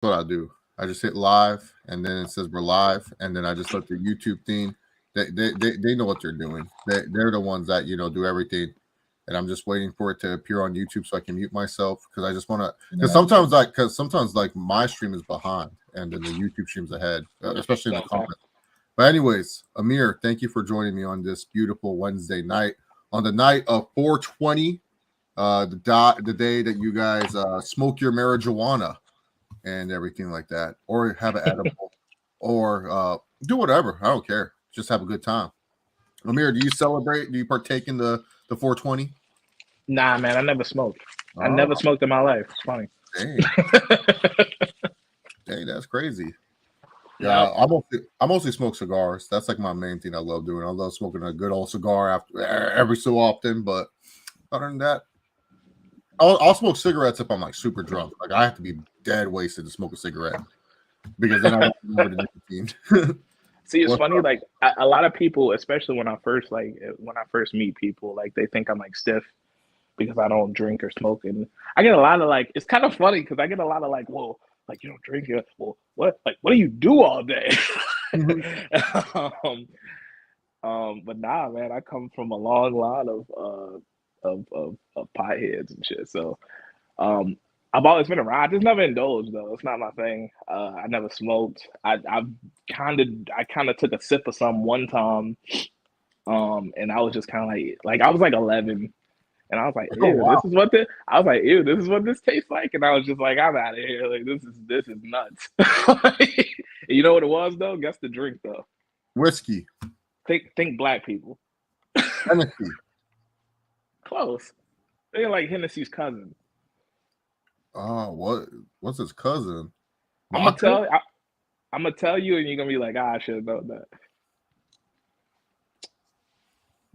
what I do. I just hit live, and then it says we're live, and then I just let the YouTube thing. They know what they're doing. They're the ones that do everything, and I'm just waiting for it to appear on YouTube so I can mute myself because I just want to. Because sometimes like my stream is behind, and then the YouTube stream's ahead, especially in the comments. But anyways, Ameer, thank you for joining me on this beautiful Wednesday night, on the night of 420, the day that you guys smoke your marijuana and everything like that, or have an edible, or do whatever. I don't care. Just have a good time. Ameer, do you celebrate? Do you partake in the 420? Nah, man, I never smoked. I never smoked in my life. It's funny. Dang. Dang, that's crazy. Yeah, I mostly smoke cigars. That's like my main thing I love doing. I love smoking a good old cigar after every so often. But other than that, I'll smoke cigarettes if I'm like super drunk. Like I have to be dead wasted to smoke a cigarette because then I won't remember the nicotine. See, it's funny. Like a lot of people, especially when I first meet people, like they think I'm like stiff because I don't drink or smoke, and I get a lot of like. It's kind of funny because I get a lot of like, whoa. Like you don't drink it. Well, what? Like, what do you do all day? But nah, man, I come from a long line of potheads and shit. So, I've always been around. I just never indulged though. It's not my thing. I never smoked. I kind of took a sip of some one time, and I was just kind of like I was like 11. And I was like, ew, this is what this is what this tastes like. And I was just like, I'm out of here. Like this is nuts. You know what it was though? Guess the drink though. Whiskey. Think black people. Hennessy. Close. They're like Hennessy's cousin. Oh, what's his cousin? I'm gonna tell you, and you're gonna be like, I should have known that.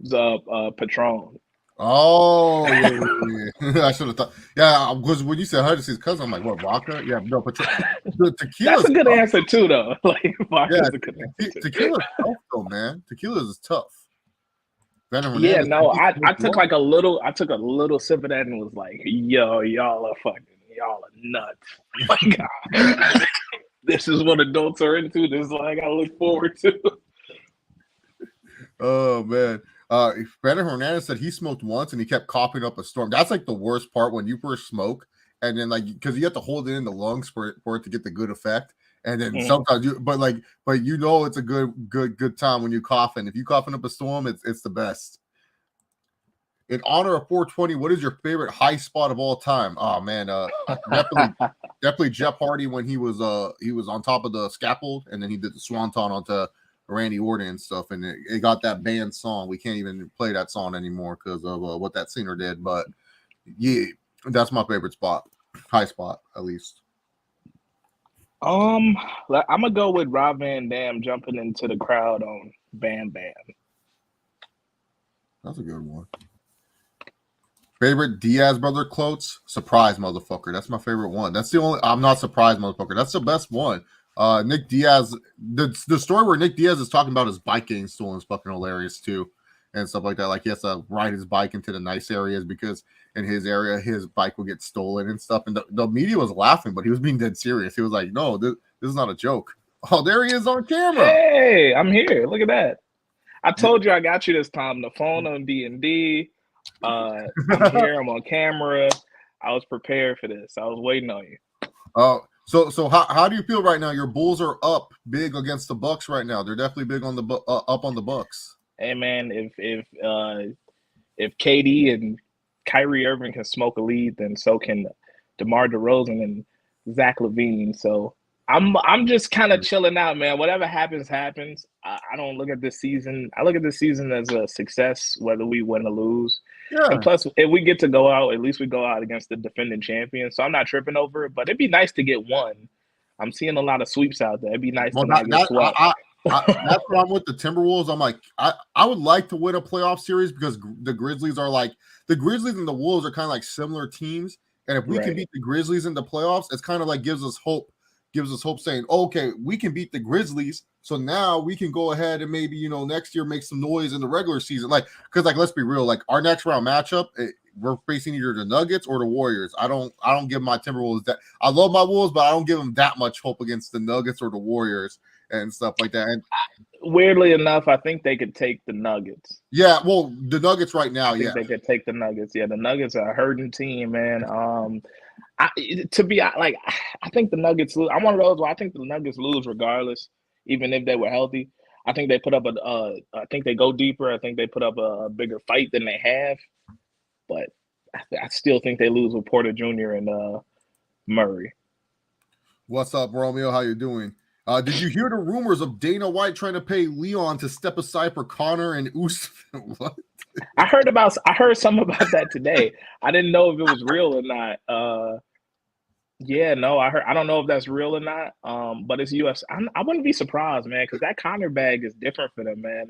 The Patron. Oh, yeah. I should have thought. Yeah, because when you said Hennessy's cousin, I'm like, what, vodka? Yeah, no, Patron. Tequila. That's a good answer too, though. Like, vodka's a good answer. Tequila's tough, though, man. Tequila is tough. Yeah, no, I took like a little. I took a little sip of that and was like, yo, y'all are nuts. Oh my God. This is what adults are into. This is what I gotta look forward to. Oh man. Brandon Hernandez said he smoked once and he kept coughing up a storm. That's like the worst part when you first smoke, and then like because you have to hold it in the lungs for it to get the good effect. And then sometimes but you know it's a good time when you coughing. If you coughing up a storm, it's the best. In honor of 420, what is your favorite high spot of all time? Oh man, definitely Jeff Hardy when he was on top of the scaffold and then he did the swanton onto Randy Orton and stuff, and it got that banned song. We can't even play that song anymore because of what that singer did. But yeah, that's my favorite spot, high spot at least. I'm gonna go with Rob Van Dam jumping into the crowd on Bam Bam. That's a good one. Favorite Diaz brother quotes? Surprise, motherfucker. That's my favorite one. That's the only. I'm not surprised, motherfucker. That's the best one. Nick Diaz, the story where Nick Diaz is talking about his bike getting stolen is fucking hilarious too, and stuff like that. Like he has to ride his bike into the nice areas because in his area his bike will get stolen and stuff. And the media was laughing, but he was being dead serious. He was like, "No, this is not a joke." Oh, there he is on camera. Hey, I'm here. Look at that. I told you I got you this time. The phone on D&D. I'm here. I'm on camera. I was prepared for this. I was waiting on you. Oh. So how do you feel right now? Your Bulls are up big against the Bucks right now. They're definitely big on the up on the Bucks. Hey man, if KD and Kyrie Irving can smoke a lead, then so can DeMar DeRozan and Zach LaVine. So I'm just kind of chilling out, man. Whatever happens, happens. I don't look at this season. I look at this season as a success, whether we win or lose. Yeah. And plus, if we get to go out, at least we go out against the defending champion. So I'm not tripping over it, but it'd be nice to get one. I'm seeing a lot of sweeps out there. It'd be nice to not get swept. That's why I'm with the Timberwolves. I'm like, I would like to win a playoff series because the Grizzlies are like, the Grizzlies and the Wolves are kind of like similar teams. And if we can beat the Grizzlies in the playoffs, it's kind of like gives us hope saying, oh, okay, we can beat the Grizzlies. So now we can go ahead and maybe, you know, next year make some noise in the regular season. Like, because like, let's be real, like our next round matchup, we're facing either the Nuggets or the Warriors. I don't give my Timberwolves that. I love my Wolves, but I don't give them that much hope against the Nuggets or the Warriors and stuff like that. And weirdly enough, I think they could take the Nuggets. Yeah, well, the Nuggets right now, I think they could take the Nuggets. Yeah, the Nuggets are a hurting team, man. I think the Nuggets lose. I'm one of those where I think the Nuggets lose regardless, even if they were healthy. I think they put up I think they go deeper. I think they put up a bigger fight than they have, but I still think they lose with Porter Jr. and Murray. What's up, Romeo? How you doing? Did you hear the rumors of Dana White trying to pay Leon to step aside for Connor and Usman? What? I heard something about that today. I didn't know if it was real or not. Yeah, no, I don't know if that's real or not. But it's UFC. I wouldn't be surprised, man, because that Connor bag is different for them, man.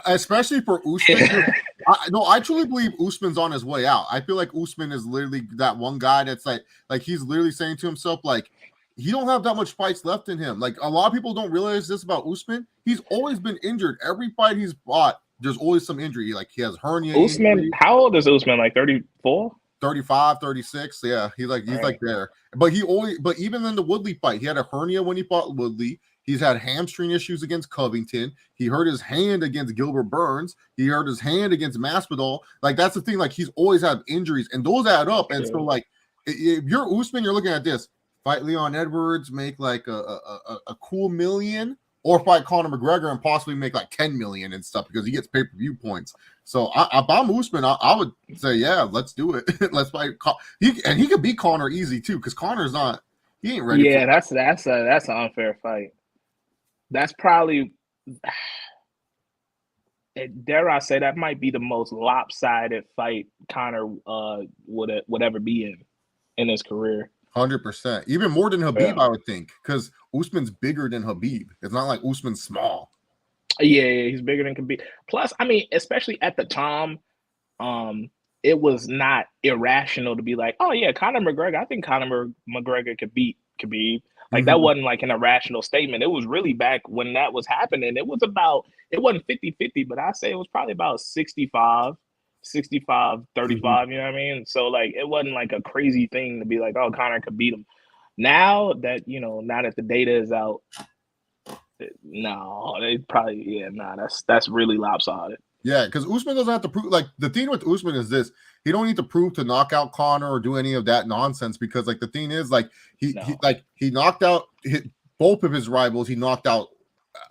Especially for Usman. I truly believe Usman's on his way out. I feel like Usman is literally that one guy that's like he's literally saying to himself, like, he don't have that much fights left in him. Like, a lot of people don't realize this about Usman. He's always been injured. Every fight he's fought, there's always some injury. Like, he has hernia Usman, injury. how old is Usman? Like 34? 35, 36. Yeah, he's like there. But even in the Woodley fight, he had a hernia when he fought Woodley. He's had hamstring issues against Covington. He hurt his hand against Gilbert Burns. He hurt his hand against Masvidal. Like, that's the thing. Like, he's always had injuries, and those add up. And so, like, if you're Usman, you're looking at this. Fight Leon Edwards, make like a cool $1 million, or fight Conor McGregor and possibly make like 10 million and stuff because he gets pay-per-view points. So if I'm Usman, I would say, yeah, let's do it. Let's fight. He could beat Conor easy too, because Conor's not. He ain't ready. Yeah, that's an unfair fight. That's probably, dare I say, that might be the most lopsided fight Conor would ever be in his career. 100%, even more than Khabib, I would think, because Usman's bigger than Khabib. It's not like Usman's small. Yeah, he's bigger than Khabib. Plus, I mean, especially at the time, it was not irrational to be like, oh yeah, Conor McGregor. I think Conor McGregor could beat Khabib. Like, that wasn't like an irrational statement. It was really, back when that was happening, it wasn't 50-50, but I say it was probably about 65-35, you know what I mean? So, like, it wasn't like a crazy thing to be like, oh, Conor could beat him. Now that the data is out, no, they probably, that's really lopsided. Yeah, because Usman doesn't have to prove. Like, the thing with Usman is this: he don't need to prove to knock out Conor or do any of that nonsense. Because, like, the thing is, like, he knocked out both of his rivals. He knocked out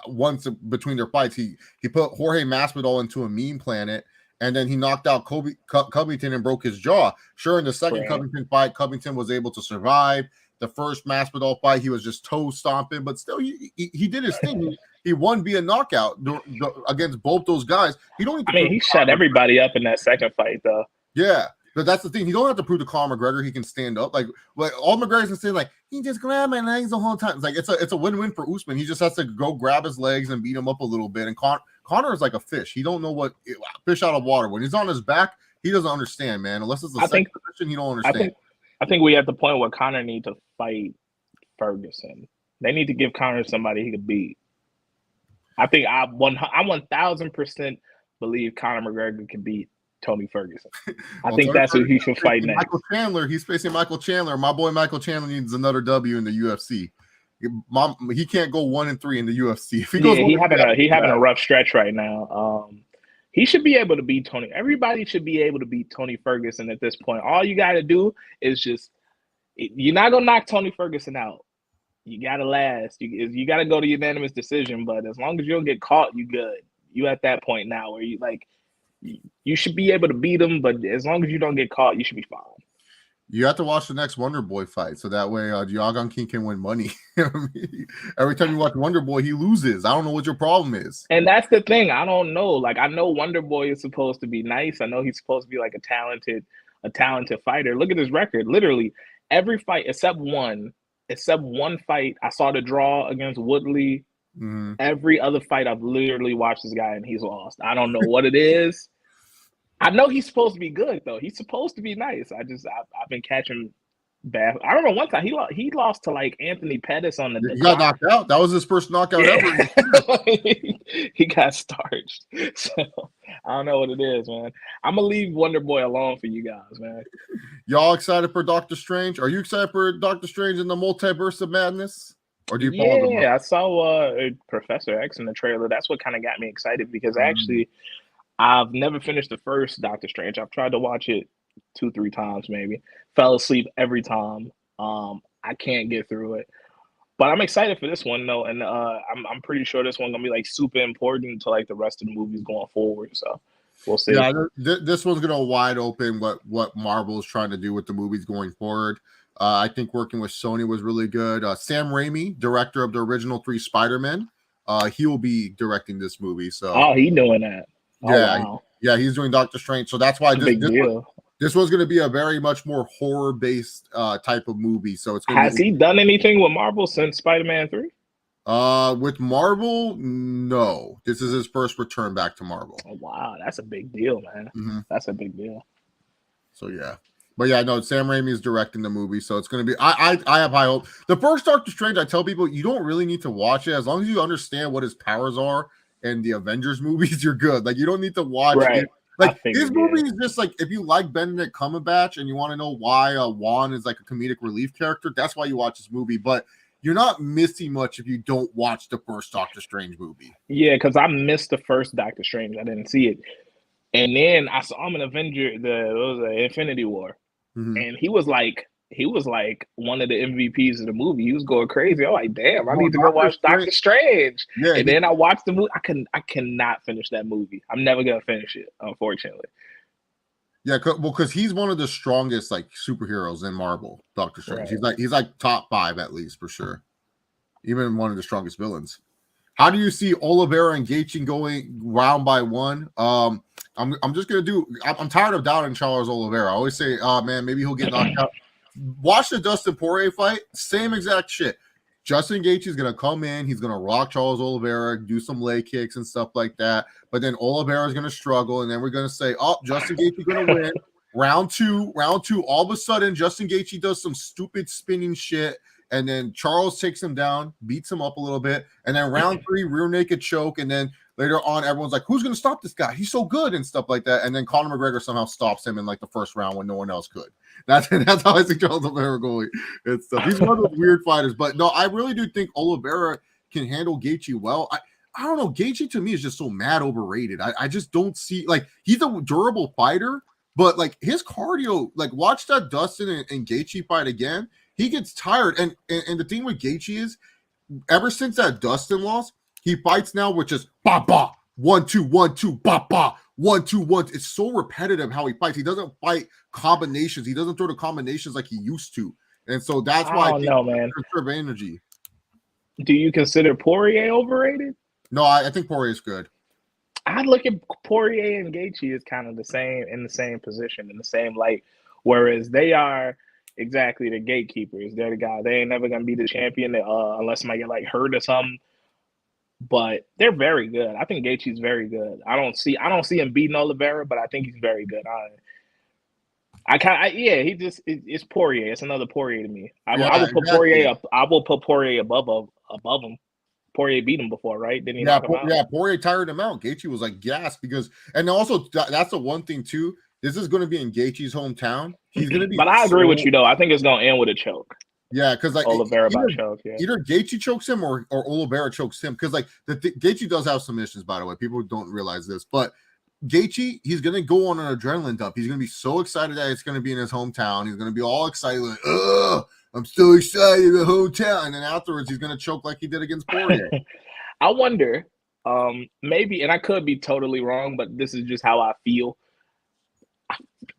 once between their fights. He put Jorge Masvidal into a meme planet, and then he knocked out Covington and broke his jaw. Sure, in the second Covington fight, Covington was able to survive. The first Masvidal fight, he was just toe stomping, but still, he did his thing. He won via knockout against both those guys. He shut everybody up in that second fight, though. Yeah, but that's the thing. He don't have to prove to Conor McGregor he can stand up. Like all McGregor's can say, like, he just grabbed my legs the whole time. It's like it's a win-win for Usman. He just has to go grab his legs and beat him up a little bit. And Conor is like a fish. He don't know what fish out of water. When he's on his back, he doesn't understand, man. Unless it's a second position, he don't understand. I think we at the point where Conor needs to fight Ferguson. They need to give Conor somebody he could beat. I think I 1,000% believe Conor McGregor can beat Tony Ferguson. I think that's who he should fight next. Michael Chandler, he's facing Michael Chandler. My boy Michael Chandler needs another W in the UFC. He can't go 1-3 in the UFC. If he having a rough stretch right now. He should be able to beat Tony. Everybody should be able to beat Tony Ferguson at this point. All you got to do is you're not going to knock Tony Ferguson out. You got to last. You got to go to unanimous decision, but as long as you don't get caught, you good. You at that point now where you should be able to beat him, but as long as you don't get caught, you should be fine. You have to watch the next Wonder Boy fight, so that way Diagon King can win money. Every time you watch Wonder Boy, he loses. I don't know what your problem is. And that's the thing. I don't know. Like, I know Wonder Boy is supposed to be nice. I know he's supposed to be like a talented fighter. Look at his record. Literally every fight except one fight. I saw the draw against Woodley. Mm-hmm. Every other fight I've literally watched this guy and he's lost. I don't know what it is. I know he's supposed to be good though. He's supposed to be nice. I've been catching bad. I remember one time he lost to like Anthony Pettis on the He got decline. knocked out. That was his first knockout ever. He got starched. So I don't know what it is, man. I'm gonna leave Wonder Boy alone for you guys, man. Y'all excited for Doctor Strange? Are you excited for Doctor Strange in the Multiverse of Madness? Or do you follow them? Yeah, I saw Professor X in the trailer. That's what kind of got me excited because actually I've never finished the first Doctor Strange. I've tried to watch it 2-3 times maybe. Fell asleep every time. I can't get through it. But I'm excited for this one though, and I'm pretty sure this one's gonna be like super important to like the rest of the movies going forward. So we'll see. Yeah, this one's gonna wide open what Marvel is trying to do with the movies going forward. I think working with Sony was really good. Sam Raimi, director of the original 3 Spider-Man, he will be directing this movie. So he doing that. yeah, Wow. yeah, he's doing Doctor Strange. So that's why this one's going to be a very much more horror-based type of movie. So it's going Has he done anything with Marvel since Spider-Man 3? With Marvel, no. This is his first return back to Marvel. Oh, wow, that's a big deal, man. Mm-hmm. That's a big deal. So yeah. But yeah, no, Sam Raimi is directing the movie, so it's going to be. I have high hope. The first Doctor Strange, I tell people, you don't really need to watch it as long as you understand what his powers are in the Avengers movies. You're good. Like you don't need to watch it. Like his movie is just like if you like Benedict Cumberbatch and you want to know why Juan is like a comedic relief character, that's why you watch this movie. But you're not missing much if you don't watch the first Doctor Strange movie. Yeah, because I missed the first Doctor Strange. I didn't see it, and then I saw him in Infinity War. Mm-hmm. And he was like one of the MVPs of the movie. He was going crazy. I'm like, damn, I need to go watch Doctor Strange. Yeah, and then I watched the movie. I cannot finish that movie. I'm never gonna finish it, unfortunately. Yeah, because he's one of the strongest like superheroes in Marvel. Doctor Strange. Right. He's like top 5 at least for sure. Even one of the strongest villains. How do you see Oliveira and Gaethje going round by one? I'm just gonna do. I'm tired of doubting Charles Oliveira. I always say, "Oh man, maybe he'll get knocked out." Watch the Dustin Poirier fight. Same exact shit. Justin Gaethje is gonna come in. He's gonna rock Charles Oliveira, do some leg kicks and stuff like that. But then Oliveira is gonna struggle, and then we're gonna say, "Oh, Justin Gaethje gonna win." Round two. All of a sudden, Justin Gaethje does some stupid spinning shit. And then Charles takes him down, beats him up a little bit. And then round 3, rear naked choke. And then later on, everyone's like, who's going to stop this guy? He's so good and stuff like that. And then Conor McGregor somehow stops him in like the first round when no one else could. That's how I see Charles Oliveira going. And stuff. He's one of those weird fighters. But no, I really do think Oliveira can handle Gaethje well. I don't know. Gaethje to me is just so mad overrated. I just don't see, like, he's a durable fighter. But like his cardio, like watch that Dustin and Gaethje fight again. He gets tired, and the thing with Gaethje is, ever since that Dustin loss, he fights now with just ba ba 1-2 1-2 ba ba 1-2 1. It's so repetitive how he fights. He doesn't fight combinations. He doesn't throw the combinations like he used to, and so that's why I think man. Conserve energy. Do you consider Poirier overrated? No, I think Poirier is good. I'd look at Poirier and Gaethje as kind of the same position, in the same light, whereas they are. Exactly, the gatekeepers. They're the guy. They ain't never gonna be the champion unless somebody get like hurt or something. But they're very good. I think Gaethje's very good. I don't see him beating Oliveira, but I think he's very good. It's Poirier. It's another Poirier to me. I will put Poirier up. I will put Poirier above him. Poirier beat him before, right? Didn't he knock him out? Yeah, Poirier tired him out. Gaethje was like gassed because, and also that's the one thing too. This is going to be in Gaethje's hometown. He's going to be. But I agree with you though. I think it's going to end with a choke. Yeah, because like Oliveira by choke. Yeah. Either Gaethje chokes him or Oliveira chokes him. Because like Gaethje does have submissions, by the way. People don't realize this, but Gaethje, he's going to go on an adrenaline dump. He's going to be so excited that it's going to be in his hometown. He's going to be all excited, like, I'm so excited in the hometown. And then afterwards, he's going to choke like he did against Poirier. I wonder, maybe, and I could be totally wrong, but this is just how I feel.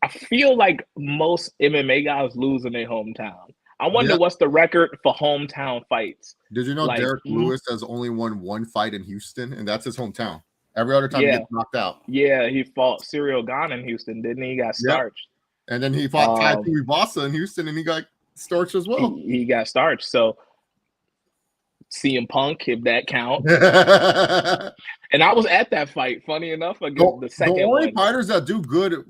I feel like most MMA guys lose in their hometown. I wonder what's the record for hometown fights. Did you know Derek Lewis has only won 1 fight in Houston, and that's his hometown? Every other time he gets knocked out. Yeah, he fought Cyril Gane in Houston, didn't he? He got starched. And then he fought Tai Tuivasa in Houston, and he got starched as well. He got starched. So CM Punk, if that counts. the And I was at that fight, funny enough, against the second only one. fighters that do good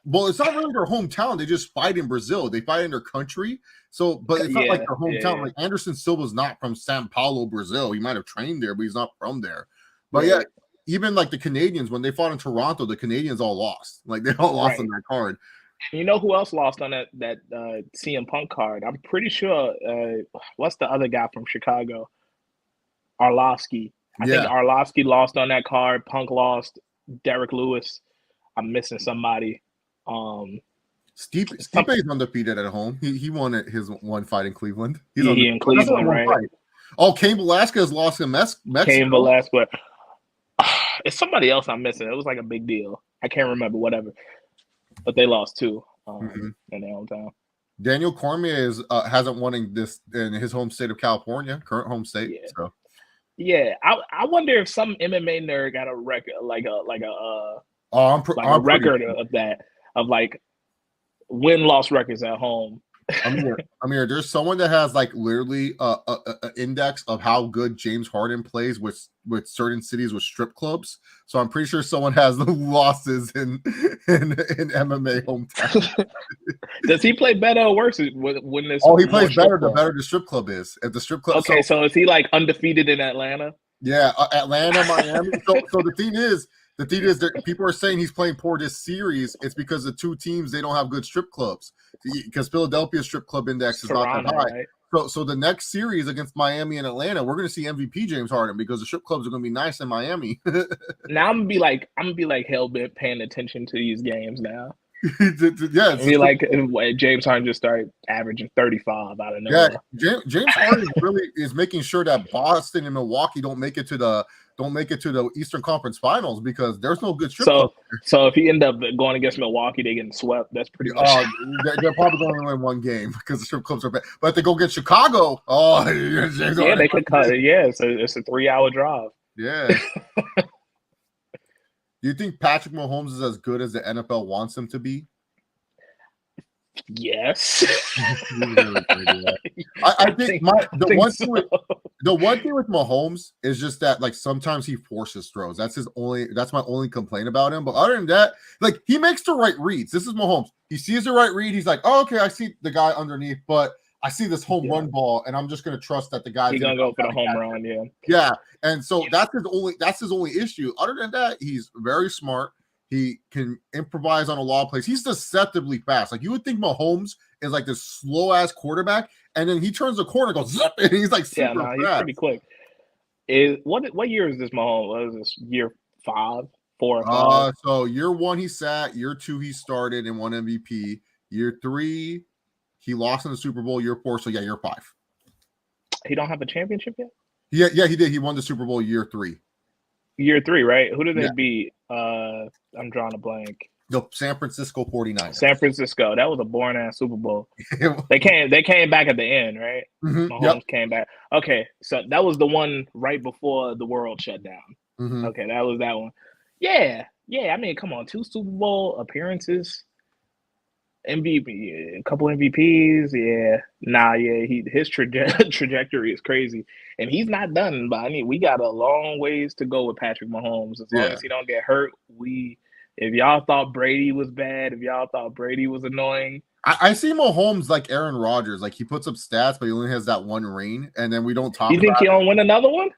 well, it's not really their hometown. They just fight in Brazil. They fight in their country. So, but it's not like their hometown. Yeah. Like Anderson Silva's not from Sao Paulo, Brazil. He might have trained there, but he's not from there. But Right. yeah, even like the Canadians, when they fought in Toronto, the Canadians all lost. Like they all lost on that card. And you know who else lost on that CM Punk card? I'm pretty sure. What's the other guy from Chicago? Arlovsky. I think Arlovsky lost on that card. Punk lost. Derek Lewis. I'm missing somebody. Stipe's undefeated at home. He won his one fight in Cleveland. He's in Cleveland, right? Fight. Oh, Cain Velasquez lost in Mexico. Cain Velasquez. It's somebody else I'm missing. It was like a big deal. I can't remember. Whatever. But they lost too in their hometown. Daniel Cormier hasn't won in his home state of California, current home state. Yeah. So. Yeah, I wonder if some MMA nerd got a record, like a record of that, of like win-loss records at home. Ameer, there's someone that has like literally an index of how good James Harden plays with certain cities with strip clubs. So I'm pretty sure someone has the losses in MMA hometown. Does he play better or worse when this? Oh, he plays better the better the strip club is. If the strip club, okay, so is he like undefeated in Atlanta? Yeah, Atlanta, Miami. So the thing is that people are saying he's playing poor this series. It's because the two teams, they don't have good strip clubs. Because Philadelphia's strip club index is not that high. Right? So the next series against Miami and Atlanta, we're going to see MVP James Harden because the strip clubs are going to be nice in Miami. Now I'm gonna be like hell bent paying attention to these games now. Yeah, I mean, like James Harden just started averaging 35 out of nowhere. Yeah, James Harden really is making sure that Boston and Milwaukee don't make it to the Eastern Conference Finals because there's no good strip club. So if he end up going against Milwaukee, they getting swept. That's pretty much. They're probably going to win one game because the strip clubs are bad. But if they go get Chicago, they could cut it. Yeah, so it's a 3-hour drive. Yeah. Do you think Patrick Mahomes is as good as the NFL wants him to be? Yes. I think the one thing with Mahomes is just that like sometimes he forces throws. That's my only complaint about him. But other than that, like he makes the right reads. This is Mahomes. He sees the right read. He's like, oh, okay, I see the guy underneath, but I see this home run ball, and I'm just gonna trust that the guy's gonna go for the home run. Yeah. And so that's his only issue. Other than that, he's very smart. He can improvise on a lot of plays. He's deceptively fast. Like you would think Mahomes is like this slow ass quarterback, and then he turns the corner, goes zip, and he's like super fast. He's pretty quick. What year is this Mahomes? What is this, year 4 or 5? So year 1 he sat, year 2 he started and won MVP. Year 3 he lost in the Super Bowl. Year 4, so yeah, year 5. He don't have a championship yet? Yeah, he did. He won the Super Bowl year 3. Year 3, right? Who did they beat? I'm drawing a blank. The San Francisco 49ers. San Francisco. That was a boring ass Super Bowl. They came back at the end, right? Mm-hmm. Mahomes came back. Okay, so that was the one right before the world shut down. Mm-hmm. Okay, that was that one. Yeah. I mean, come on, 2 Super Bowl appearances, MVP, a couple MVPs. His trajectory is crazy, and he's not done. But I mean, we got a long ways to go with Patrick Mahomes. As long as he don't get hurt, if y'all thought Brady was bad, if y'all thought Brady was annoying, I see Mahomes like Aaron Rodgers. Like he puts up stats, but he only has that one ring, and then we don't talk. You think he don't win another one?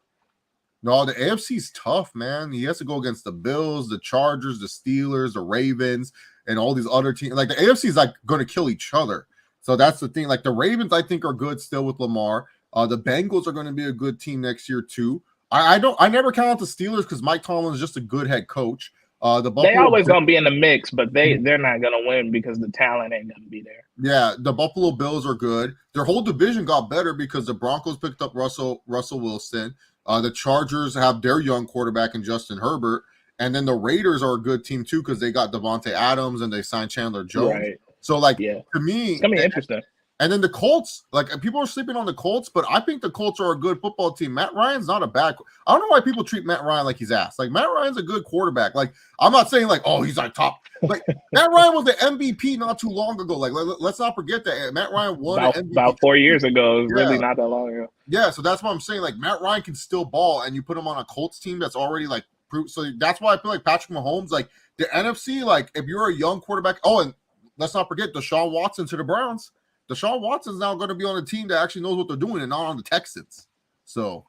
No, the AFC's tough, man. He has to go against the Bills, the Chargers, the Steelers, the Ravens, and all these other teams. Like the AFC is like going to kill each other. So that's the thing. Like the Ravens, I think are good still with Lamar. The Bengals are going to be a good team next year too. I never count out the Steelers because Mike Tomlin is just a good head coach. They always gonna be in the mix, but they're not gonna win because the talent ain't gonna be there. Yeah, the Buffalo Bills are good. Their whole division got better because the Broncos picked up Russell Wilson. The Chargers have their young quarterback in Justin Herbert, and then the Raiders are a good team too because they got Devontae Adams and they signed Chandler Jones. Right. So to me, it's gonna be interesting. And then the Colts, like people are sleeping on the Colts, but I think the Colts are a good football team. Matt Ryan's not a bad. I don't know why people treat Matt Ryan like he's ass. Like Matt Ryan's a good quarterback. Like I'm not saying like, oh, he's like top. Like Matt Ryan was the MVP not too long ago. Like let's not forget that Matt Ryan won an MVP about 4 years ago. It was really not that long ago. Yeah, so that's what I'm saying. Like Matt Ryan can still ball, and you put him on a Colts team that's already like proved. So that's why I feel like Patrick Mahomes, like the NFC, like if you're a young quarterback. Oh, and let's not forget Deshaun Watson to the Browns. Deshaun Watson's now going to be on a team that actually knows what they're doing and not on the Texans. So,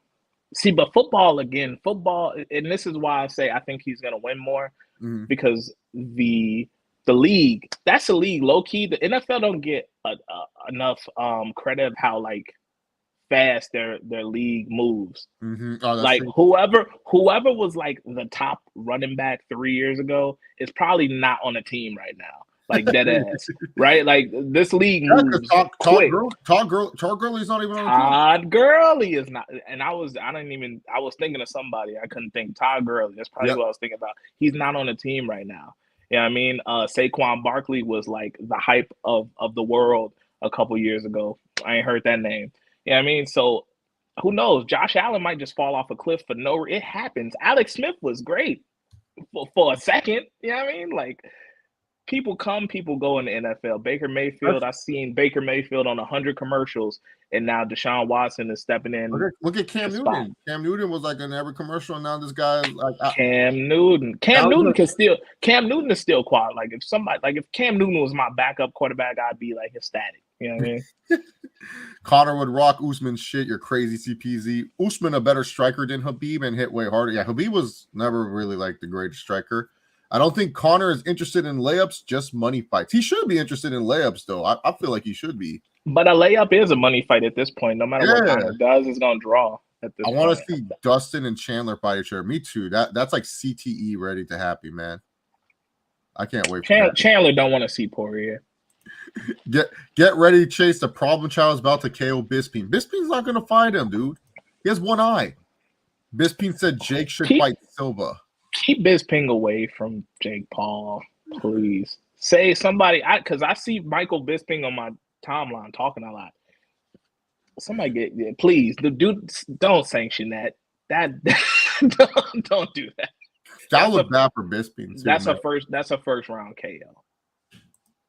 see, but football, and this is why I say I think he's going to win more because the league, that's a league low key. The NFL don't get enough credit of how like fast their league moves. Oh, like true. whoever was like the top running back 3 years ago is probably not on a team right now. Like dead ass, right? Like this league moves quick. Todd Gurley's not even on the team. Todd Gurley is not, and I was thinking of somebody. I couldn't think. Todd Gurley. That's probably what I was thinking about. He's not on the team right now. You know what I mean? Saquon Barkley was like the hype of the world a couple years ago. I ain't heard that name. You know what I mean? So who knows? Josh Allen might just fall off a cliff for no. It happens. Alex Smith was great for a second. You know what I mean? Like. People come, people go in the NFL. Baker Mayfield, I've seen Baker Mayfield on 100 commercials, and now Deshaun Watson is stepping in. Look at Cam Newton. Cam Newton was like in every commercial, and now this guy is like Cam Newton. Cam Newton is still quiet. Like if Cam Newton was my backup quarterback, I'd be like ecstatic. You know what I mean? Connor would rock Usman's shit. You're crazy, CPZ. Usman a better striker than Habib and hit way harder. Yeah, Habib was never really like the greatest striker. I don't think Connor is interested in layups, just money fights. He should be interested in layups, though. I feel like he should be. But a layup is a money fight at this point. No matter what Connor does, it's going to draw at this point. I want to see Dustin and Chandler fight each other. Me too. That's like CTE ready to happen, man. I can't wait for that. Chandler don't want to see Poirier. Get ready, Chase. The problem child is about to KO Bisping. Bisping's not going to fight him, dude. He has one eye. Bisping said Jake should fight Silva. Keep Bisping away from Jake Paul, please. Say somebody, because I see Michael Bisping on my timeline talking a lot. Somebody please, the dude, don't sanction that. Don't do that. That was bad for Bisping. That's a first round KO.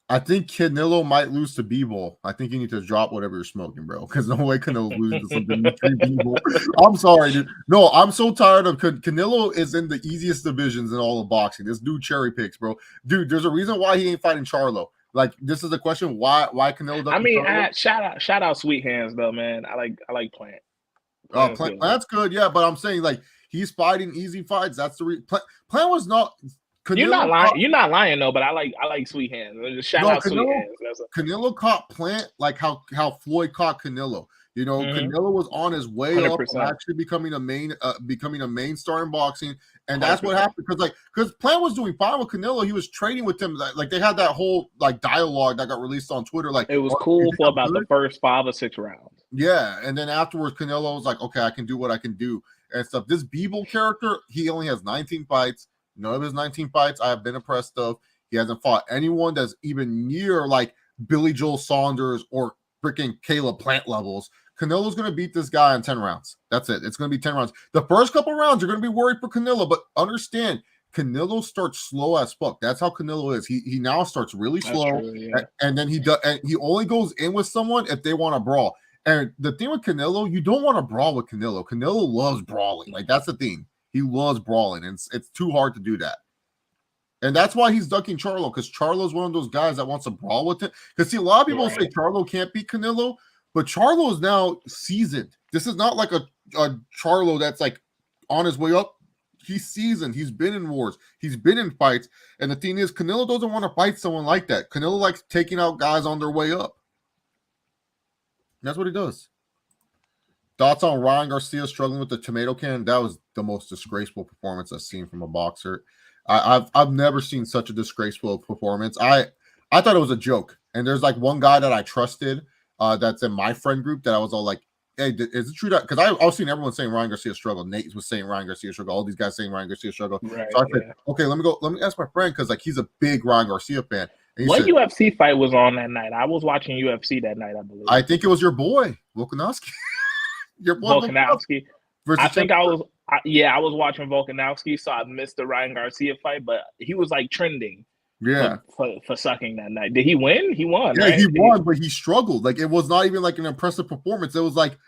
I think Canelo might lose to B-Ball. I think you need to drop whatever you're smoking, bro. Because no way Canelo loses to something. B-Ball. I'm sorry, dude. No, I'm so tired of Canelo is in the easiest divisions in all of boxing. This dude cherry picks, bro. Dude, there's a reason why he ain't fighting Charlo. Like, this is the question: why Canelo doesn't? I mean, shout out Sweet Hands though, man. I like Plant. Plant's good, yeah. But I'm saying like he's fighting easy fights. That's the reason. Plant was not. Canelo you're not lying. You're not lying though. But I like Sweet Hands. Shout out Sweet Hands. Canelo caught Plant like how Floyd caught Canelo. You know, Canelo was on his way 100%. Up and actually becoming a main star in boxing, and that's 100%. What happened because Plant was doing fine with Canelo. He was training with him. Like they had that whole like dialogue that got released on Twitter. Like it was cool for about the first 5 or 6 rounds. Yeah, and then afterwards, Canelo was like, "Okay, I can do what I can do," and stuff. This Beeble character, he only has 19 fights. None of his 19 fights I have been impressed of. He hasn't fought anyone that's even near like Billy Joel Saunders or freaking Caleb Plant levels. Canelo's going to beat this guy in 10 rounds. That's it. It's going to be 10 rounds. The first couple rounds, you're going to be worried for Canelo, but understand, Canelo starts slow as fuck. That's how Canelo is. He now starts really slow, true, yeah. And then he only goes in with someone if they want to brawl. And the thing with Canelo, you don't want to brawl with Canelo. Canelo loves brawling. Like, that's the thing. He loves brawling, and it's too hard to do that. And that's why he's ducking Charlo, because Charlo's one of those guys that wants to brawl with him. Because, see, a lot of people say Charlo can't beat Canelo, but Charlo is now seasoned. This is not like a Charlo that's, like, on his way up. He's seasoned. He's been in wars. He's been in fights. And the thing is, Canelo doesn't want to fight someone like that. Canelo likes taking out guys on their way up. And that's what he does. Thoughts on Ryan Garcia struggling with the tomato can? That was the most disgraceful performance I've seen from a boxer. I've never seen such a disgraceful performance. I thought it was a joke. And there's like one guy that I trusted that's in my friend group that I was all like, hey, is it true that? Because I was seeing everyone saying Ryan Garcia struggled. Nate was saying Ryan Garcia struggled. All these guys saying Ryan Garcia struggled. Right, so I said, okay, let me ask my friend because like he's a big Ryan Garcia fan. And he What said, UFC fight was on that night? I was watching UFC that night, I believe. I think it was your boy, Volkanovski. Your boy Volkanovski. I versus think I was watching Volkanovski, so I missed the Ryan Garcia fight, but he was like trending Yeah. for sucking that night. Did he win? He won, Yeah, right? he won, but he struggled. Like it was not even like an impressive performance. It was like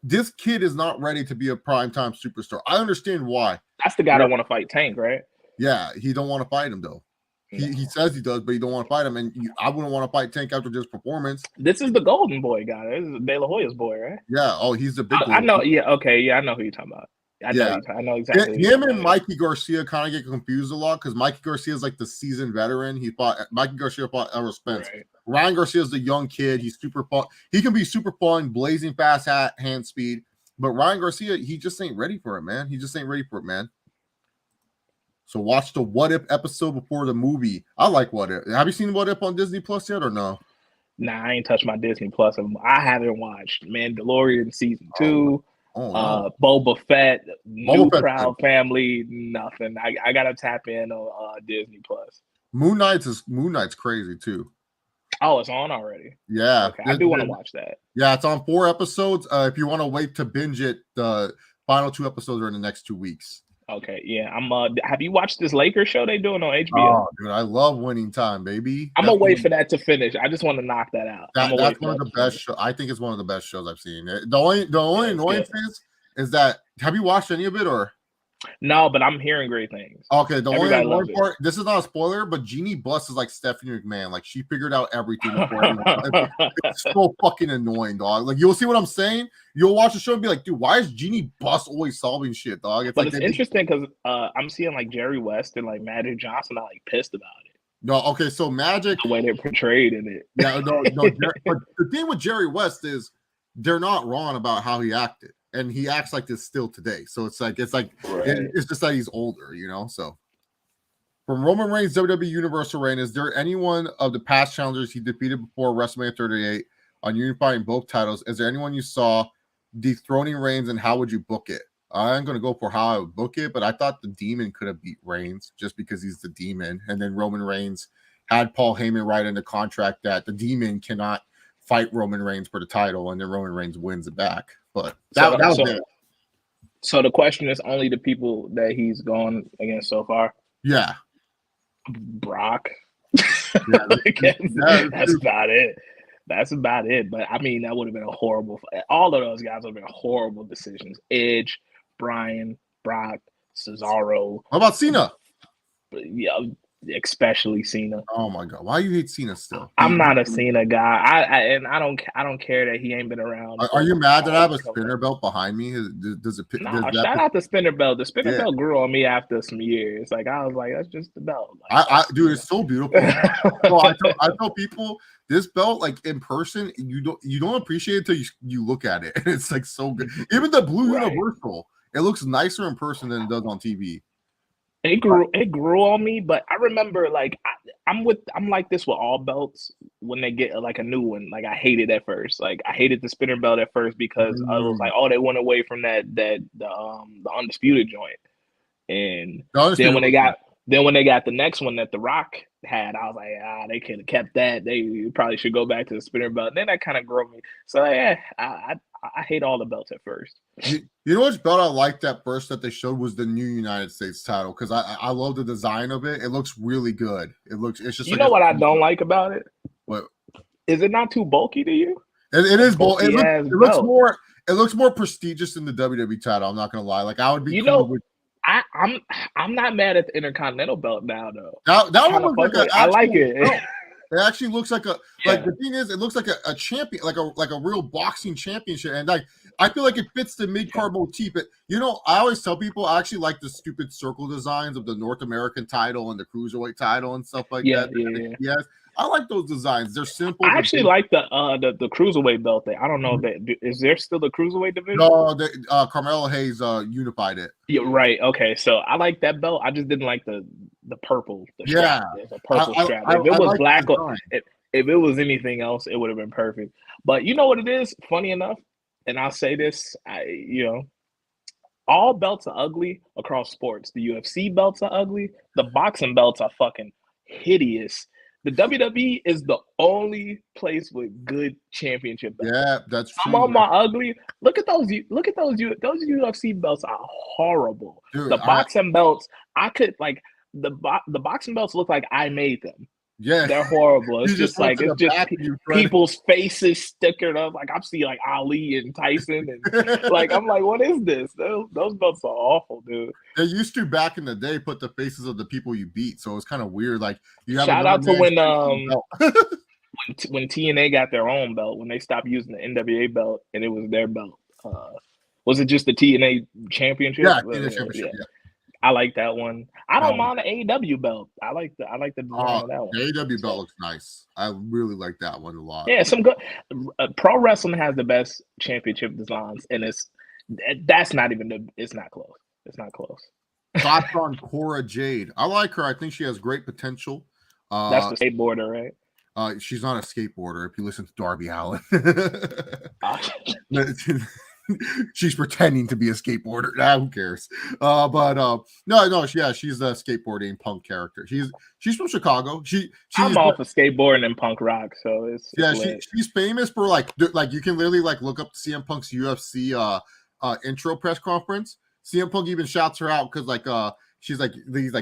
this kid is not ready to be a primetime superstar. I understand why. That's the guy that want to fight Tank, right? Yeah, he don't want to fight him though. He says he does, but he don't want to fight him. And I wouldn't want to fight Tank after this performance. This is the Golden Boy guy. This is De La Hoya's boy, right? Yeah. Oh, he's the big. I know. Yeah. Okay. Yeah, I know who you're talking about. I know exactly. Him and Mikey Garcia kind of get confused a lot because Mikey Garcia is like the seasoned veteran. Mikey Garcia fought Errol Spence. Right. Ryan Garcia is the young kid. He's super fun. He can be super fun, blazing fast hand speed. But Ryan Garcia, he just ain't ready for it, man. He just ain't ready for it, man. So watch the What If episode before the movie. I like What If. Have you seen What If on Disney Plus yet or no? Nah, I ain't touched my Disney Plus. I haven't watched Mandalorian season 2. Boba Fett, New Proud Family, nothing. I gotta tap in on Disney Plus. Moon Knight's crazy too. Oh, it's on already. Yeah, okay. I do want to watch that. Yeah, it's on 4 episodes. If you want to wait to binge it, the final 2 episodes are in the next 2 weeks. Okay, yeah. I'm. Have you watched this Lakers show they doing on HBO? Oh, dude, I love Winning Time, baby. I'm gonna wait for that to finish. I just want to knock that out. That's one of the best shows. I think it's one of the best shows I've seen. The only annoyance is that have you watched any of it or? No, but I'm hearing great things. Okay, the only annoying part. This is not a spoiler, but Jeannie Buss is like Stephanie McMahon. Like she figured out everything before. It's so fucking annoying, dog. Like you'll see what I'm saying. You'll watch the show and be like, dude, why is Jeannie Buss always solving shit, dog? It's interesting because I'm seeing like Jerry West and like Magic Johnson are like pissed about it. No, okay, so Magic, the way they're portrayed in it. Yeah, no. But the thing with Jerry West is they're not wrong about how he acted. And he acts like this still today. So it's right. It's just that he's older, you know. So from Roman Reigns' WWE Universal reign, is there anyone of the past challengers he defeated before WrestleMania 38 on unifying both titles? Is there anyone you saw dethroning Reigns, and how would you book it? I'm going to go for how I would book it, but I thought the Demon could have beat Reigns just because he's the Demon. And then Roman Reigns had Paul Heyman write in the contract that the Demon cannot fight Roman Reigns for the title, and then Roman Reigns wins it back. But that was it. So the question is only the people that he's gone against so far? Yeah. Brock. That's about it. That's about it. But I mean, that would have been a horrible. All of those guys would have been horrible decisions. Edge, Bryan, Brock, Cesaro. What about Cena? Yeah, especially Cena. Oh my god, why you hate Cena still? I'm not a Cena guy. I don't care that he ain't been around. Are you mad that I have a spinner belt behind me? Does it? Shout out the spinner belt. The spinner belt grew on me after some years. Like I was like, that's just the belt. Like, dude, it's so beautiful. So I tell people this belt, like in person, you don't appreciate it until you look at it, and it's like so good. Even the blue universal, it looks nicer in person than it does on TV. It grew on me, but I remember like I'm like this with all belts when they get like a new one. Like I hated at first. Like I hated the spinner belt at first because I was like, oh, they went away from the undisputed joint. And then when they got the next one that The Rock had, I was like, they could have kept that. They probably should go back to the spinner belt. And then that kind of grew me. So I hate all the belts at first. You know which belt I liked at first that they showed was the new United States title because I love the design of it. It looks really good. It's just know what I don't like about it? What is it not too bulky to you? It is bulky. It looks more prestigious than the WWE title. I'm not gonna lie. Like I would be I'm not mad at the Intercontinental belt now though. That one looks like I like it. It actually looks like the thing is it looks like a champion, like a real boxing championship, and like I feel like it fits the mid-card motif. But I always tell people I actually like the stupid circle designs of the North American title and the Cruiserweight title and stuff like that. Yeah. Yes, I like those designs. They're simple. I actually like the Cruiserweight belt there. I don't know is there still the Cruiserweight division? No, Carmelo Hayes unified it. Yeah, right. Okay, so I like that belt. I just didn't like the purple. Strap. There's a purple strap. If it was black, if it was anything else, it would have been perfect. But you know what it is? Funny enough, and I'll say this, all belts are ugly across sports. The UFC belts are ugly. The boxing belts are fucking hideous. The WWE is the only place with good championship belts. Yeah, that's I'm true. on my ugly. Look at those. Look at those UFC belts are horrible. Dude, The boxing belts, I could like the boxing belts look like I made them. yeah, They're horrible. you It's just just went like to the back and you tried. people's faces stickered up. Like I'm seeing like Ali and Tyson and like I'm like, what is this? Those belts are awful, dude. They used to back in the day put the faces of the people you beat, so it's kind of weird. Like you have Shout out to when TNA got their own belt, when they stopped using the NWA belt and it was their belt. Was it just the TNA championship? Yeah, TNA championship. Yeah. I like that one. I don't mind the AEW belt. I like the design of that one. The AEW belt looks nice. I really like that one a lot. Yeah, some good. Pro wrestling has the best championship designs, and that's not even it's not close. It's not close. Thoughts on Cora Jade? I like her. I think she has great potential. That's the skateboarder, right? She's not a skateboarder. If you listen to Darby Allin, she's pretending to be a skateboarder. Who cares? No, she's a skateboarding punk character. She's from Chicago. I'm off of skateboarding and punk rock, so she's famous for like you can literally like look up CM Punk's UFC intro press conference. CM Punk even shouts her out because he's like,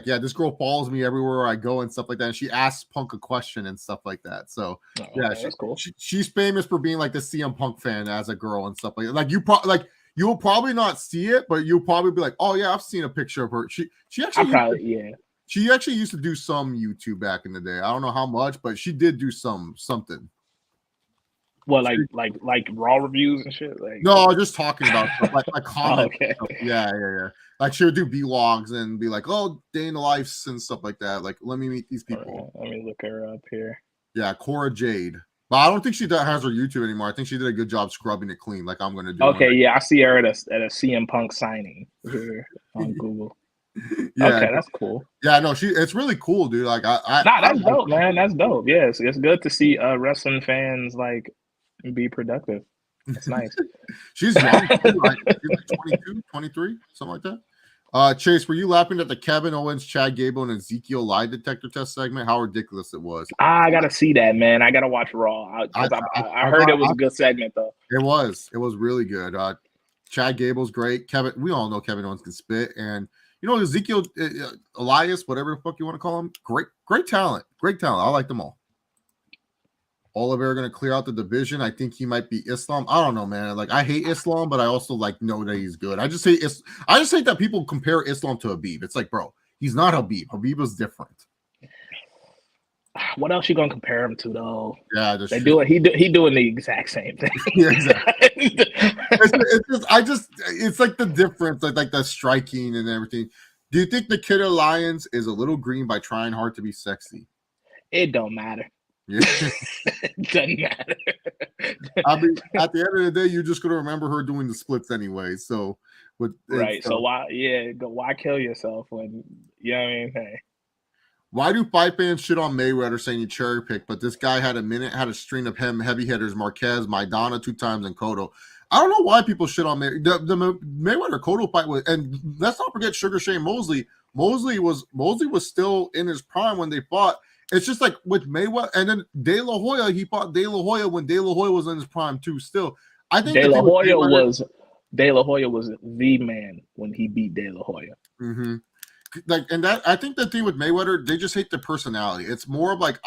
yeah, this girl follows me everywhere I go and stuff like that. And she asks Punk a question and stuff like that. So that's cool. She's famous for being like the CM Punk fan as a girl and stuff like that. Like you'll probably not see it, but you'll probably be like, oh yeah, I've seen a picture of her. She actually She actually used to do some YouTube back in the day. I don't know how much, but she did do something. Well, like raw reviews and shit. Like no, just talking about like comments. Okay. Yeah. Like she would do vlogs and be like, "Oh, day in the lives" and stuff like that. Like, let me meet these people. Let me look her up here. Yeah, Cora Jade. But I don't think she has her YouTube anymore. I think she did a good job scrubbing it clean, like I'm going to do. Okay, yeah, I see her at a CM Punk signing here on Google. Yeah, okay, that's cool. Yeah, no, it's really cool, dude. Like, that's dope, man. That's dope. Yeah, it's good to see wrestling fans like be productive. It's nice. She's young, like 22, 23, something like that. Chase, were you laughing at the Kevin Owens, Chad Gable, and Ezekiel lie detector test segment? How ridiculous it was. I gotta see that, man. I gotta watch Raw. I heard it was a good segment, though. It was really good. Chad Gable's great. We all know Kevin Owens can spit, and Ezekiel, Elias, whatever the fuck you want to call him, great talent. I like them all. Oliver going to clear out the division. I think he might be Islam. I don't know, man. Like, I hate Islam, but I also know that he's good. I just hate that people compare Islam to Habib. It's like, bro, he's not Habib. Habib is different. What else you gonna compare him to, though? Yeah, they do it. He doing the exact same thing. Yeah, exactly. It's like the difference, like the striking and everything. Do you think the Kid of Lions is a little green by trying hard to be sexy? It don't matter. Yeah. It doesn't matter. I mean, at the end of the day, you're just gonna remember her doing the splits anyway. So, so why kill yourself when you know what I mean? Hey. Why do fight fans shit on Mayweather saying he cherry picked, but this guy had a string of heavy hitters, Marquez, Maidana 2 times, and Cotto? I don't know why people shit on Mayweather. The Mayweather Cotto fight was, and let's not forget Sugar Shane Mosley. Mosley was still in his prime when they fought. It's just like with Mayweather, and then De La Hoya, he fought De La Hoya when De La Hoya was in his prime too. Still, I think De La Hoya was the man when he beat De La Hoya. Mm-hmm. I think the thing with Mayweather, they just hate the personality. It's more of like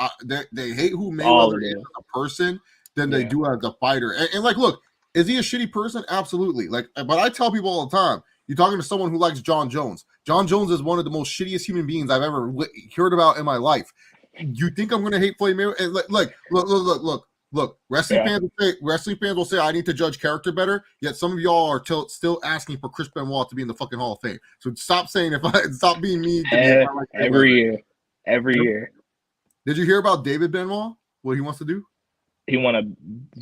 they hate who Mayweather is as a person than they do as a fighter. And like, look, is he a shitty person? Absolutely. Like, but I tell people all the time, you're talking to someone who likes John Jones. John Jones is one of the most shittiest human beings I've ever heard about in my life. You think I'm going to hate Floyd Mayweather? And look. Wrestling fans will say I need to judge character better. Yet some of y'all are still asking for Chris Benoit to be in the fucking Hall of Fame. So stop saying stop being mean. Every year. Did you hear about David Benoit? What he wants to do? He want to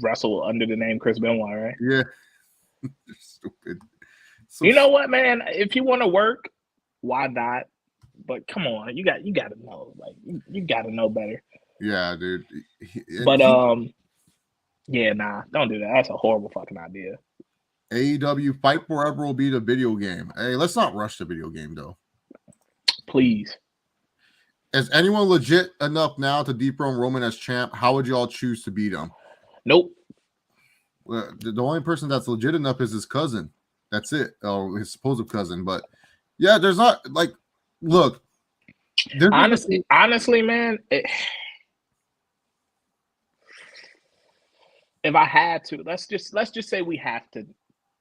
wrestle under the name Chris Benoit, right? Yeah. Stupid. You know what, man? If you want to work, why not? But come on, you got to know, like you got to know better. Yeah, dude. Yeah, nah, don't do that. That's a horrible fucking idea. AEW Fight Forever will be the video game. Hey, let's not rush the video game though. Please. Is anyone legit enough now to dethrone Roman as champ? How would you all choose to beat him? Nope. Well, the only person that's legit enough is his cousin. That's it, or his supposed cousin. But yeah, there's not like, look. Honestly, man. If I had to, let's just say we have to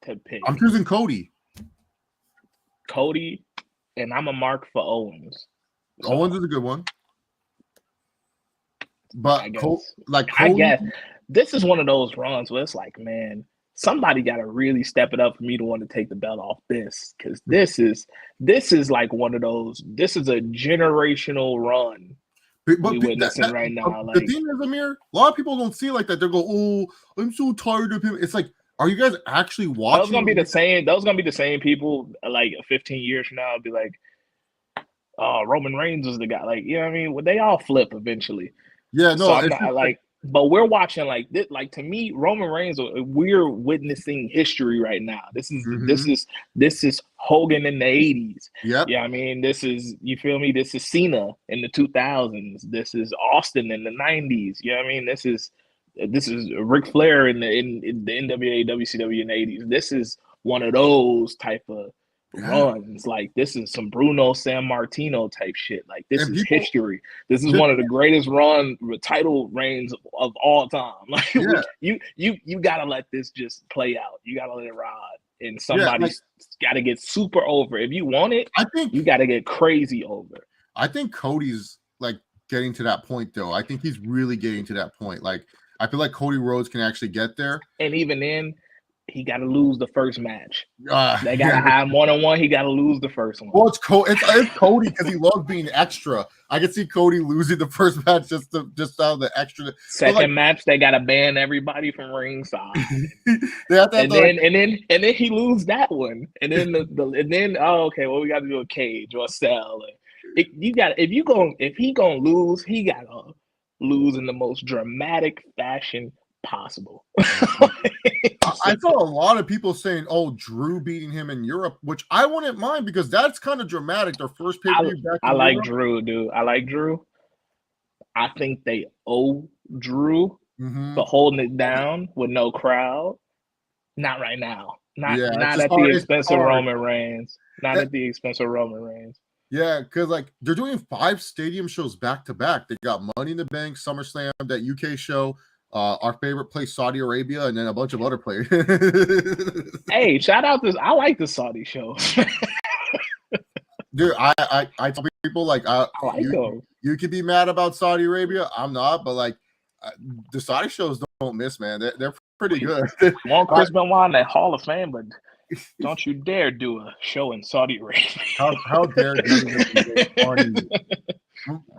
pick. I'm choosing Cody. Cody, and I'm a mark for Owens. So, Owens is a good one. But I guess this is one of those runs where it's like, man, somebody got to really step it up for me to want to take the belt off this, because this is like one of those. This is a generational run. But we witnessing right now. The thing is, Ameer, a lot of people don't see it like that. They go, "Oh, I'm so tired of him." It's like, are you guys actually watching? Those gonna be the same people. Like 15 years from now, be like, "Oh, Roman Reigns is the guy." Like, you know what I mean? Well, they all flip eventually. Yeah, no, so I'm not like. But we're watching like this. Like, to me, Roman Reigns, we're witnessing history right now. This is Hogan in the 80s. Yeah, I mean, this is, you feel me? This is Cena in the 2000s. This is Austin in the 90s. You know what I mean? This is Ric Flair in the NWA, WCW in the 80s. This is one of those type of runs. Like, this is some Bruno Sammartino type shit. Like, this is history. This is one of the greatest title reigns of all time. Like, you gotta let this just play out. You gotta let it ride, and somebody's gotta get super over. If you want it, I think you gotta get crazy over. I think Cody's like getting to that point, though. I think he's really getting to that point. Like, I feel like Cody Rhodes can actually get there, and even then, he got to lose the first match. They got to have one-on-one. He got to lose the first one. Well, it's Cody because he loves being extra. I can see Cody losing the first match just out of the extra. Second match, they got to ban everybody from ringside. and then he lose that one. And then okay, well, we got to do a cage or a cell. If he gonna lose, he gotta lose in the most dramatic fashion possible. I saw a lot of people saying, "Oh, Drew beating him in Europe," which I wouldn't mind because that's kind of dramatic. Their first pay-per-view back. I like Drew, dude. I like Drew. I think they owe Drew for holding it down with no crowd. Not right now. Not at the expense of Roman Reigns. Not at the expense of Roman Reigns. Yeah, because like they're doing 5 stadium shows back to back. They got Money in the Bank, SummerSlam, that UK show. Our favorite place, Saudi Arabia, and then a bunch of other places. Hey, shout out this! I like the Saudi show. Dude, I tell people like, you can be mad about Saudi Arabia. I'm not, but like the Saudi shows don't miss, man. They're pretty good. Want Chris Benoit in that Hall of Fame, but don't you dare do a show in Saudi Arabia. How dare you?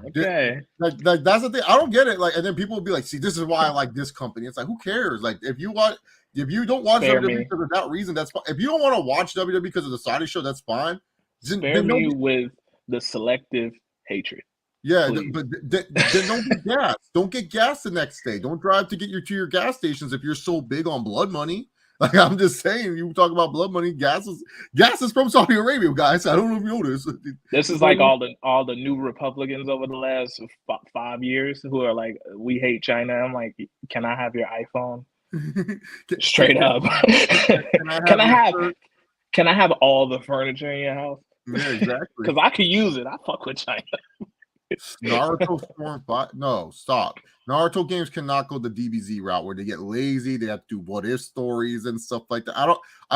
Okay, like that's the thing. I don't get it. Like, and then people will be like, "See, this is why I like this company." It's like, who cares? Like, if you don't watch WWE because of that reason, that's fine. If you don't want to watch WWE because of the Saudi show, that's fine. Spare me with the selective hatred. Yeah, but then don't get gas. Don't get gas the next day. Don't drive to get to your gas stations if you're so big on blood money. Like, I'm just saying, you talk about blood money. Gas is from Saudi Arabia, guys. I don't know if you know this. This is like all the new Republicans over the last 5 years who are like, we hate China. I'm like, can I have your iPhone? Straight up. Can I have all the furniture in your house? Yeah, exactly. Because I could use it. I fuck with China. Naruto Storm 5. No, stop. Naruto games cannot go the DBZ route where they get lazy. They have to do what if stories and stuff like that. I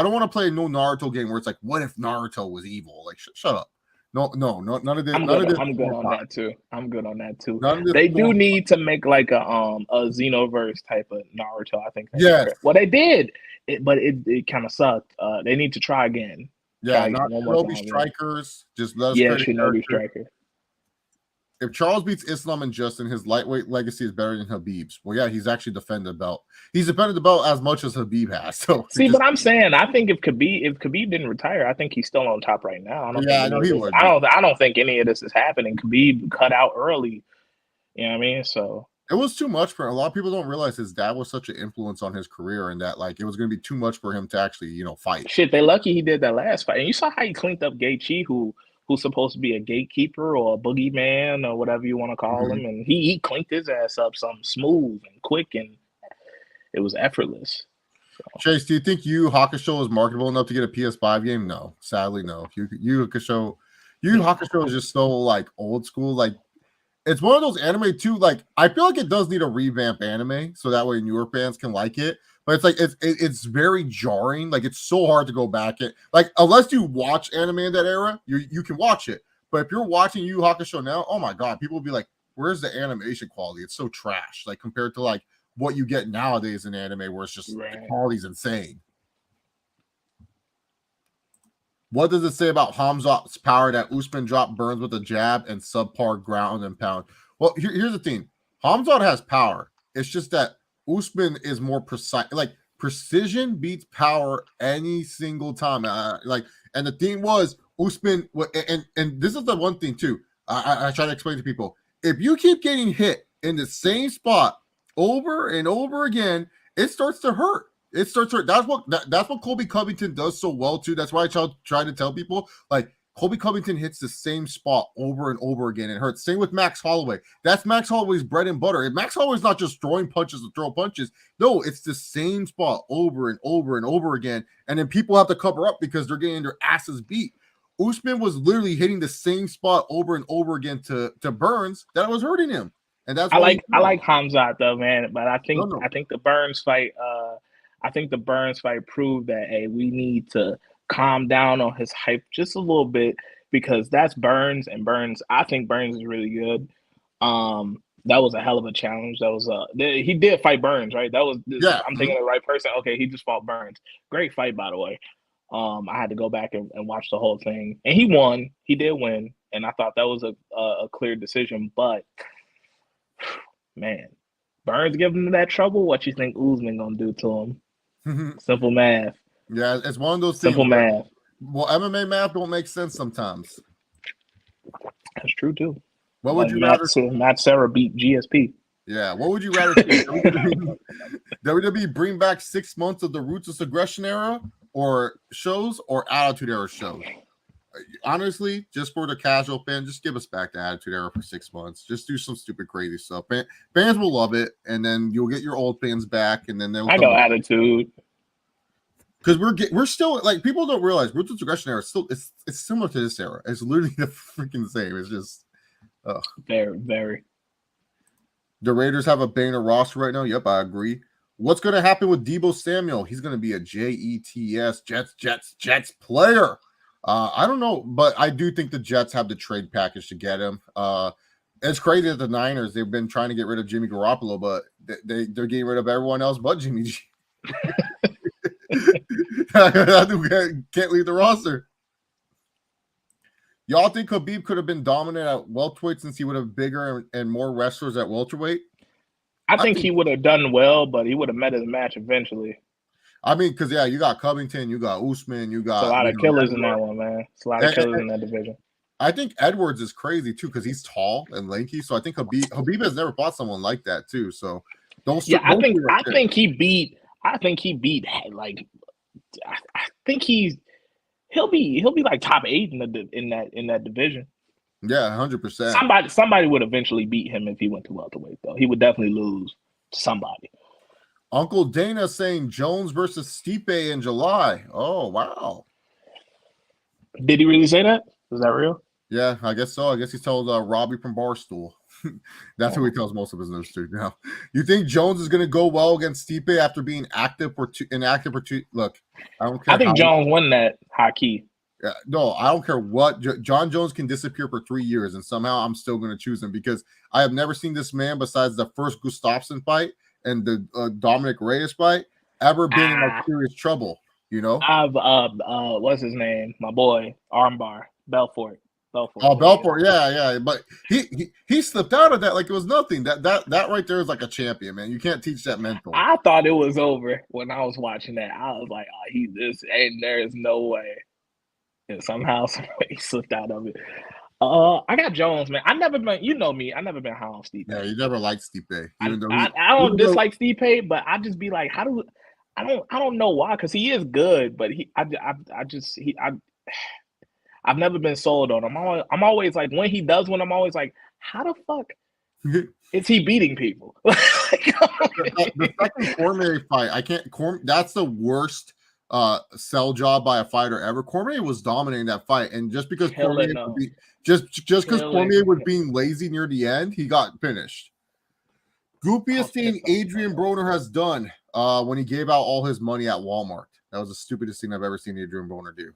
don't want to play no Naruto game where it's like, what if Naruto was evil? Like, shut up. No, none of this. I'm good on that too. They do need to make like a Xenoverse type of Naruto. I think. Yeah. Well, they did, but it kind of sucked. They need to try again. Yeah, not Shinobi Strikers. Just let us. Yeah, Shinobi Striker. If Charles beats Islam and Justin, his lightweight legacy is better than Habib's. Well, yeah, he's actually defended the belt. He's defended the belt as much as Habib has. So but I'm saying, I think if Khabib didn't retire, I think he's still on top right now. I don't think any of this is happening. Khabib cut out early. You know what I mean? So it was too much for a lot of people. Don't realize his dad was such an influence on his career, and that like it was going to be too much for him to actually, fight. Shit, they lucky he did that last fight, and you saw how he cleaned up Gaethje, who who's supposed to be a gatekeeper or a boogeyman or whatever you want to call him, and he clinked his ass up something smooth and quick, and it was effortless. Chase, do you think Yu Hakusho is marketable enough to get a PS5 game? No, sadly, no. Yu Hakusho is just so like old school. Like it's one of those anime too. Like I feel like it does need a revamp anime so that way newer fans can like it. But it's like it's very jarring. Like it's so hard to go back at. Like unless you watch anime in that era, you can watch it. But if you're watching Yu Hakusho now, oh my god, people will be like, "Where's the animation quality? It's so trash." Like compared to like what you get nowadays in anime, where it's just the quality's insane. What does it say about Hamzat's power that Usman dropped Burns with a jab and subpar ground and pound? Well, here's the thing. Hamzat has power. It's just that Usman is more precise. Like precision beats power any single time. And the thing was Usman, and this is the one thing too. I try to explain to people. If you keep getting hit in the same spot over and over again, it starts to hurt. It starts to hurt. That's what Colby Covington does so well too. That's why I try to tell people like Colby Covington hits the same spot over and over again. It hurts. Same with Max Holloway. That's Max Holloway's bread and butter. And Max Holloway's not just throwing punches to throw punches. No, it's the same spot over and over and over again. And then people have to cover up because they're getting their asses beat. Usman was literally hitting the same spot over and over again to Burns that was hurting him. And that's I like Hamzat though, man. But I think the Burns fight. I think the Burns fight proved that hey, we need to calm down on his hype just a little bit because that's Burns, and Burns. I think Burns is really good. That was a hell of a challenge. That was he did fight Burns, right? That was I'm thinking of the right person. Okay, he just fought Burns. Great fight, by the way. I had to go back and watch the whole thing, and he won. He did win, and I thought that was a clear decision, but. Man, Burns giving him that trouble. What you think Usman gonna do to him? Simple math. Yeah, it's one of those simple math. Well, MMA math don't make sense sometimes. That's true too. What would you rather? Matt Serra beat GSP. Yeah. What would you rather see? WWE bring back 6 months of the Ruthless Aggression era, or shows, or Attitude Era shows? Honestly, just for the casual fan, just give us back the Attitude Era for 6 months. Just do some stupid, crazy stuff. Fans will love it, and then you'll get your old fans back, and then they'll. I go Attitude because we're still like people don't realize Ruthless Aggression Era is still it's similar to this era. It's literally the freaking same. It's just very, very. The Raiders have a banger roster right now. Yep, I agree. What's going to happen with Deebo Samuel? He's going to be a Jets player. I don't know, but I do think the Jets have the trade package to get him. It's crazy that the Niners, they've been trying to get rid of Jimmy Garoppolo, but they're getting rid of everyone else but Jimmy G. Can't leave the roster. Y'all think Khabib could have been dominant at welterweight since he would have bigger and more wrestlers at welterweight? I think he would have done well, but he would have met his match eventually. I mean, because, you got Covington, you got Usman, you got... It's a lot of killers in that one, man. It's a lot of killers in that division. I think Edwards is crazy, too, because he's tall and lanky. So I think Khabib has never fought someone like that, too. So I think he beat, like... I think he'll be like top 8 in that division. Yeah, 100%. Somebody would eventually beat him if he went to welterweight, though. He would definitely lose to somebody. Uncle Dana saying Jones versus Stipe in July. Oh, wow. Did he really say that? Is that real? Yeah, I guess so. I guess he told Robbie from Barstool. That's who he tells most of his news to now. You think Jones is going to go well against Stipe after being inactive for two? Look, I don't care. I think Jones won that high key. Yeah, no, I don't care what. John Jones can disappear for 3 years, and somehow I'm still going to choose him because I have never seen this man, besides the first Gustafsson fight and the Dominic Reyes fight, ever been in like serious trouble. You know, what's his name? My boy, Armbar Belfort. Oh, Belfort, yeah. But he slipped out of that like it was nothing. That right there is like a champion, man. You can't teach that mental. I thought it was over when I was watching that. I was like, there is no way. And somehow he slipped out of it. I got Jones, man. You know me. I never been high on Stipe. Yeah, you never liked Stipe. I don't dislike Stipe, but I just be like, I don't know why, because he is good, but I I've never been sold on him. I'm always like, when he does one, I'm always like, how the fuck is he beating people? The second Cormier fight, I can't. That's the worst sell job by a fighter ever. Cormier was dominating that fight, and just because Cormier Killing would him. be, just because Killing Cormier was him. being lazy near the end, he got finished. Goopiest thing Adrian Broner has done when he gave out all his money at Walmart. That was the stupidest thing I've ever seen Adrian Broner do.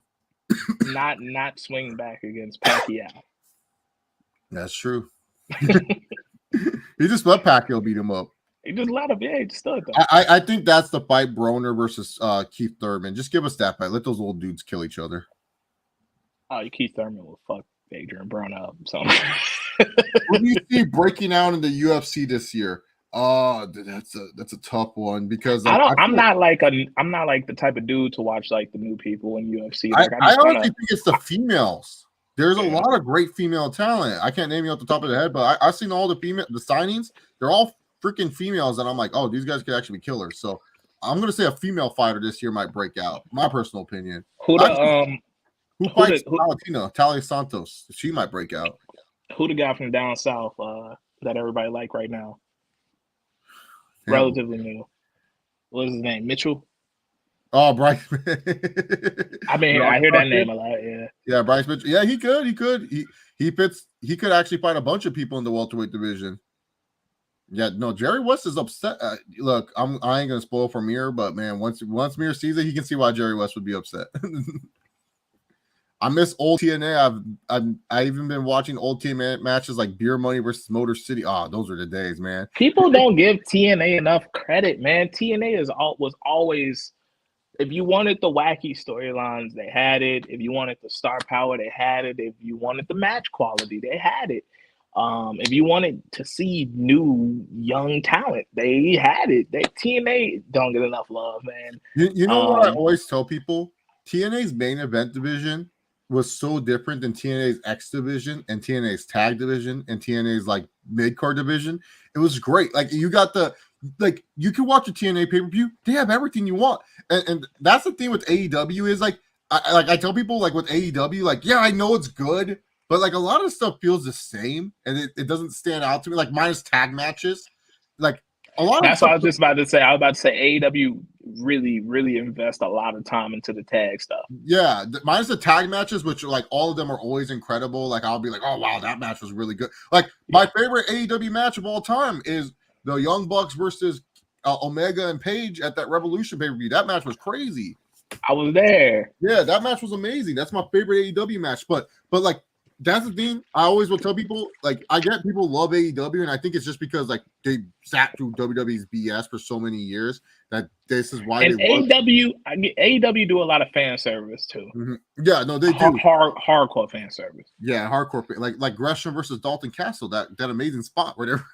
Not swing back against Pacquiao. That's true. He just let Pacquiao beat him up. He just let him. Yeah, he just stood there. I think that's the fight, Broner versus Keith Thurman. Just give us that fight. Let those old dudes kill each other. Oh, Keith Thurman will fuck Adrian Broner up. So who do you see breaking out in the UFC this year? Oh, that's a tough one because like, I'm not like the type of dude to watch like the new people in UFC. Like, I honestly think it's the females. There's a lot of great female talent. I can't name you off the top of the head, but I've seen all the signings. They're all freaking females, and I'm like, oh, these guys could actually be killers. So I'm gonna say a female fighter this year might break out. My personal opinion. Who fights Talia Santos? She might break out. Who the guy from down south that everybody like right now? Damn. Relatively new. What is his name? Mitchell? Oh, Bryce. I mean, I hear that name a lot. Yeah, Bryce Mitchell. Yeah, he could. He could actually fight a bunch of people in the welterweight division. Yeah, no, Jerry West is upset. Look, I ain't gonna spoil for Meer, but man, once Meer sees it, he can see why Jerry West would be upset. I miss old TNA. I've even been watching old TNA matches like Beer Money versus Motor City. Ah, those were the days, man. People don't give TNA enough credit, man. TNA was always. If you wanted the wacky storylines, they had it. If you wanted the star power, they had it. If you wanted the match quality, they had it. If you wanted to see new young talent, they had it. TNA don't get enough love, man. You know what I always tell people? TNA's main event division was so different than TNA's X division and TNA's tag division and TNA's like mid-card division. It was great. Like you got you can watch a TNA pay-per-view. They have everything you want. And that's the thing with AEW is like I tell people like with AEW, like, yeah, I know it's good, but like a lot of stuff feels the same and it doesn't stand out to me. Like minus tag matches. Like a lot That's what I was just about to say. I was about to say AEW really, really invest a lot of time into the tag stuff. Yeah, minus the tag matches, which like all of them are always incredible. Like I'll be like, oh wow, that match was really good. Like my favorite AEW match of all time is the Young Bucks versus Omega and Page at that Revolution pay-per-view. That match was crazy. I was there. Yeah, that match was amazing. That's my favorite AEW match. But like that's the thing. I always will tell people, like, I get people love AEW, and I think it's just because like they sat through WWE's BS for so many years that this is why. And AEW do a lot of fan service too. Mm-hmm. Yeah, no, they do hardcore fan service. Yeah, hardcore, like Gresham versus Dalton Castle, that amazing spot, whatever.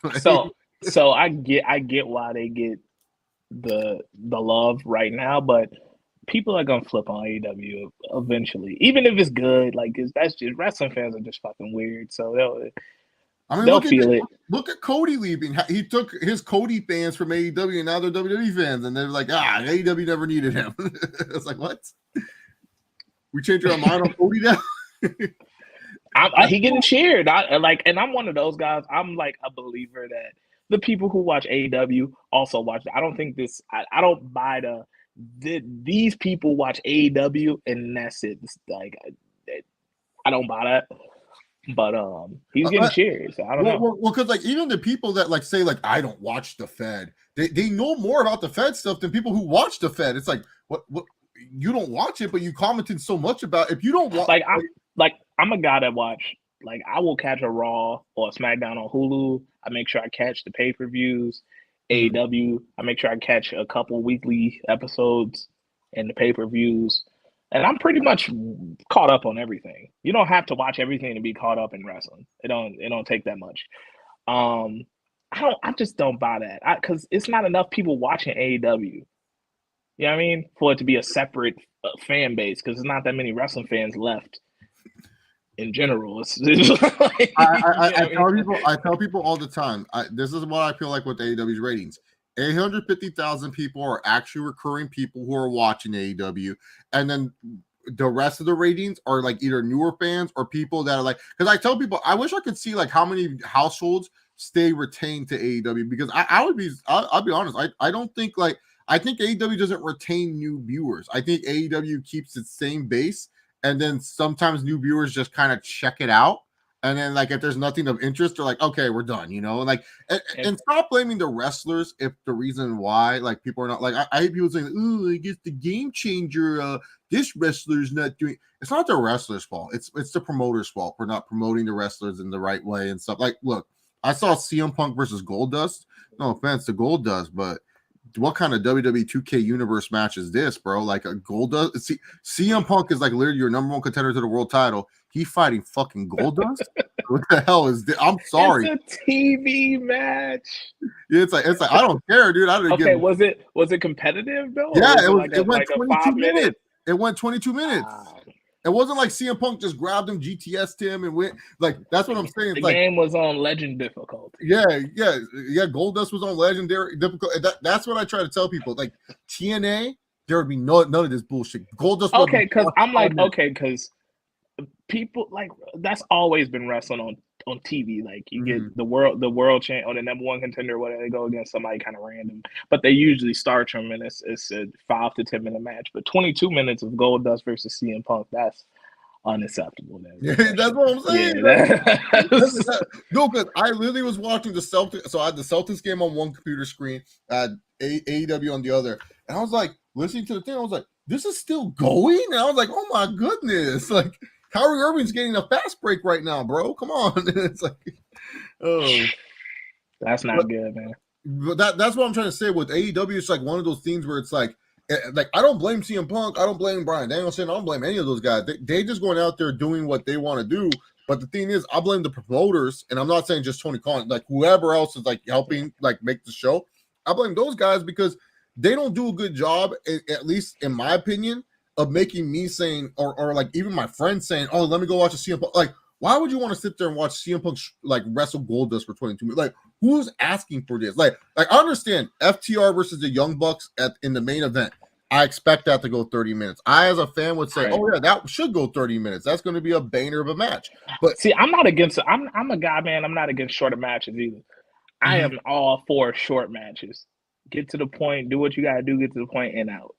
So I get why they get the love right now, but people are gonna flip on AEW eventually, even if it's good. Like that's just wrestling fans are just fucking weird, so they'll feel it. Look at Cody leaving. He took his Cody fans from AEW, and now they're WWE fans, and they're like, AEW never needed him. It's like, what? We changed our mind on Cody now. He getting cheered. And I'm one of those guys. I'm like a believer that the people who watch AEW also watch. I don't think this. I don't buy these people watch AEW and that's it. It's like I don't buy that. But he's getting cheered. So I don't know. Well, because like even the people that like say like I don't watch the Fed, they know more about the Fed stuff than people who watch the Fed. It's like what you don't watch it, but you commented so much about it. If you don't watch, I'm a guy that watch. Like I will catch a Raw or a SmackDown on Hulu. I make sure I catch the pay-per-views. AEW, I make sure I catch a couple weekly episodes and the pay-per-views. And I'm pretty much caught up on everything. You don't have to watch everything to be caught up in wrestling. It don't take that much. I just don't buy that. Because it's not enough people watching AEW. You know what I mean? For it to be a separate fan base, because there's not that many wrestling fans left. In general, I tell people all the time. This is what I feel like with AEW's ratings. 850,000 people are actually recurring people who are watching AEW, and then the rest of the ratings are like either newer fans or people that are like, because I tell people I wish I could see like how many households stay retained to AEW, because I'll be honest, I don't think like, I think AEW doesn't retain new viewers. I think AEW keeps its same base, and then sometimes new viewers just kind of check it out. And then, like, if there's nothing of interest, they're like, okay, we're done, you know? Like, and stop blaming the wrestlers if the reason why, like, people are not, like, I hate people saying, oh, I guess the game changer, this wrestler's not doing, it's not the wrestler's fault. It's the promoter's fault for not promoting the wrestlers in the right way and stuff. Like, look, I saw CM Punk versus Goldust. No offense to Goldust, but what kind of WWE 2K universe match is this, bro? Like a Goldust? See, CM Punk is like literally your number one contender to the world title. He fighting fucking Goldust? What the hell is this? I'm sorry. It's a TV match. Yeah, it's like I don't care, dude. I didn't get. Was it competitive though? Yeah, it went 22 minutes. It went 22 minutes. It wasn't like CM Punk just grabbed him, GTS'd him, and went. Like, that's what I'm saying. The game was on legend difficulty. Yeah. Goldust was on legendary difficulty. That's what I try to tell people. Like, TNA, there would be none of this bullshit. Goldust. Okay, because I'm like, because people like, that's always been wrestling on TV. Like, you get the world champ or the number one contender, whether they go against somebody kind of random, but they usually start them, and it's a 5 to 10 minute match. But 22 minutes of Goldust versus CM Punk, that's unacceptable. That's what I'm saying. Yeah, no, because I literally was watching the Celtics. So I had the Celtics game on one computer screen, AEW on the other, and I was like listening to the thing. I was like, "This is still going," and I was like, "Oh my goodness!" Like, Kyrie Irving's getting a fast break right now, bro. Come on. It's like, oh, that's not good, man. But that's what I'm trying to say with AEW. It's like one of those things where it's like I don't blame CM Punk. I don't blame Bryan Danielson. I don't blame any of those guys. They just going out there doing what they want to do. But the thing is, I blame the promoters, and I'm not saying just Tony Khan, like whoever else is like helping like make the show. I blame those guys because they don't do a good job, at least in my opinion, of making me saying, or like even my friends saying, "Oh, let me go watch a CM Punk." Like, why would you want to sit there and watch CM Punk like wrestle Goldust for 22 minutes? Like, who's asking for this? Like I understand FTR versus the Young Bucks in the main event. I expect that to go 30 minutes. I, as a fan, would say, "Oh yeah, that should go 30 minutes. That's going to be a banger of a match." But see, I'm not against it. I'm a guy, man. I'm not against shorter matches either. I am all for short matches. Get to the point. Do what you got to do. Get to the point and out.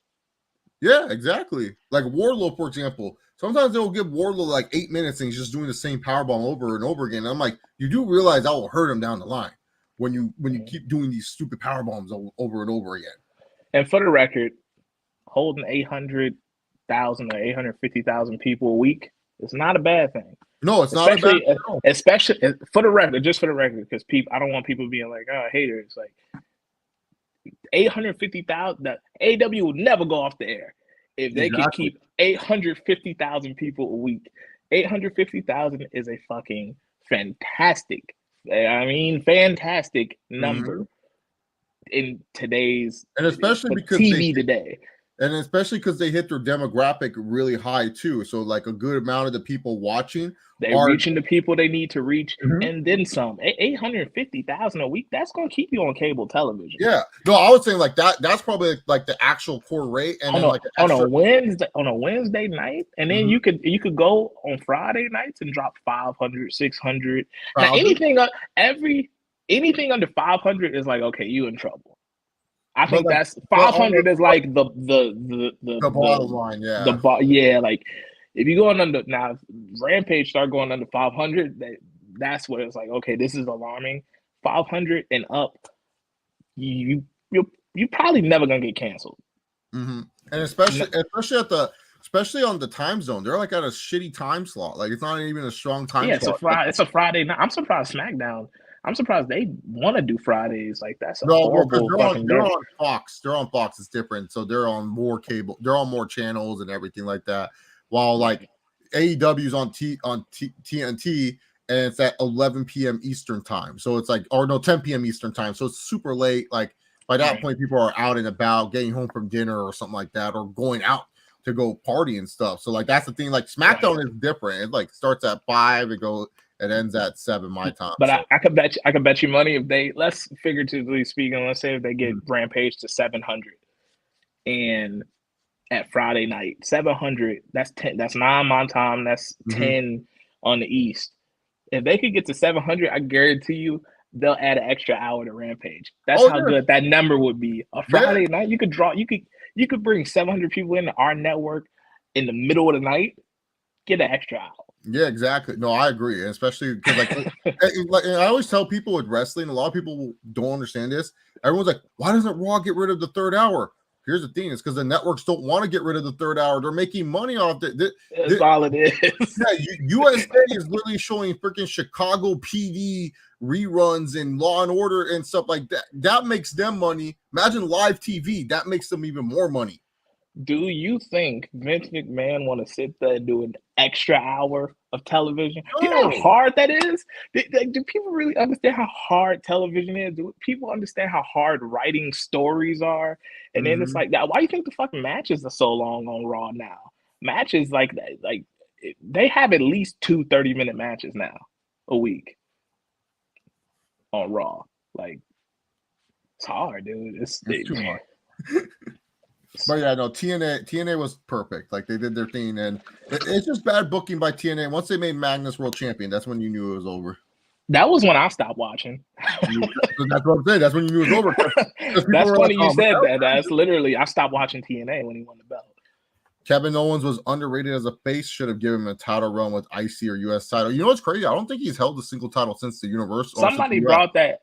Yeah, exactly. Like Wardlow, for example. Sometimes they'll give Wardlow like 8 minutes and he's just doing the same powerbomb over and over again. And I'm like, you do realize that will hurt him down the line when you keep doing these stupid powerbombs over and over again. And for the record, holding 800,000 or 850,000 people a week is not a bad thing. No, it's not a bad thing. Especially for the record, just for the record, because I don't want people being like, oh, haters. Like 850,000, the AEW will never go off the air if they can keep 850,000 people a week. 850,000 is a fucking fantastic number in today's, and especially because TV today. And especially because they hit their demographic really high too. So like a good amount of the people watching, they're reaching the people they need to reach, and then some. 850,000 a week, that's going to keep you on cable television. Yeah. No, I was saying like that's probably like the actual core rate. And on a Wednesday night, and then you could go on Friday nights and drop 500, 600. Now anything under 500 is like, okay, you in trouble. I think that's 500 is like the bottom line, yeah. Like if you go under now, Rampage start going under 500, that's where it's like, okay, this is alarming. 500 and up, you probably never gonna get canceled. And especially on the time zone, they're like at a shitty time slot. Like it's not even a strong time slot. It's a Friday night. I'm surprised SmackDown. I'm surprised they want to do Fridays. Like that's horrible. They're on Fox. They're on Fox. It's different. So they're on more cable. They're on more channels and everything like that. While like AEW's on TNT and it's at 11 p.m. Eastern time. So it's like, 10 p.m. Eastern time. So it's super late. Like by that point, people are out and about, getting home from dinner or something like that, or going out to go party and stuff. So like that's the thing. Like SmackDown is different. It like starts at 5 and it ends at 7 my time. But so. I could bet you money if they, let's figuratively speaking, let's say if they get Rampage to 700 and at Friday night. 700. That's 10. That's 9 my time. That's Mm-hmm. 10 on the East. If they could get to 700, I guarantee you they'll add an extra hour to Rampage. That's Oh how yeah, good that number would be. A yeah, Friday night, you could bring 700 people into our network in the middle of the night, get an extra hour. yeah, exactly. No, I agree, especially because and I always tell people with wrestling, a lot of people don't understand this. Everyone's like, why doesn't Raw get rid of the third hour? Here's the thing: it's because the networks don't want to get rid of the third hour. They're making money off it. That's all it is. Yeah, USA is literally showing freaking Chicago PD reruns and Law and Order and stuff like that. That makes them money. Imagine live TV. That makes them even more money. Do you think Vince McMahon want to sit there and do an extra hour of television? Do you know how hard that is? Do people really understand how hard television is? Do people understand how hard writing stories are? And then it's like that. Why do you think the fucking matches are so long on Raw now? Matches like that, like they have at least 2 30-minute matches now a week on Raw. Like it's hard, dude. It's too much. But yeah, no, TNA was perfect. Like they did their thing, and it's just bad booking by TNA. Once they made Magnus world champion, that's when you knew it was over. That was when I stopped watching. That's what I'm saying. That's when you knew it was over. That's funny you said that. That's literally I stopped watching TNA when he won the belt. Kevin Owens was underrated as a face. Should have given him a title run with IC or US title. You know what's crazy? I don't think he's held a single title since the Universal. Somebody brought that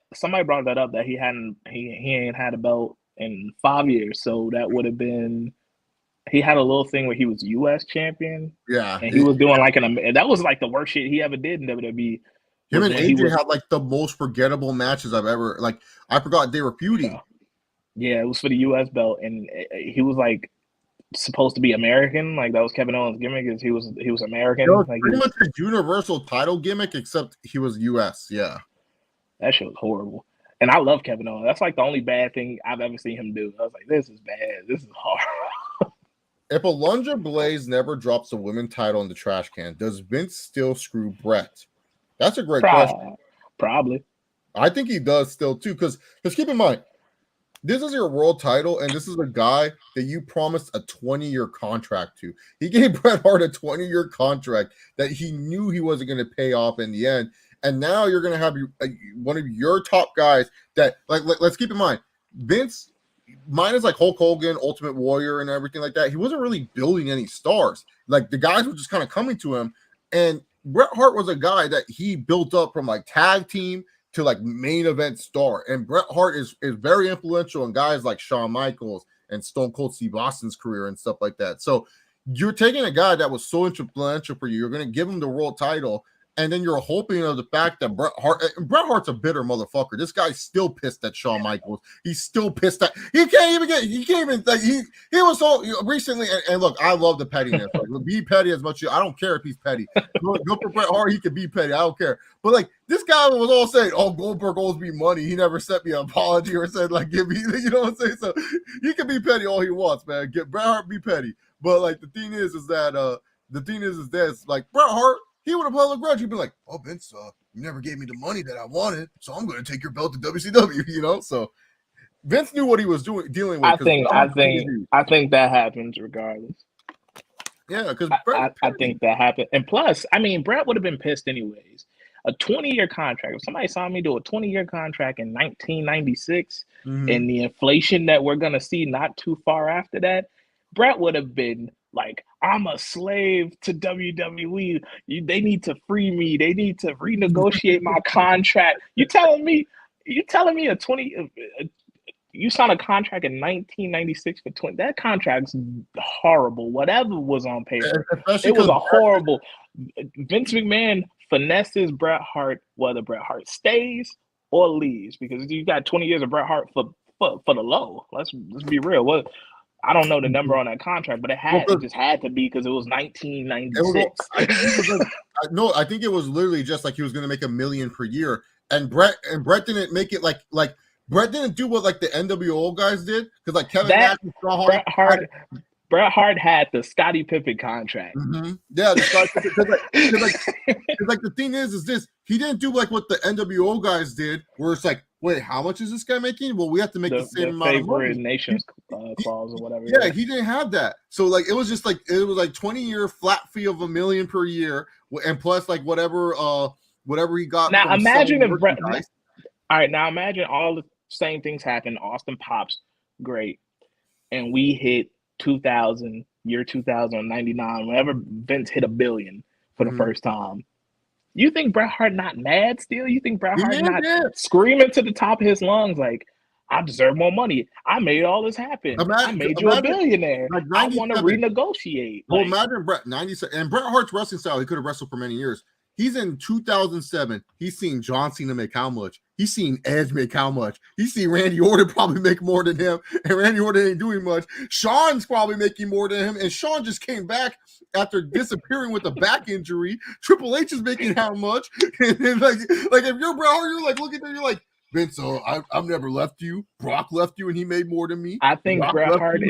up that he ain't had a belt in 5 years. So that would have been he had a little thing where he was US champion. Yeah. And he was doing like that was like the worst shit he ever did in WWE. Him and AJ had like the most forgettable matches I've ever like. I forgot they were feuding. Yeah, it was for the US belt, and he was like supposed to be American. Like that was Kevin Owens' gimmick, is he was American. Was like pretty much a universal title gimmick, except he was US. Yeah. That shit was horrible. And I love Kevin Owens. That's like the only bad thing I've ever seen him do. I was like, this is bad. This is hard. If Alundra Blaze never drops the women's title in the trash can, does Vince still screw Brett? That's a great question. Probably. I think he does still too, because keep in mind, this is your world title, and this is a guy that you promised a 20-year contract to. He gave Bret Hart a 20-year contract that he knew he wasn't going to pay off in the end. And now you're going to have one of your top guys that, like, let's keep in mind, Vince, mine is like Hulk Hogan, Ultimate Warrior, and everything like that. He wasn't really building any stars. Like, the guys were just kind of coming to him. And Bret Hart was a guy that he built up from, like, tag team to, like, main event star. And Bret Hart is very influential in guys like Shawn Michaels and Stone Cold Steve Austin's career and stuff like that. So you're taking a guy that was so influential for you. You're going to give him the world title. And then you're hoping of the fact that Bret Hart's a bitter motherfucker. This guy's still pissed at Shawn Michaels. He's still pissed at he can't even like he was so recently. And look, I love the pettiness. Like, be petty as much. I don't care if he's petty. Go for Bret Hart. He can be petty. I don't care. But like this guy was all saying, "Oh, Goldberg owes me money." He never sent me an apology or said like, "Give me," you know what I'm saying? So he can be petty all he wants, man. Get Bret Hart be petty. But like the thing is that this like Bret Hart. He would have held a grudge. He'd be like, "Oh, Vince, you never gave me the money that I wanted, so I'm going to take your belt to WCW." You know, so Vince knew what he was dealing with. I think that happens regardless. Yeah, because I think that happened, and plus, I mean, Brett would have been pissed anyways. A 20-year contract. If somebody saw me do a 20-year contract in 1996, and the inflation that we're gonna see not too far after that, Brett would have been like, I'm a slave to WWE. They need to free me. They need to renegotiate my contract. You telling me you signed a contract in 1996 for 20? That contract's horrible. Whatever was on paper, it was a horrible. Vince McMahon finesses Bret Hart whether Bret Hart stays or leaves, because you got 20 years of Bret Hart for the low. Let's be real. What? I don't know the number on that contract, but it just had to be because it was 1996. I think it was literally just like he was going to make $1 million per year, and Brett didn't make it like Brett didn't do what like the NWO guys did, because like Kevin Nash and Bret Hart had the Scottie Pippen contract. Yeah, because the thing is this, he didn't do like what the NWO guys did, where it's like, wait, how much is this guy making? Well, we have to make the same The amount of favorite money. nations clause or whatever. Yeah, he didn't have that. So like it was just like 20-year flat fee of $1 million per year, and plus like whatever he got Now from imagine selling if Brett. merchandise. All right, now imagine all the same things happen. Austin pops great, and we hit 2000, year 2099, whenever Vince hit $1 billion for the first time. You think Bret Hart not mad still? You think Bret Hart not screaming to the top of his lungs like, I deserve more money. I made all this happen. I made you a billionaire. Like I want to renegotiate. Well, imagine Bret 97, and Bret Hart's wrestling style. He could have wrestled for many years. He's in 2007. He's seen John Cena make how much? He's seen Edge make how much? He's seen Randy Orton probably make more than him, and Randy Orton ain't doing much. Shawn's probably making more than him, and Shawn just came back after disappearing with a back injury. Triple H is making how much? And then like if you're Bret Hart, you're like looking there, you're like, Vince, I've never left you. Brock left you, and he made more than me. I think Bret Hart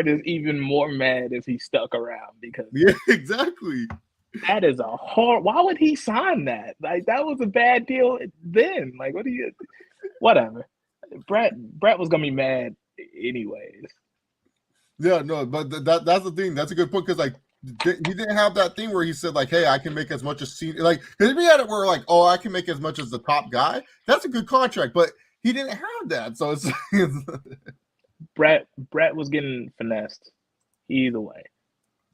is even more mad if he stuck around because exactly. That is a hard. Why would he sign that? Like that was a bad deal then. Like what do you? Whatever. Bret was gonna be mad anyways. Yeah, no, but that's the thing. That's a good point because like he didn't have that thing where he said like, "Hey, I can make as much as senior." Like because if he had it where like, "Oh, I can make as much as the top guy," that's a good contract. But he didn't have that, so it's Bret was getting finessed either way.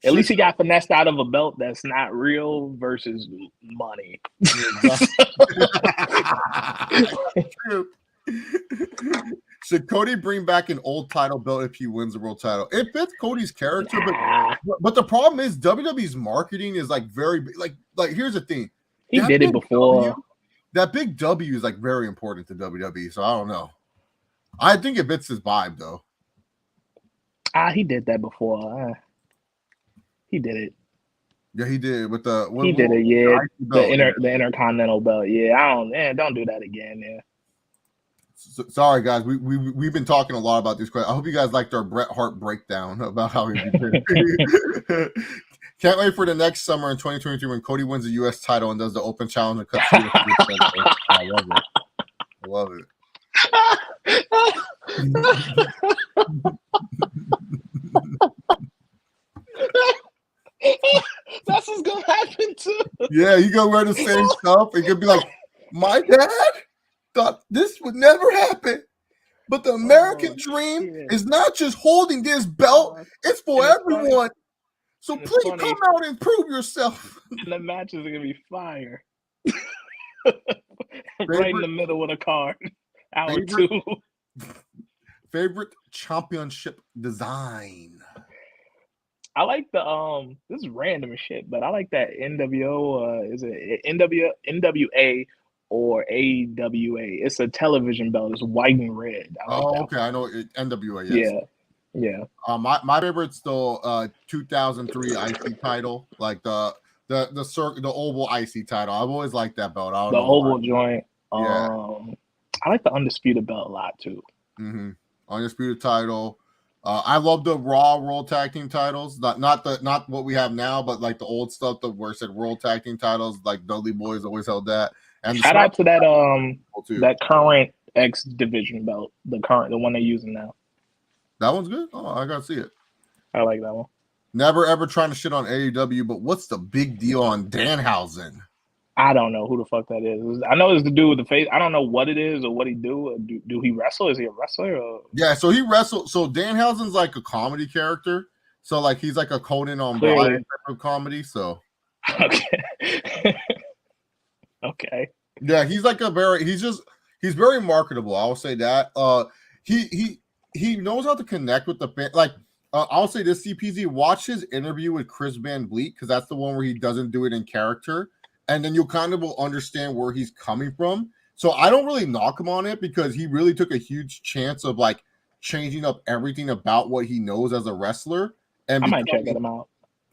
At least he got finessed out of a belt that's not real versus money. Should Cody bring back an old title belt if he wins the world title? It fits Cody's character, but the problem is WWE's marketing is like very like here's the thing. He did it before. That big W is like very important to WWE, so I don't know. I think it fits his vibe though. He did that before. He did it. Yeah, he did with the. He did it. Yeah, the Intercontinental belt. Yeah, don't do that again. Yeah. Sorry, guys. We've been talking a lot about these questions. I hope you guys liked our Bret Hart breakdown about how he did. Can't wait for the next summer in 2023 when Cody wins the U.S. title and does the open challenge and cuts. I love it. That's what's gonna happen too. Yeah, you gonna wear the same stuff and you'll be like, my dad thought this would never happen. But the American dream is not just holding this belt, it's for everyone. Funny. So please come out and prove yourself. And the matches are gonna be fire. Right in the middle of the card. Hour 2. Favorite championship design. I like the this is random shit, but I like that NWO is it NWA or AWA. It's a television belt. It's white and red. Okay, I know NWA. Yes. Yeah. My favorite's the 2003 IC title, like the oval IC title. I've always liked that belt. The oval joint. I like the undisputed belt a lot too. Mm-hmm. Undisputed title. I love the Raw World Tag Team titles. Not what we have now, but like the old stuff where it said World Tag Team titles. Like Dudley Boys always held that. And shout out to that current X Division belt, the one they're using now. That one's good. Oh, I gotta see it. I like that one. Never ever trying to shit on AEW, but what's the big deal on Danhausen? I don't know who the fuck that is. I know it's the dude with the face. I don't know what it is or what he do. Do he wrestle? Is he a wrestler? Or? Yeah, so he wrestled. So Danhausen's like a comedy character. So like he's like a Conan on Brian type of comedy. So okay. Okay. Yeah, he's like he's very marketable. I'll say that. He knows how to connect with the fan. Like I'll say this, CPZ, watch his interview with Chris Van Vliet because that's the one where he doesn't do it in character. And then you kind of will understand where he's coming from. So I don't really knock him on it because he really took a huge chance of like changing up everything about what he knows as a wrestler. And I might check that out.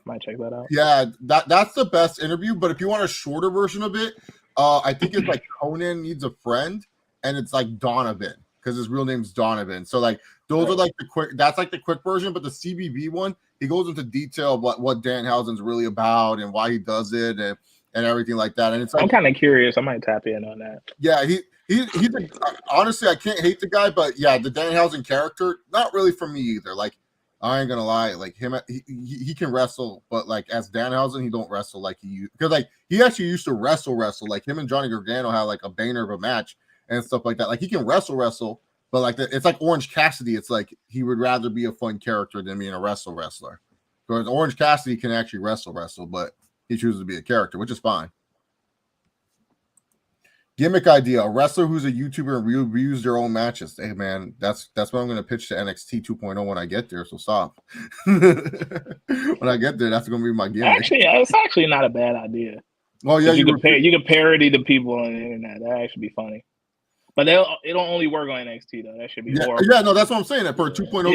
Might check that out. Yeah, that's the best interview. But if you want a shorter version of it, I think it's like Conan Needs a Friend, and it's like Donovan because his real name's Donovan. So like those are like the quick. That's like the quick version. But the CBB one, he goes into detail about what Danhausen's really about and why he does it and everything like that. And it's like, I'm kind of curious. I might tap in on that. Yeah, Honestly, I can't hate the guy, but yeah, the Danhausen character, not really for me either. Like, I ain't gonna lie, like him, he can wrestle, but like as Danhausen, he don't wrestle like because like he actually used to wrestle. Like him and Johnny Gargano had like a banger of a match and stuff like that. Like he can wrestle, but like it's like Orange Cassidy. It's like he would rather be a fun character than being a wrestler. Because Orange Cassidy can actually wrestle, but he chooses to be a character, which is fine. Gimmick idea: a wrestler who's a YouTuber and reviews their own matches. Hey man, that's what I'm going to pitch to NXT 2.0 when I get there. So stop. When I get there, that's going to be my gimmick. Actually, it's actually not a bad idea. Oh yeah, you can parody the people on the internet. That actually be funny. But it'll only work on NXT though. That should be horrible. Yeah, no, that's what I'm saying. That for 2.0,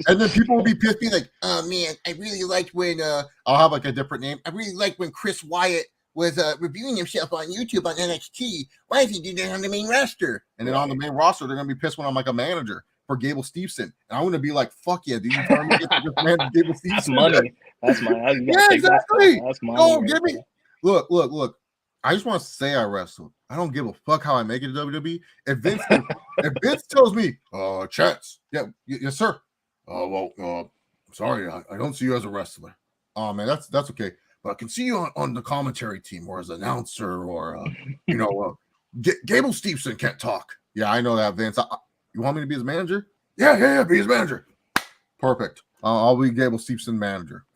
and then people will be pissed, be like, "Oh man, I really liked when I'll have like a different name. I really liked when Chris Wyatt was reviewing himself on YouTube on NXT. Why is he doing that on the main roster? And then on the main roster, they're gonna be pissed when I'm like a manager for Gable Steveson, and I'm gonna be like, "Fuck yeah, dude! You trying to get this man Gable Steveson? That's money. That's money. Yeah, exactly. That's money. No, give me. Look. I just want to say I wrestled. I don't give a fuck how I make it to WWE. If Vince tells me, Chance, yes, sir. Sorry, I don't see you as a wrestler. Oh man, that's okay. But I can see you on the commentary team or as an announcer or Gable Steveson can't talk. Yeah, I know that, Vince. You want me to be his manager? Yeah, be his manager. Perfect. I'll be Gable Steveson manager.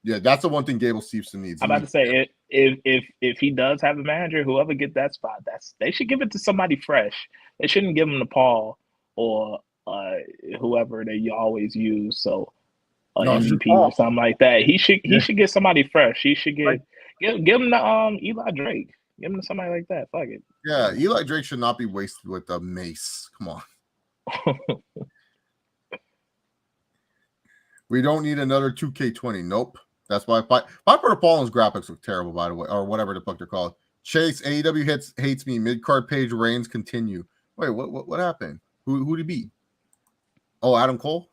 Yeah, that's the one thing Gable Steveson needs. I'm about to say if he does have a manager, whoever gets that spot, they should give it to somebody fresh. They shouldn't give him to Paul or whoever they always use. So MVP or something like that. He should get somebody fresh. He should give him to Eli Drake. Give him to somebody like that. Fuck it. Yeah, Eli Drake should not be wasted with the mace. Come on. We don't need another 2K20. Nope. That's why Piper Paul's graphics look terrible, by the way, or whatever the fuck they're called. Chase, AEW hates me. Mid-card page reigns continue. Wait, what happened? Who did he beat? Oh, Adam Cole?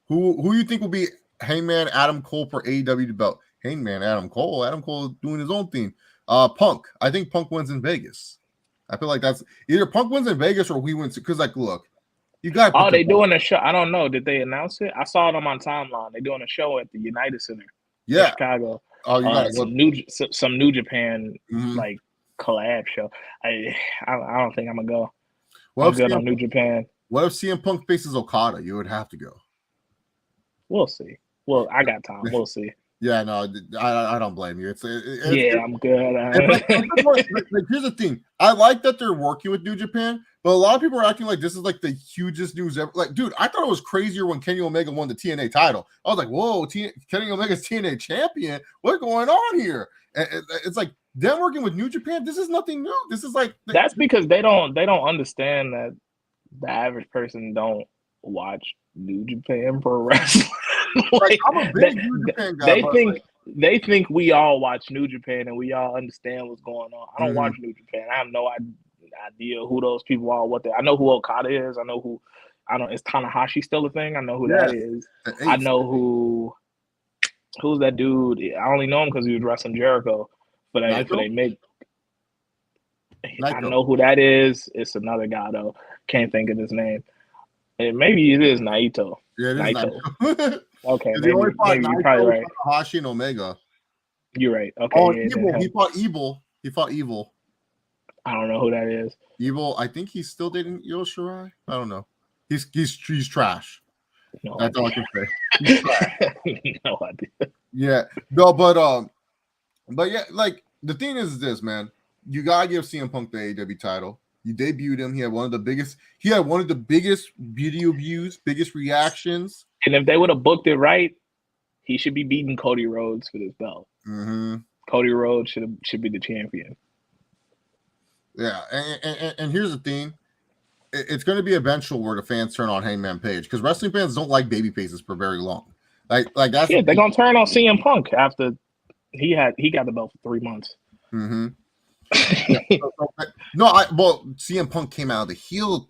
Who you think will be Hangman Adam Cole for AEW belt? Hangman Adam Cole. Adam Cole doing his own thing. Punk. I think Punk wins in Vegas. I feel like that's either Punk wins in Vegas or we wins because like look, you got. Oh, they doing a show. I don't know. Did they announce it? I saw it on my timeline. They're doing a show at the United Center. Yeah, in Chicago. Oh, you got some New Japan like collab show. I don't think I'm gonna go. I'm good on New Japan. What if CM Punk faces Okada? You would have to go. We'll see. Well, I got time. We'll see. Yeah, no, I don't blame you. I'm good. Like, here's the thing. I like that they're working with New Japan, but a lot of people are acting like this is like the hugest news ever. Like, dude, I thought it was crazier when Kenny Omega won the TNA title. I was like, whoa, Kenny Omega's TNA champion. What's going on here? And it's like them working with New Japan. This is nothing new. This is like that's because they don't understand that the average person don't watch New Japan Pro Wrestling. Like, I'm a big New Japan guy. They think we all watch New Japan and we all understand what's going on. I don't watch New Japan. I have no idea who those people are. I know who Okada is. I know is Tanahashi still a thing? I know who that is. I know who's that dude. I only know him because he was wrestling Jericho. But I know who that is. It's another guy though. Can't think of his name. And maybe it is Naito. Yeah, it is Naito. Okay, maybe you're probably right. Tanahashi and Omega. You're right. Okay. Oh, Evil. He fought Evil. I don't know who that is. Evil. I think he's still dating Io Shirai. I don't know. He's trash. No That's idea. all I can say. He's trash. No idea. Yeah. No, but yeah, like the thing is this, man. You gotta give CM Punk the AEW title. You debuted him. He had one of the biggest video views, biggest reactions. And if they would have booked it right, he should be beating Cody Rhodes for this belt. Mm-hmm. Cody Rhodes should be the champion. Yeah, and here's the thing. It's going to be eventual where the fans turn on Hangman Page because wrestling fans don't like baby faces for very long. Like that's they're gonna turn on CM Punk after he got the belt for 3 months. Mm-hmm. CM Punk came out of the heel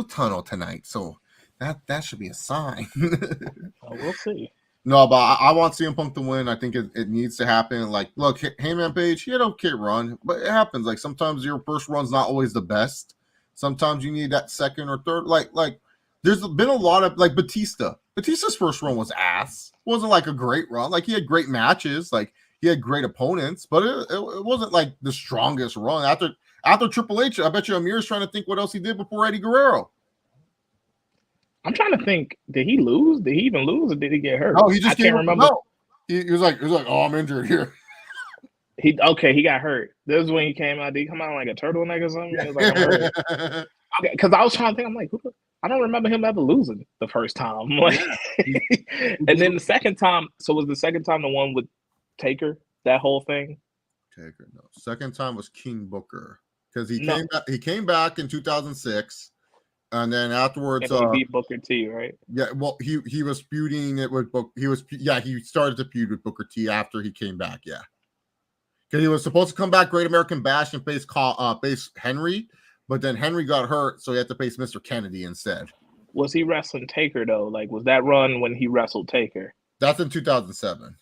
tunnel tonight, so that should be a sign. We'll see. No, but I want CM Punk to win. I think it needs to happen. Like, look, Heyman Page, he had an okay run, but it happens. Like, sometimes your first run's not always the best. Sometimes you need that second or third. Like there's been a lot of, like, Batista. Batista's first run was ass. It wasn't like a great run. Like, he had great matches. Like, he had great opponents, but it wasn't like the strongest run. After Triple H, I bet you Ameer's trying to think what else he did before Eddie Guerrero. I'm trying to think. Did he lose? Did he even lose, or did he get hurt? No, he I just can't remember. He was like, oh, I'm injured here. He got hurt. This is when he came out. Did he come out like a turtleneck or something? He was like, I'm hurt. Okay, because I was trying to think. I'm like, I don't remember him ever losing the first time. Like, and then the second time. So was the second time the one with Taker? That whole thing. Taker, no. Second time was King Booker because he came back in 2006. And then afterwards, and he beat Booker T, right? Yeah, well, he was feuding it with he started to feud with Booker T after he came back, yeah. Because he was supposed to come back Great American Bash and face Henry, but then Henry got hurt, so he had to face Mr. Kennedy instead. Was he wrestling Taker though? Like, was that run when he wrestled Taker? That's in 2007.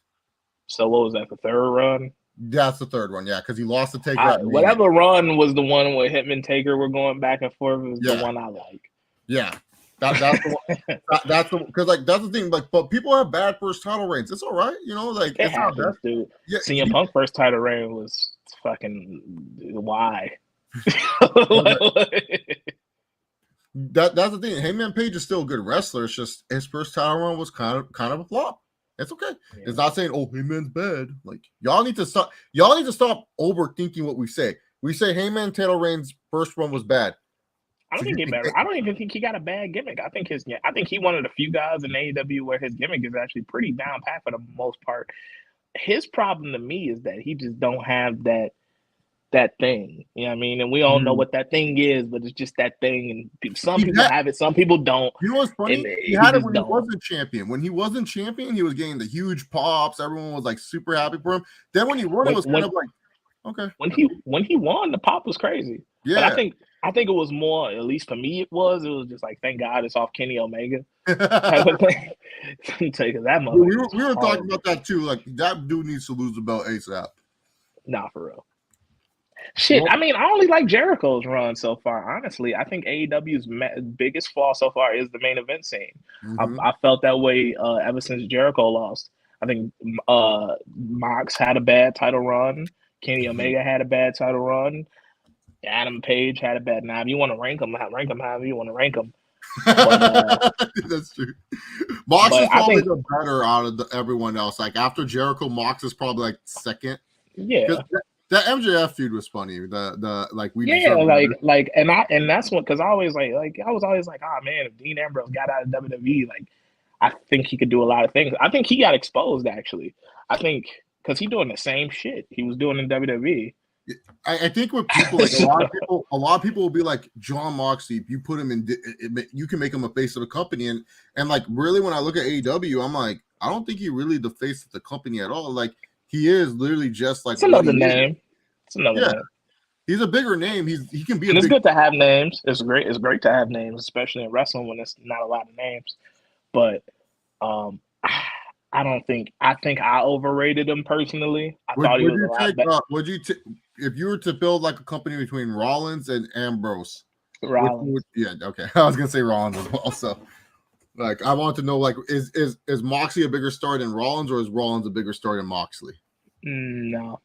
So what was that? The third run? That's the third one, yeah, because he lost to Taker. Whatever run was the one where him and Taker were going back and forth was the one I like. Yeah, that's the one. That's because that's the thing. Like, but people have bad first title reigns. It's all right, like it happens, dude. Yeah, CM Punk first title reign was fucking why. That's the thing. Heyman Page is still a good wrestler. It's just his first title run was kind of a flop. It's okay. Yeah. It's not saying, oh, Heyman's bad. Like, y'all need to stop overthinking what we say. We say Heyman Taylor Reigns' first run was bad. I don't think he's bad. I don't even think he got a bad gimmick. I think he one of the few guys in AEW where his gimmick is actually pretty down pat for the most part. His problem to me is that he just don't have that thing. You know what I mean? And we all know what that thing is, but it's just that thing. And some people have it, some people don't. You know what's funny? He had it when he wasn't champion. When he wasn't champion, he was getting the huge pops. Everyone was like super happy for him. Then when he won, it was kind of like, okay. When he won, the pop was crazy. Yeah. But I think it was more, at least for me, it was just like, thank God it's off Kenny Omega. Type of thing. Take that mother. We were talking about that too. Like, that dude needs to lose the belt ASAP. Nah, for real. Shit, I mean, I only like Jericho's run so far. Honestly, I think AEW's biggest flaw so far is the main event scene. Mm-hmm. I felt that way ever since Jericho lost. I think Mox had a bad title run. Kenny Omega had a bad title run. Adam Page had a bad. Now, if you want to rank them however you want to rank them. But, that's true. Mox is probably the better out of everyone else. Like, after Jericho, Mox is probably like second. Yeah. That MJF feud was funny. And that's what, because I was always like, oh man, if Dean Ambrose got out of WWE, like, I think he could do a lot of things. I think he got exposed actually. I think because he's doing the same shit he was doing in WWE. I think with people, like, a lot of people will be like, John Moxley, if you put him in, you can make him a face of the company, and like, really, when I look at AEW, I'm like, I don't think he really the face of the company at all. Like, he is literally just like it's another name. It's another name. He's a bigger name. He can be. It's good to have names. It's great. It's great to have names, especially in wrestling when it's not a lot of names. But I don't think. I think I overrated him personally. I thought he was a lot better. If you were to build like a company between Rollins and Ambrose? Rollins. Okay. I was gonna say Rollins as well. So, like, I want to know, like, is Moxley a bigger star than Rollins, or is Rollins a bigger star than Moxley? No.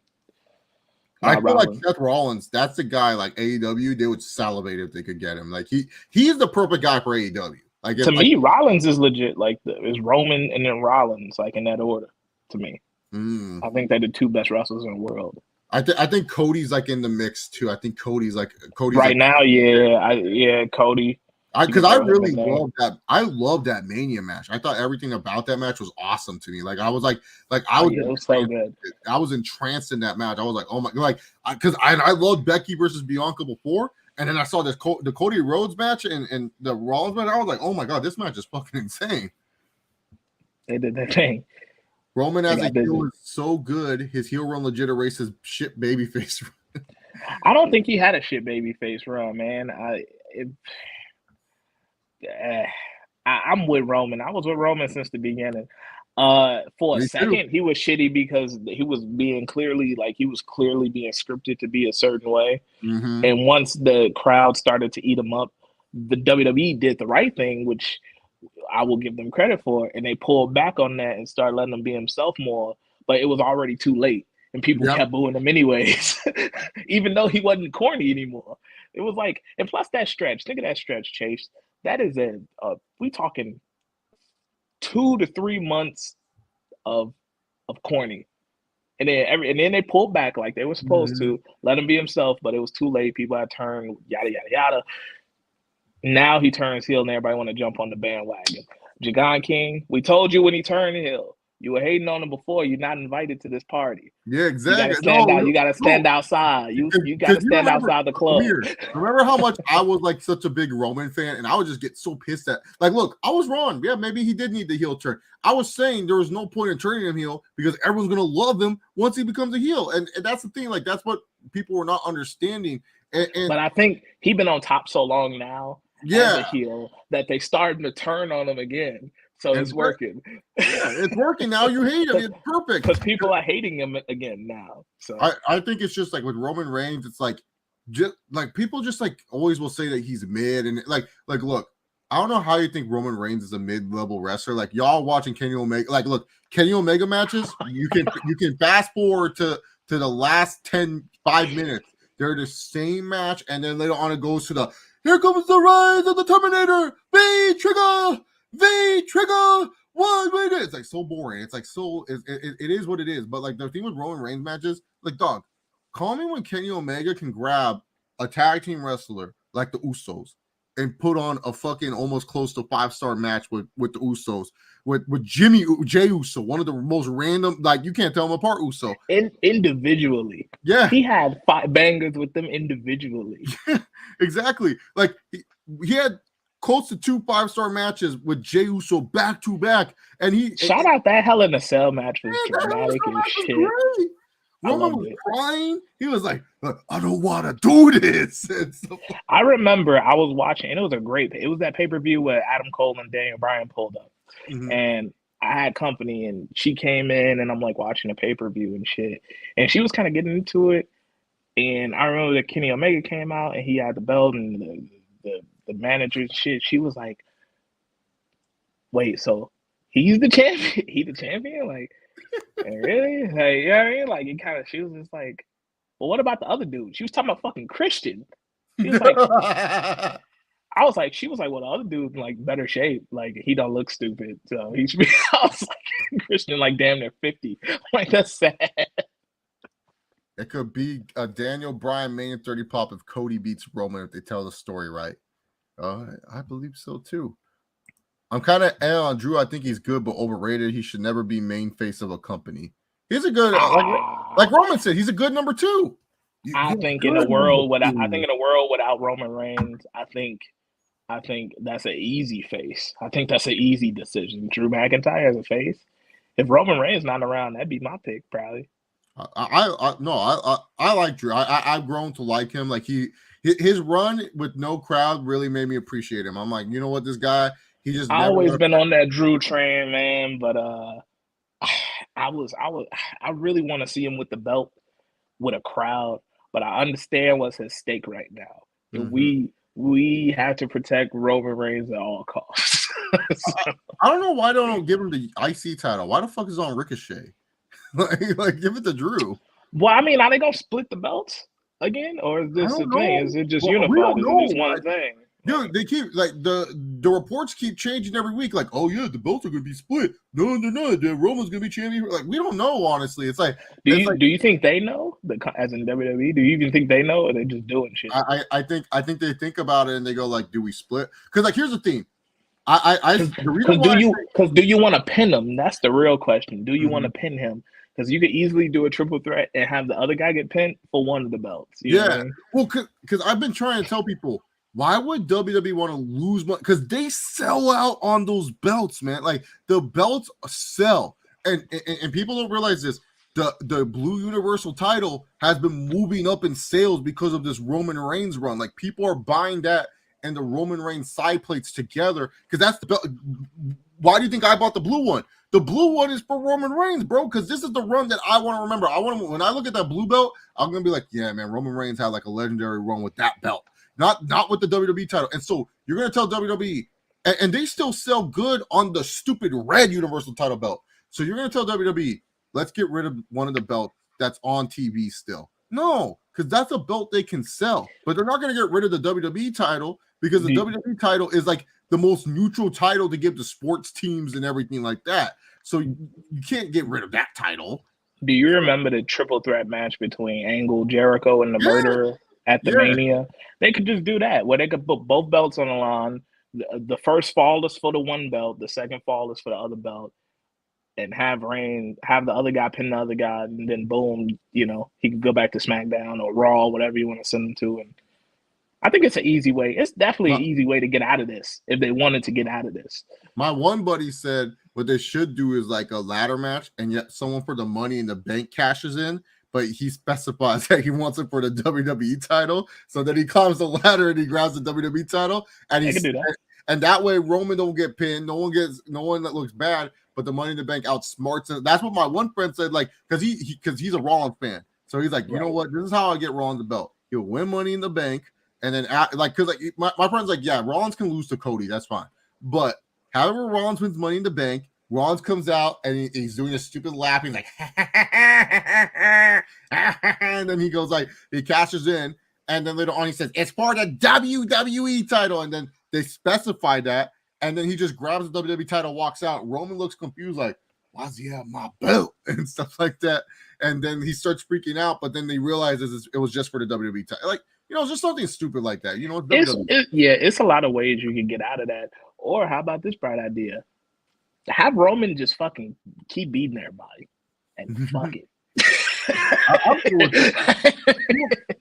I feel like Seth Rollins, that's the guy, like, AEW, they would salivate if they could get him. Like, he's the perfect guy for AEW. Like, to me, Rollins is legit. Like, it's Roman and then Rollins, like, in that order. To me, I think they're the two best wrestlers in the world. I think Cody's like in the mix too. I think Cody's right like, now. Yeah, Cody. Because I really love that. I love that Mania match. I thought everything about that match was awesome to me. Like, I was it was so good. I was entranced in that match. I was like, oh my, like, because I loved Becky versus Bianca before, and then I saw the Cody Rhodes match and the Rollins match. I was like, oh my god, this match is fucking insane. They did that thing. Roman as a heel is so good. His heel run legit erased his shit babyface run. I don't think he had a shit babyface run, man. I'm with Roman. I was with Roman since the beginning. For a Me too. second, he was shitty because he was clearly being scripted to be a certain way. Mm-hmm. And once the crowd started to eat him up, the WWE did the right thing, which I will give them credit for, and they pulled back on that and started letting him be himself more. But it was already too late, and people Yep. kept booing him anyways, even though he wasn't corny anymore. It was like, and plus that stretch. Think of that stretch, Chase. That is we talking 2 to 3 months of corny. And then they pulled back like they were supposed Mm-hmm. to, let him be himself, but it was too late. People had turned, yada yada yada. Now he turns heel and everybody want to jump on the bandwagon. Jagan King, we told you when he turned heel. You were hating on him before. You're not invited to this party. Yeah, You gotta exactly. stand No, out. You gotta no, stand outside. You because gotta you stand remember, outside the club. Amir, remember how much I was like such a big Roman fan, and I would just get so pissed at, like, look, I was wrong. Yeah, maybe he did need the heel turn. I was saying there was no point in turning him heel because everyone's gonna love him once he becomes a heel, and that's the thing. Like, that's what people were not understanding. And But I think he's been on top so long now as a yeah, heel that they starting to turn on him again. So it's exactly. working. Yeah, it's working now. You hate him. It's perfect. Because people are hating him again now. So I think it's just like with Roman Reigns, it's like just like people just like always will say that he's mid and like look, I don't know how you think Roman Reigns is a mid-level wrestler. Like y'all watching Kenny Omega, like look, Kenny Omega matches, you can fast forward to the last 5 minutes. They're the same match, and then later on it goes to the here comes the rise of the Terminator, V trigger. What it is? It's like so boring. It's like so it is what it is. But like the thing with Roman Reigns matches, like dog, call me when Kenny Omega can grab a tag team wrestler like the Usos and put on a fucking almost close to 5-star match with the Usos with Jey Uso, one of the most random, like you can't tell them apart. Uso individually, yeah, he had 5 bangers with them individually. exactly. Like he had close to 2 5-star matches with Jey Uso back to back, and he shout out that Hell in a Cell match was man, dramatic as shit. great. I Roman loved was it. crying. He was like, "I don't want to do this." So, I remember I was watching, and it was that pay-per-view where Adam Cole and Daniel Bryan pulled up, and I had company, and she came in, and I'm like watching a pay-per-view and shit, and she was kind of getting into it, and I remember that Kenny Omega came out, and he had the belt, and the manager and shit. She was like, "Wait, so he's the champion? He the champion? Like, really? Like, you know what I mean? Like, it kind of." She was just like, "Well, what about the other dude?" She was talking about fucking Christian. She was like, I was like, she was like, well, the other dude's in like better shape. Like he don't look stupid. So he should be. I was like, Christian, like damn near 50. Like that's sad. it could be a Daniel Bryan Mania 30 pop if Cody beats Roman if they tell the story right. I believe so too. I'm kind of on Drew. I think he's good, but overrated. He should never be main face of a company. He's a good, like Roman said, he's a good number 2. I think in a world without Roman Reigns, I think that's an easy face. I think that's an easy decision. Drew McIntyre as a face. If Roman Reigns not around, that'd be my pick probably. I like Drew. I've grown to like him. Like his run with no crowd really made me appreciate him. I'm like, you know what, this guy, he just I always been on that Drew train, man. But I really want to see him with the belt with a crowd. But I understand what's at stake right now. Mm-hmm. We have to protect Roman Reigns at all costs. So. I don't know why they don't give him the IC title. Why the fuck is it on Ricochet? like give it to Drew. Well, I mean, are they gonna split the belts again, or is this the thing? Is it just unified? Is it just one thing? Dude, they keep like the reports keep changing every week. Like, oh yeah, the belts are gonna be split. No, they're not. The Roman's gonna be champion. Like, we don't know. Honestly, it's like. Do you think they know? As in WWE, do you even think they know, or they just doing shit? I think they think about it and they go like, do we split? Because like, here's the thing. Do you want to pin him? That's the real question. Do you want to pin him? Because you could easily do a triple threat and have the other guy get pinned for one of the belts. You know what I mean? Well, because I've been trying to tell people, why would WWE want to lose money? Because they sell out on those belts, man. Like the belts sell, and people don't realize this. The Blue Universal title has been moving up in sales because of this Roman Reigns run. Like people are buying that and the Roman Reigns side plates together, because that's the belt. Why do you think I bought the blue one? The blue one is for Roman Reigns, bro, because this is the run that I want to remember. When I look at that blue belt, I'm gonna be like, yeah, man, Roman Reigns had like a legendary run with that belt, not with the WWE title. And so you're gonna tell WWE, and they still sell good on the stupid red Universal title belt. So you're gonna tell WWE, let's get rid of one of the belts that's on TV still. No, because that's a belt they can sell, but they're not gonna get rid of the WWE title because the WWE title is like the most neutral title to give to sports teams and everything like that. So you can't get rid of that title. Do you remember the triple threat match between Angle, Jericho, and the Murderer at the Mania? They could just do that, where they could put both belts on the line. The first fall is for the one belt, the second fall is for the other belt, and have the other guy pin the other guy, and then boom, he could go back to SmackDown or Raw, whatever you want to send him to. And I think it's an easy way. It's definitely an easy way to get out of this if they wanted to get out of this. My one buddy said what they should do is like a ladder match, and yet someone for the Money in the Bank cashes in, but he specifies that he wants it for the WWE title, so that he climbs the ladder and he grabs the WWE title, and he can do that. And that way Roman don't get pinned, no one that looks bad, but the Money in the Bank outsmarts him. That's what my one friend said, like, because he's a Rollins fan, so he's like, you know what, this is how I get Rollins the belt. He'll win Money in the Bank. And then, my friend's like, yeah, Rollins can lose to Cody. That's fine. But however Rollins wins Money in the Bank, Rollins comes out and he's doing a stupid laugh. He's like, and then he goes like, he cashes in. And then later on, he says, it's for the WWE title. And then they specify that. And then he just grabs the WWE title, walks out. Roman looks confused, like, why does he have my belt? And stuff like that. And then he starts freaking out. But then they realize it was just for the WWE title. Like, just something stupid like that. It's a lot of ways you can get out of that. Or how about this bright idea? Have Roman just fucking keep beating everybody and fuck it.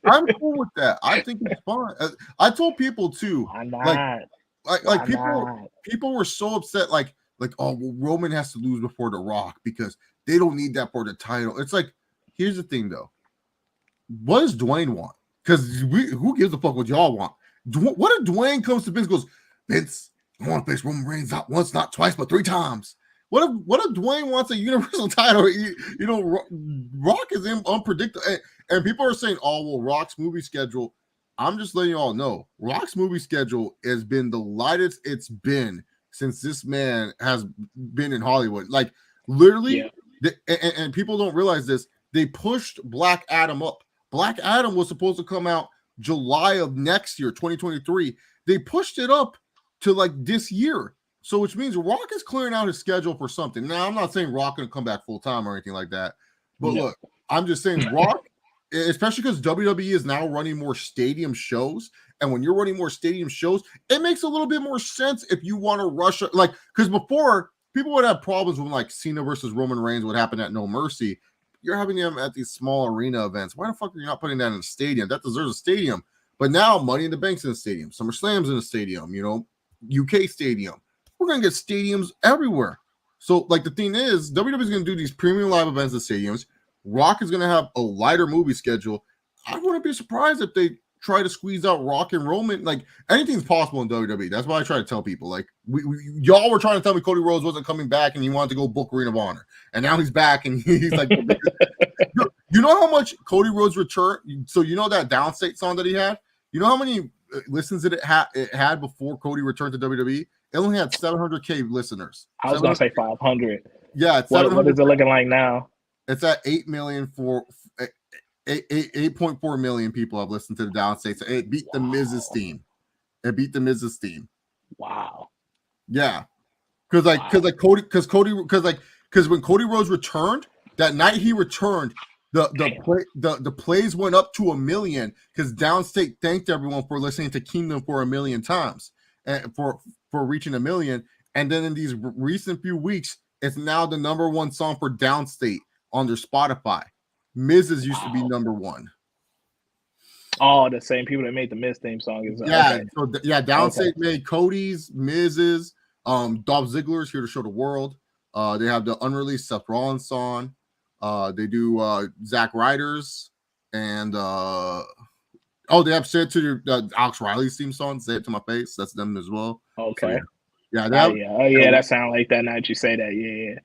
I'm cool with that. I think it's fun. I told people too. Why not? Like people were so upset. Like, oh, well, Roman has to lose before The Rock because they don't need that for the title. It's like, here's the thing though. What does Dwayne want? Because who gives a fuck what y'all want? What if Dwayne comes to Vince and goes, Vince, I want to face Roman Reigns not once, not twice, but 3 times. What if Dwayne wants a Universal title? Rock is unpredictable. And people are saying, oh, well, Rock's movie schedule. I'm just letting you all know, Rock's movie schedule has been the lightest it's been since this man has been in Hollywood. Like, literally, and people don't realize this, they pushed Black Adam up. Black Adam was supposed to come out July of next year, 2023. They pushed it up to like this year. So which means Rock is clearing out his schedule for something. Now, I'm not saying Rock going to come back full time or anything like that. But look, I'm just saying Rock, especially because WWE is now running more stadium shows. And when you're running more stadium shows, it makes a little bit more sense if you want to rush it. Like, because before, people would have problems when like Cena versus Roman Reigns would happen at No Mercy. You're having them at these small arena events. Why the fuck are you not putting that in a stadium? That deserves a stadium. But now Money in the Bank's in a stadium. SummerSlam's in a stadium, UK stadium. We're going to get stadiums everywhere. So, like, the thing is, WWE is going to do these premium live events at stadiums. Rock is going to have a lighter movie schedule. I wouldn't be surprised if they try to squeeze out Rock and Roman. Like, anything's possible in WWE. That's why I try to tell people. Like, y'all were trying to tell me Cody Rhodes wasn't coming back and he wanted to go book Ring of Honor. And now he's back and he's like, you know how much Cody Rhodes returned? So you know that Downstate song that he had? You know how many listens it had before Cody returned to WWE? It only had 700K listeners. I was going to say 500. Yeah. It's what is it looking like now? It's at 8 million for 8.4 million people have listened to the Downstate. So it beat the Miz's theme. Wow. Yeah. Because when Cody Rhodes returned, that night he returned, the plays went up to 1 million because Downstate thanked everyone for listening to Kingdom for 1 million times and for reaching 1 million. And then in these recent few weeks, it's now the #1 song for Downstate on their Spotify. Miz's used to be #1. Oh, the same people that made the Miz theme song is Downstate made Cody's, Miz's, Dolph Ziggler's Here to Show the World. They have the unreleased Seth Rollins song. They do Zack Ryder's and Oh, they have "Say It to Your" Alex Riley's theme song. "Say It to My Face." That's them as well. So Okay. yeah, they Oh have. yeah. Oh yeah. That sound like that. Now that you say that. Yeah.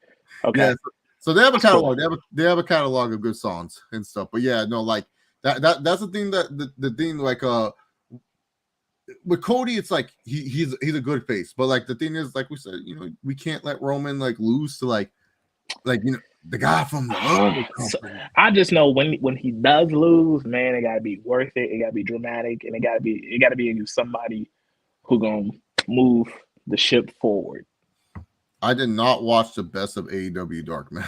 Okay. Yeah, so they have a That's cool. catalog. They have a catalog of good songs and stuff. But yeah, no, like that's the thing that the thing like with Cody, it's like he's a good face, but like the thing is, like we said, we can't let Roman like lose to like the guy from the other So, company. I just know when he does lose, man, it gotta be worth it. It gotta be dramatic, and it gotta be against somebody who gonna move the ship forward. I did not watch the best of AEW Dark, man.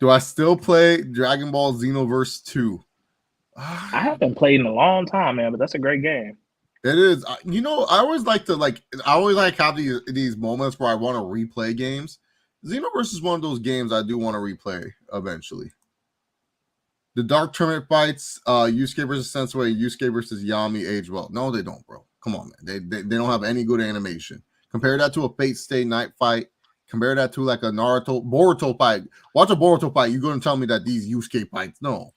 Do I still play Dragon Ball Xenoverse 2? I haven't played in a long time, man, but that's a great game. It is. I always like to I always like have these moments where I want to replay games. Xenoverse is one of those games I do want to replay eventually. The Dark Tournament fights, Yusuke versus Sensei, Yusuke versus Yami age well. No, they don't, bro. Come on, man. They don't have any good animation. Compare that to a Fate Stay Night fight. Compare that to like a Boruto fight. Watch a Boruto fight. You're going to tell me that these Yusuke fights, no.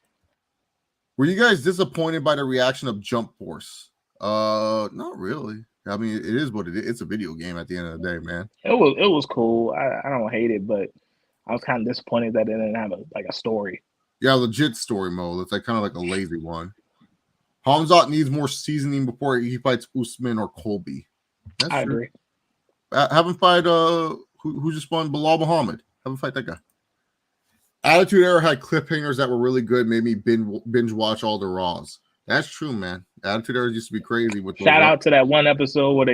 Were you guys disappointed by the reaction of Jump Force? Not really. I mean, it is what it is. It's a video game at the end of the day, man. It was cool. I don't hate it, but I was kind of disappointed that it didn't have a story. Yeah, legit story mode. It's like kind of like a lazy one. Hamzat needs more seasoning before he fights Usman or Colby. That's I true. agree. Have him fight who just won, Bilal Muhammad. Have him fight that guy. Attitude Era had cliffhangers that were really good, made me binge watch all the Raws. That's true, man. Attitude Era used to be crazy. With Shout out to that one episode where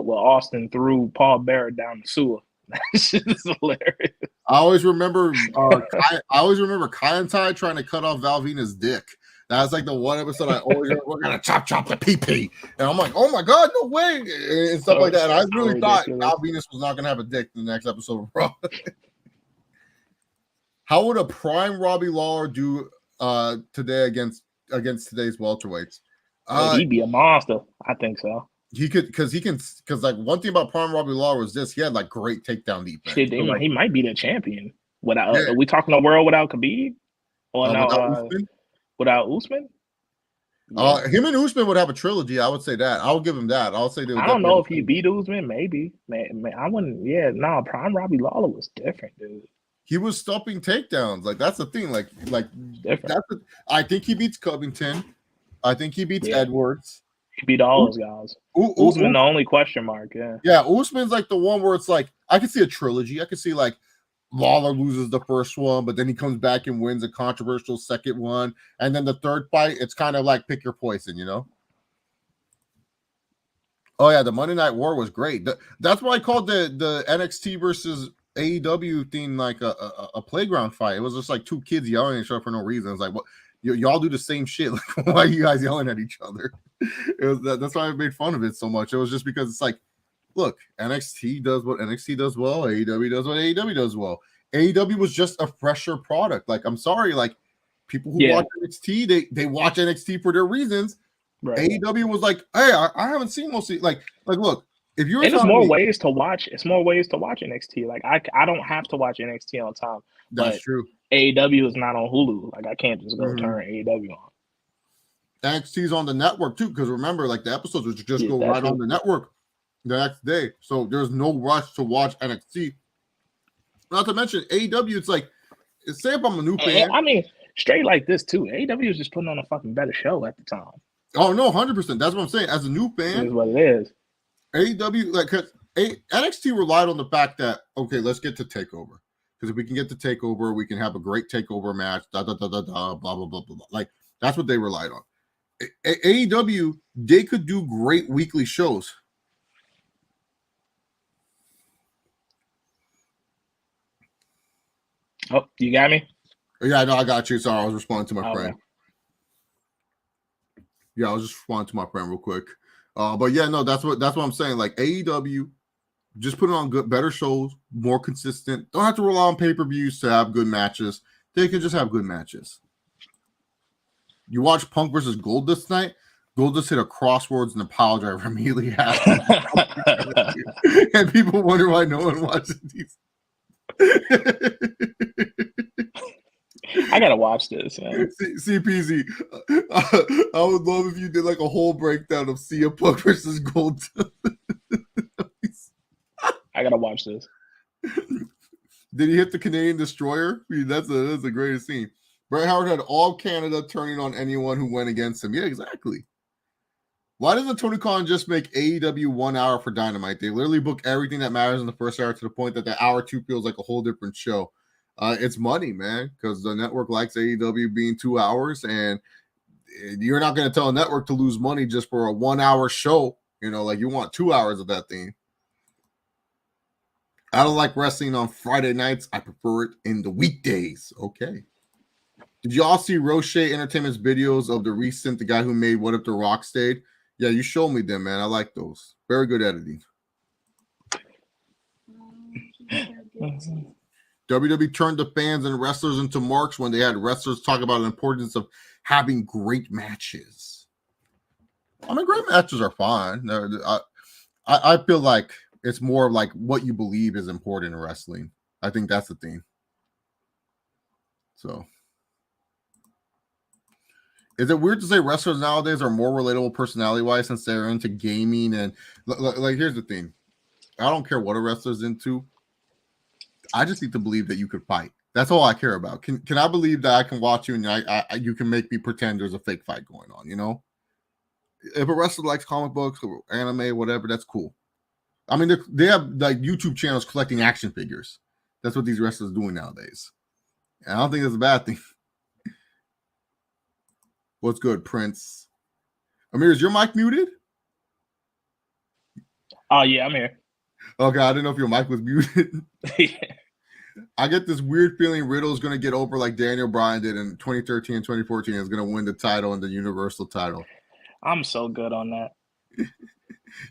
where Austin threw Paul Bearer down the sewer. That shit is hilarious. I always remember Kai and Ty trying to cut off Val Venis' dick. That's like the one episode I always remember, we're gonna chop the pee. And I'm like, oh my god, no way, and stuff like that. And I really thought Val Venis was not gonna have a dick in the next episode of Raw. How would a prime Robbie Lawler do today against today's welterweights? He'd be a monster. I think so. He could, because like one thing about prime Robbie Lawler was this: he had like great takedown defense. Shit, so, he might be the champion without. Are we talking a world without Khabib or without Usman? Yeah. Him and Usman would have a trilogy. I would say that. I'll give him that. I'll say. I don't know if he beat Usman. Maybe. Man, I wouldn't. Yeah, no. Prime Robbie Lawler was different, dude. He was stopping takedowns. Like that's the thing. Like I think he beats Covington. I think he beats Edwards. He beat all those guys. Usman the only question mark. Yeah. Usman's like the one where it's like I could see a trilogy. I could see like Lawler loses the first one, but then he comes back and wins a controversial second one, and then the third fight, it's kind of like pick your poison, Oh yeah, the Monday Night War was great. That's why I called the NXT versus AEW thing like a playground fight. It was just like two kids yelling at each other for no reason. It's like, what? Y'all do the same shit. Like, why are you guys yelling at each other? That's why I made fun of it so much. It was just because it's like, look, NXT does what NXT does well. AEW does what AEW does well. AEW was just a fresher product. Like, I'm sorry, like people who watch NXT, they watch NXT for their reasons. Right. AEW was like, hey, I haven't seen mostly like look. If you're there's more ways to watch. It's more ways to watch NXT. Like I don't have to watch NXT on time. That's true. AEW is not on Hulu. Like I can't just go turn AEW on. NXT's on the network too, because remember, like the episodes would just go right on the network the next day. So there's no rush to watch NXT. Not to mention AEW. It's like, say if I'm a new fan. I mean, straight like this too. AEW is just putting on a fucking better show at the time. Oh no, 100%. That's what I'm saying. As a new fan, it is what it is. AEW, like, cause NXT relied on the fact that, okay, let's get to TakeOver. Because if we can get to TakeOver, we can have a great TakeOver match, blah, blah, blah, blah, blah. Like, that's what they relied on. AEW, they could do great weekly shows. Oh, you got me? Yeah, no, I got you. Sorry, I was responding to my friend. Yeah, I was just responding to my friend real quick. But yeah, no, that's what I'm saying. Like AEW, just put on better shows, more consistent. Don't have to rely on pay-per-views to have good matches. They can just have good matches. You watch Punk versus Goldust tonight. Goldust hit a crosswords and a pile driver immediately after. And people wonder why no one watches these. I gotta watch this, man. CPZ. I would love if you did like a whole breakdown of CM Punk versus Gold. I gotta watch this. Did he hit the Canadian Destroyer? I mean, that's the greatest scene. Bret Howard had all Canada turning on anyone who went against him. Yeah, exactly. Why doesn't Tony Khan just make AEW 1 hour for Dynamite? They literally book everything that matters in the first hour to the point that the hour 2 feels like a whole different show. It's money, man, because the network likes AEW being 2 hours, and you're not going to tell a network to lose money just for a 1 hour show. Like you want 2 hours of that thing. I don't like wrestling on Friday nights. I prefer it in the weekdays. Okay. Did you all see Roche Entertainment's videos of the guy who made What If The Rock Stayed? Yeah, you showed me them, man. I like those. Very good editing. WWE turned the fans and wrestlers into marks when they had wrestlers talk about the importance of having great matches. I mean, great matches are fine. I feel like it's more like what you believe is important in wrestling. I think that's the thing. So, is it weird to say wrestlers nowadays are more relatable personality-wise since they're into gaming? And like, here's the thing. I don't care what a wrestler's into. I just need to believe that you could fight. That's all I care about. Can I believe that I can watch you and you can make me pretend there's a fake fight going on, If a wrestler likes comic books or anime, whatever, that's cool. I mean, they have like YouTube channels collecting action figures. That's what these wrestlers are doing nowadays. And I don't think that's a bad thing. What's good, Prince? Ameer, is your mic muted? Oh, yeah, I'm here. Okay, I didn't know if your mic was muted. Yeah. I get this weird feeling Riddle's going to get over like Daniel Bryan did in 2013 and 2014. Is going to win the title and the Universal title. I'm so good on that.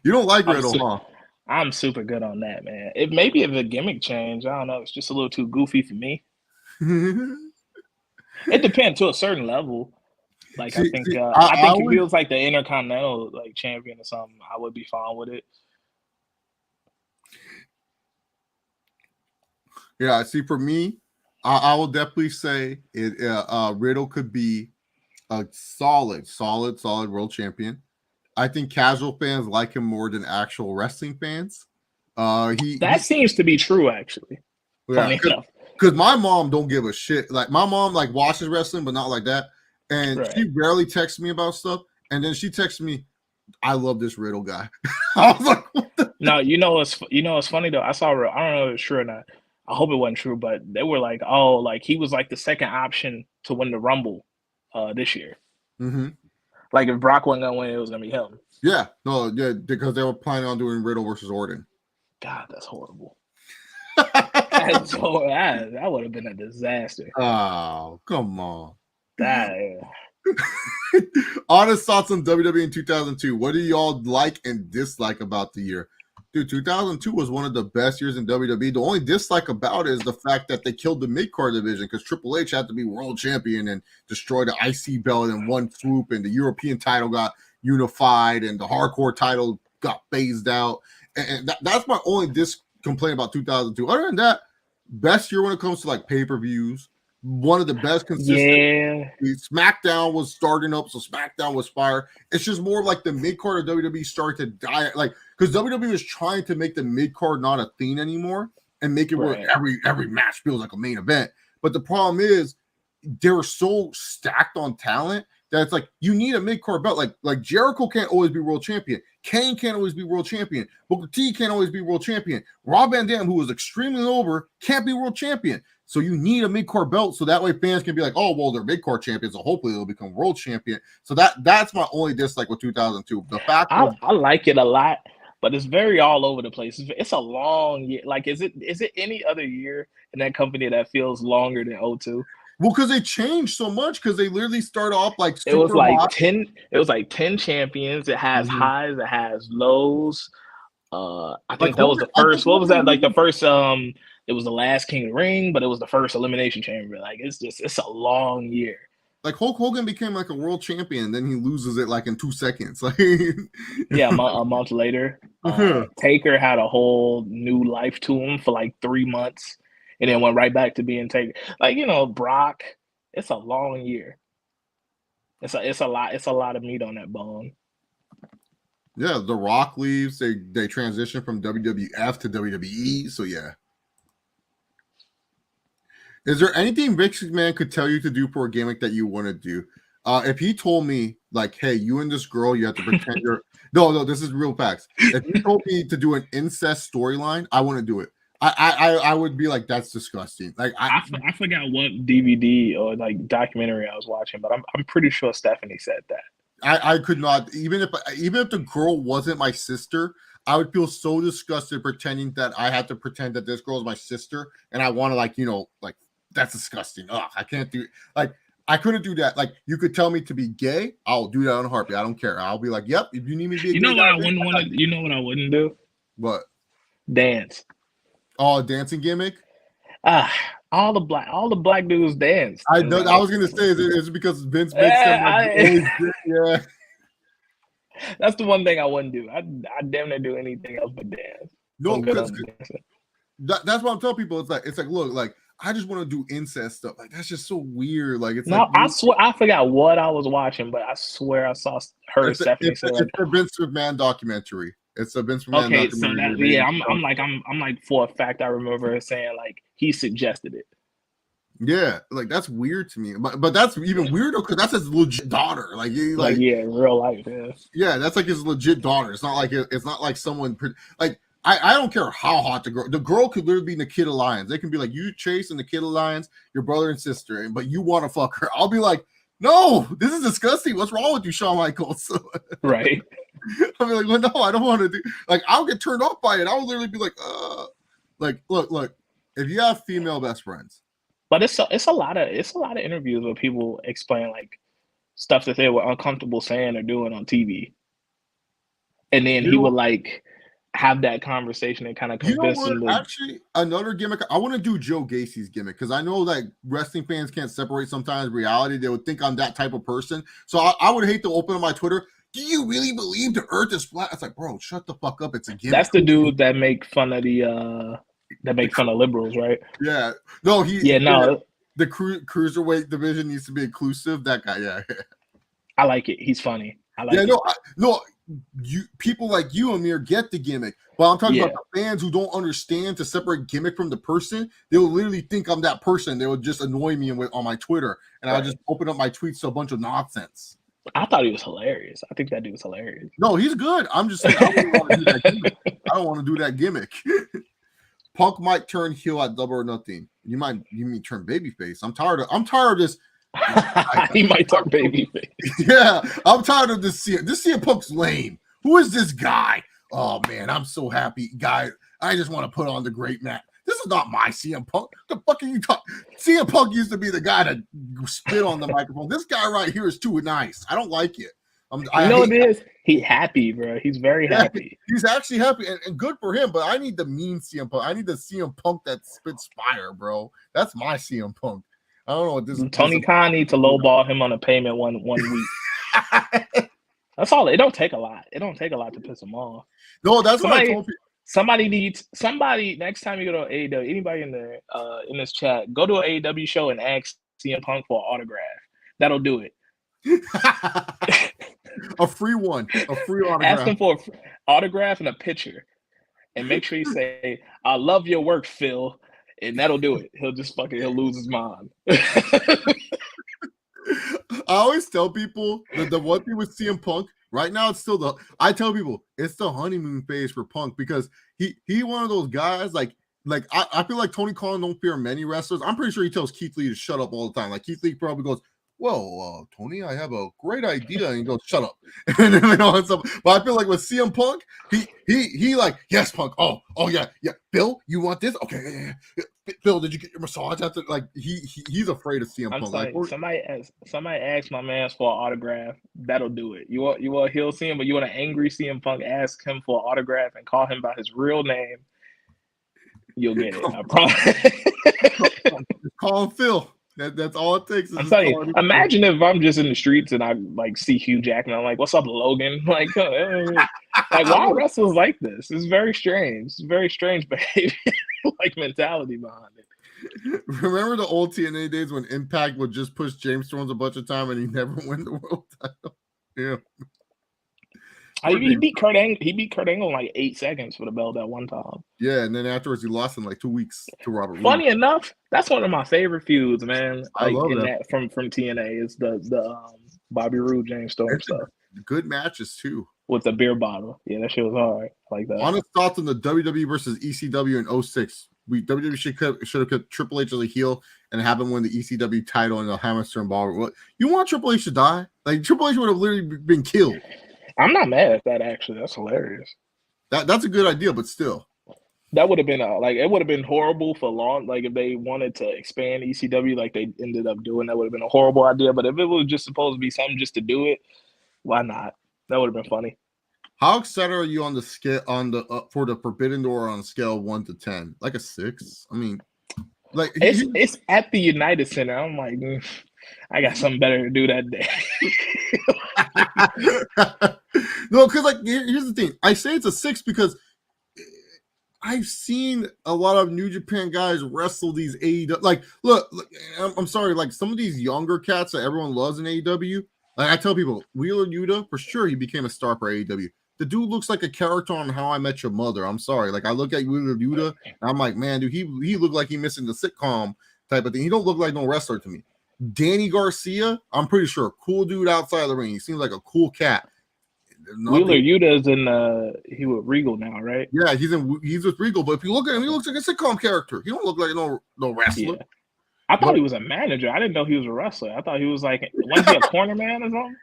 You don't like Riddle, huh? I'm super good on that, man. Maybe if a gimmick change, I don't know. It's just a little too goofy for me. It depends to a certain level. Like I think if he was like the Intercontinental like champion or something, I would be fine with it. Yeah, see, for me, I will definitely say Riddle could be a solid world champion. I think casual fans like him more than actual wrestling fans. That seems to be true, actually. Yeah, because my mom don't give a shit. Like my mom like watches wrestling, but not like that. And she rarely texts me about stuff. And then she texts me, "I love this Riddle guy." I was like, "What the?" No, you know what's funny though. I don't know if it's true or not. I hope it wasn't true, but they were like, "Oh, like he was like the second option to win the Rumble this year." Mm-hmm. Like if Brock wasn't gonna win, it was gonna be him. Yeah, because they were planning on doing Riddle versus Orton. God, that's horrible. That would have been a disaster. Oh, come on. That. Honest thoughts on WWE in 2002. What do y'all like and dislike about the year? Dude, 2002 was one of the best years in WWE. The only dislike about it is the fact that they killed the mid-card division because Triple H had to be world champion and destroy the IC belt in one swoop, and the European title got unified, and the hardcore title got phased out. And that's my only complaint about 2002. Other than that, best year when it comes to like pay-per-views. One of the best consistent. Yeah. SmackDown was starting up, so SmackDown was fire. It's just more like the mid card of WWE started to die, like because WWE was trying to make the mid card not a thing anymore and make it where every match feels like a main event. But the problem is they were so stacked on talent that it's like you need a mid card belt. Like Jericho can't always be world champion. Kane can't always be world champion. Booker T can't always be world champion. Rob Van Dam, who was extremely over, can't be world champion. So you need a mid-card belt so that way fans can be like, oh, well, they're mid-card champions, so hopefully they'll become world champion. So that's my only dislike with 2002. The fact I like it a lot, but it's very all over the place. It's a long year. Like, is it any other year in that company that feels longer than 02? Well, because they changed so much because they literally start off like it was like 10 champions. It has highs, it has lows. I think that was the first. What was that? Like the first it was the last King of the Ring, but it was the first Elimination Chamber. Like it's a long year. Like Hulk Hogan became like a world champion, then he loses it like in 2 seconds. Like yeah, a month later, Taker had a whole new life to him for like 3 months, and then went right back to being Taker. Like Brock, It's a long year. It's a lot. It's a lot of meat on that bone. Yeah, The Rock leaves. They transition from WWF to WWE. So yeah. Is there anything Vince McMahon could tell you to do for a gimmick that you want to do? If he told me, like, hey, you and this girl, you have to pretend you're no, this is real facts. If he told me to do an incest storyline, I wouldn't do it. I would be like, that's disgusting. Like I forgot what DVD or like documentary I was watching, but I'm pretty sure Stephanie said that. I could not, even if the girl wasn't my sister, I would feel so disgusted pretending that I had to pretend that this girl is my sister, and I want to, like, like, that's disgusting. Ugh, I can't do, like, I couldn't do that. Like, you could tell me to be gay, I'll do that on a heartbeat. I don't care. I'll be like, yep, if you need me to be a you gay know what guy, I wouldn't want to. You know what I wouldn't do? What? Dance. Oh, a dancing gimmick? All the black dudes dance. I was gonna say, is it because Vince makes them like, yeah. That's the one thing I wouldn't do. I damn near do anything else but dance. No, because that's what I'm telling people. It's like, look, like, I just want to do incest stuff. Like, that's just so weird. Like, it's no, like, I swear I forgot what I was watching, but I swear I saw her Stephanie say like, it's a Vince McMahon documentary. It's a Vince McMahon okay, documentary. So that I'm like for a fact I remember her saying like he suggested it. Yeah, like, that's weird to me, but that's even weirder because that's his legit daughter. Like yeah, in real life, yeah, that's like his legit daughter. It's not like someone like, I don't care how hot the girl could literally be Nikita Lyons. They can be like, you, Chase, and Nikita Lyons, your brother and sister, but you want to fuck her. I'll be like, no, this is disgusting. What's wrong with you, Shawn Michaels? Right. I'll be like, well, no, I don't want to do. Like, I'll get turned off by it. I would literally be like, look, if you have female best friends. But it's a lot of interviews where people explain like stuff that they were uncomfortable saying or doing on TV, and then he would like have that conversation and kind of convince them. Actually, another gimmick. I want to do Joe Gacy's gimmick because I know that wrestling fans can't separate sometimes reality. They would think I'm that type of person. So I would hate to open up my Twitter. Do you really believe the Earth is flat? It's like, bro, shut the fuck up. It's a gimmick. That's the dude that make fun of liberals, right? Yeah. No, the cruiserweight division needs to be inclusive. That guy, yeah. I like it. He's funny. I like it. No, you people like you, Ameer, get the gimmick. But I'm talking about the fans who don't understand to separate gimmick from the person. They will literally think I'm that person. They will just annoy me on my Twitter, and I'll just open up my tweets to a bunch of nonsense. I thought he was hilarious. I think that dude was hilarious. No, he's good. I'm just saying, I don't want to do that gimmick. I don't want to do that gimmick. Punk might turn heel at Double or Nothing. You mean turn babyface. I'm tired of this. He might turn babyface. Yeah, I'm tired of this. This CM Punk's lame. Who is this guy? Oh man, I'm so happy, guy. I just want to put on the great match. This is not my CM Punk. The fuck are you talking? CM Punk used to be the guy to spit on the microphone. This guy right here is too nice. I don't like it. It is. He's happy, bro. He's very happy. He's actually happy and good for him. But I need the mean CM Punk. I need the CM Punk that spits fire, bro. That's my CM Punk. I don't know what this. Tony Khan needs to lowball him on a payment one week. That's all. It don't take a lot. It don't take a lot to piss him off. No, that's what I told people. Somebody next time you go to AEW, anybody in this chat, go to an AEW show and ask CM Punk for an autograph. That'll do it. A free autograph. Ask him for an autograph and a picture, and make sure you say, "I love your work, Phil," and that'll do it. He'll lose his mind. I always tell people that the one thing with CM Punk right now, I tell people it's the honeymoon phase for Punk because he one of those guys like I feel like Tony Khan don't fear many wrestlers. I'm pretty sure he tells Keith Lee to shut up all the time. Like Keith Lee probably goes, well, Tony, I have a great idea, and he goes, "Shut up." And but I feel like with CM Punk, he like, "Yes, Punk. Oh yeah. Bill, you want this? Okay. Yeah. Bill, did you get your massage after?" Like he's afraid of CM Punk. Like, somebody ask my man for an autograph. That'll do it. You want a heel CM, but you want an angry CM Punk? Ask him for an autograph and call him by his real name. You'll get it. I promise. Call him Phil. That's all it takes. I'm telling you, imagine if I'm just in the streets and I like see Hugh Jackman. I'm like, "What's up, Logan?" Like, hey. Like, why wrestlers like this? It's very strange. It's very strange behavior, like mentality behind it. Remember the old TNA days when Impact would just push James Storms a bunch of time and he never win the world title? Yeah. He beat Kurt Angle. He beat Kurt Angle in like 8 seconds for the belt at one time. Yeah, and then afterwards he lost in like 2 weeks to Robert Roode. Funny enough, that's one of my favorite feuds, man. I Like love in that. from TNA is the Bobby Roode James Storm stuff. Good matches too. With the beer bottle. Yeah, that shit was hard. Like that. Honest thoughts on the WWE versus ECW in 06. WWE should have kept Triple H as a heel and have him win the ECW title in the Hammerstone Ballroom. You want Triple H to die? Like Triple H would have literally been killed. I'm not mad at that. Actually, that's hilarious. That's a good idea, but still, that would have been it would have been horrible for long. Like if they wanted to expand ECW, like they ended up doing, that would have been a horrible idea. But if it was just supposed to be something just to do it, why not? That would have been funny. How excited are you on the scale for the Forbidden Door on a scale of 1 to 10? Like a 6? I mean, like it's at the United Center. I'm like, I got something better to do that day. No, because like here's the thing. I say it's a 6 because I've seen a lot of New Japan guys wrestle these AEW. Like, look, I'm sorry, like some of these younger cats that everyone loves in AEW. Like I tell people, Wheeler Yuta, for sure he became a star for AEW. The dude looks like a character on How I Met Your Mother. I'm sorry. Like I look at Wheeler Yuta, and I'm like, man, dude, he looked like he missing the sitcom type of thing. He don't look like no wrestler to me. Danny Garcia, I'm pretty sure, cool dude outside the ring. He seems like a cool cat. Wheeler Yuta's in he with Regal now, right? Yeah, he's with Regal, but if you look at him, he looks like a sitcom character. He don't look like no wrestler. Yeah. I thought he was a manager. I didn't know he was a wrestler. I thought he was like, was he a corner man or something?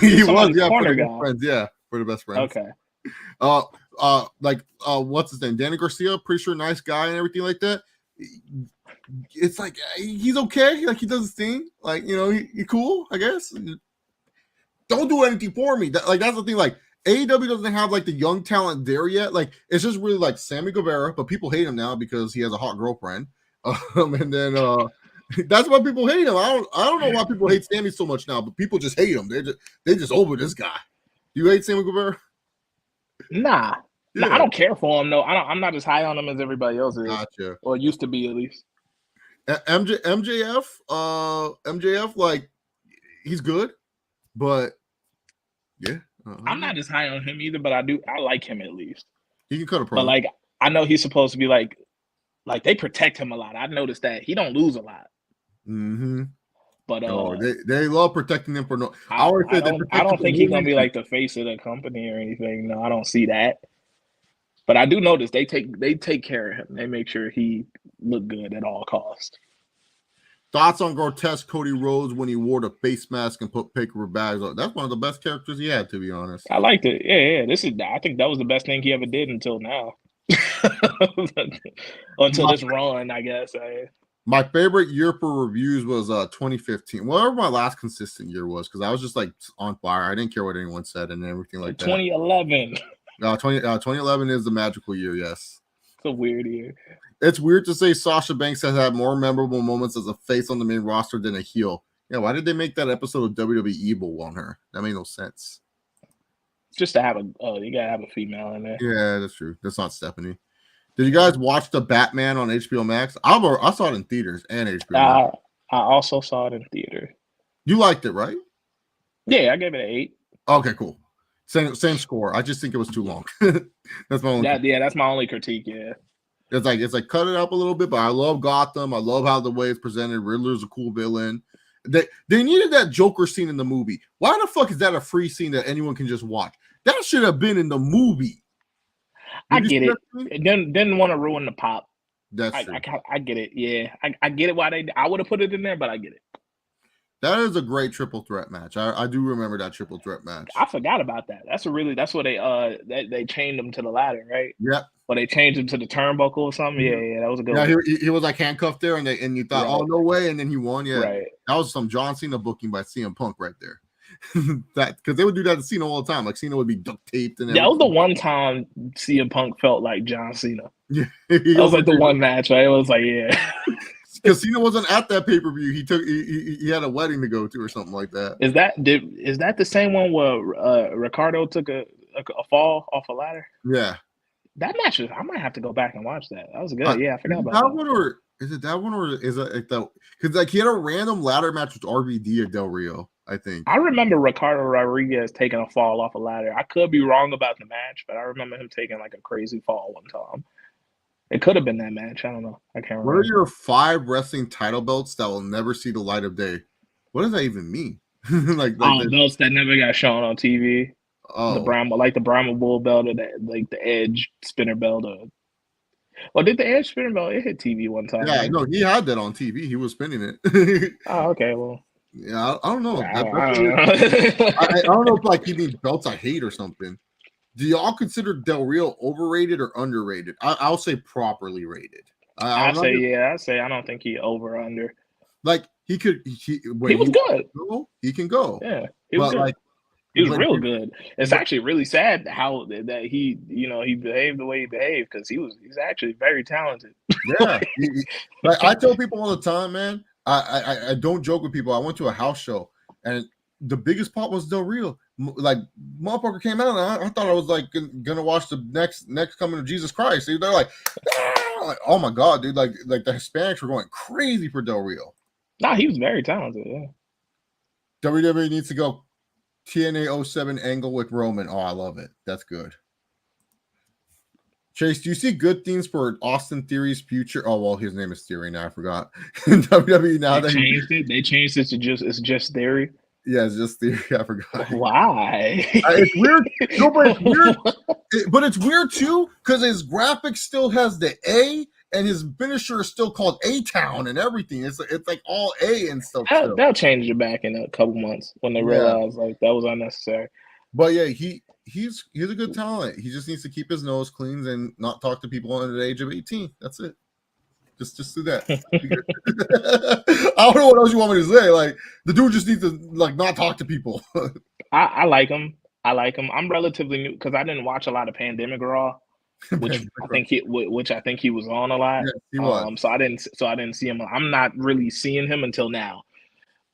He was, yeah, corner for the guy. Friends, yeah, for the best friends. Okay. What's his name? Danny Garcia, pretty sure nice guy and everything like that. It's like he's okay, like he does his thing, like he cool, I guess. Don't do anything for me. That's the thing. Like AEW doesn't have like the young talent there yet. Like it's just really like Sammy Guevara, but people hate him now because he has a hot girlfriend. And then that's why people hate him. I don't know why people hate Sammy so much now, but people just hate him. They just over this guy. Do you hate Sammy Guevara? Nah. Yeah. Nah, I don't care for him. No, I'm not as high on him as everybody else is. Gotcha. Or used to be at least. MJF, like he's good, but yeah. I'm not as high on him either, but I like him at least. He can cut a promo. But like I know he's supposed to be like they protect him a lot. I noticed that he don't lose a lot. Mm-hmm. But they love protecting him for no. I don't think he's gonna be like the face of the company or anything. No, I don't see that. But I do notice they take care of him. They make sure he look good at all costs. Thoughts on grotesque Cody Rhodes when he wore the face mask and put paper bags on? That's one of the best characters he had, to be honest. I liked it. Yeah. I think that was the best thing he ever did until now. Until this run, I guess. My favorite year for reviews was 2015. Whatever my last consistent year was, because I was just like on fire. I didn't care what anyone said and everything like that. 2011. 2011 is the magical year, yes. It's a weird year. It's weird to say Sasha Banks has had more memorable moments as a face on the main roster than a heel. Yeah, why did they make that episode of WWE Evil on her? That made no sense. Just to have you gotta have a female in there. Yeah, that's true. That's not Stephanie. Did you guys watch the Batman on HBO Max? I saw it in theaters and HBO Max. I also saw it in theater. You liked it, right? Yeah, I gave it an 8. Okay, cool. Same score. I just think it was too long. That's my only. That's my only critique. Yeah, it's like cut it up a little bit. But I love Gotham. I love how the way it's presented. Riddler's a cool villain. They needed that Joker scene in the movie. Why the fuck is that a free scene that anyone can just watch? That should have been in the movie. I get it. Didn't want to ruin the pop. That's true. I get it. Yeah, I get it. Why I would have put it in there, but I get it. That is a great triple threat match. I do remember that triple threat match. I forgot about that. That's what they chained him to the ladder, right? Yeah. Or they changed him to the turnbuckle or something. Yeah, that was a good one. He was like handcuffed there, and you thought, oh no way, and then he won. Yeah, right. That was some John Cena booking by CM Punk right there. That because they would do that to Cena all the time. Like Cena would be duct taped and that was the one time CM Punk felt like John Cena. Yeah, that was like the one match, right? It was like because Cena wasn't at that pay-per-view. He had a wedding to go to or something like that. Is that the same one where Ricardo took a fall off a ladder? Yeah. That match I might have to go back and watch that. That was good. I forgot about that. Is it that one or is it like the? Because like he had a random ladder match with RVD at Del Rio, I think. I remember Ricardo Rodriguez taking a fall off a ladder. I could be wrong about the match, but I remember him taking like a crazy fall one time. It could have been that match. I don't know. I can't What remember. are your 5 wrestling title belts that will never see the light of day? What does that even mean? like Belts that never got shown on TV. The oh Brahma, like the Brahma Bull belt, or like the Edge spinner belt. Well, did the Edge spinner belt? It hit TV one time. yeah, Right? no, he had that on TV. He was spinning it. Oh, okay. Well, yeah, I don't know. I don't know. I don't know if like he means belts I hate or something. Do y'all consider Del Rio overrated or underrated? I'll say properly rated. I say yeah. I say I don't think he over or under. Like he could. He was good. He can go. Yeah, he was good. Like he was real good. It's actually really sad how that he, he behaved the way he behaved because he's actually very talented. Yeah, like I tell people all the time, man. I don't joke with people. I went to a house show and the biggest pop was Del Rio. Like motherfucker came out and I thought I was like gonna watch the next coming of Jesus Christ. They're like, ah! Like, oh my god, dude! Like the Hispanics were going crazy for Del Rio. Nah, he was very talented. Yeah. WWE needs to go TNA 07 angle with Roman. Oh, I love it. That's good. Chase, do you see good things for Austin Theory's future? Oh well, his name is Theory now. I forgot. WWE now they changed it. They changed it to it's just Theory. Yeah, it's just Theory. I forgot. Why? It's weird. No, but it's weird. But it's weird too because his graphic still has the A, and his finisher is still called A-Town and everything. It's like all A and stuff. They'll change it back in a couple months when they realize like that was unnecessary. But yeah, he's a good talent. He just needs to keep his nose clean and not talk to people under the age of 18. That's it. Just do that. I don't know what else you want me to say. Like the dude just needs to like not talk to people. I like him. I'm relatively new because I didn't watch a lot of Pandemic Raw, which I think he was on a lot. Yeah, he was. So I didn't see him. I'm not really seeing him until now,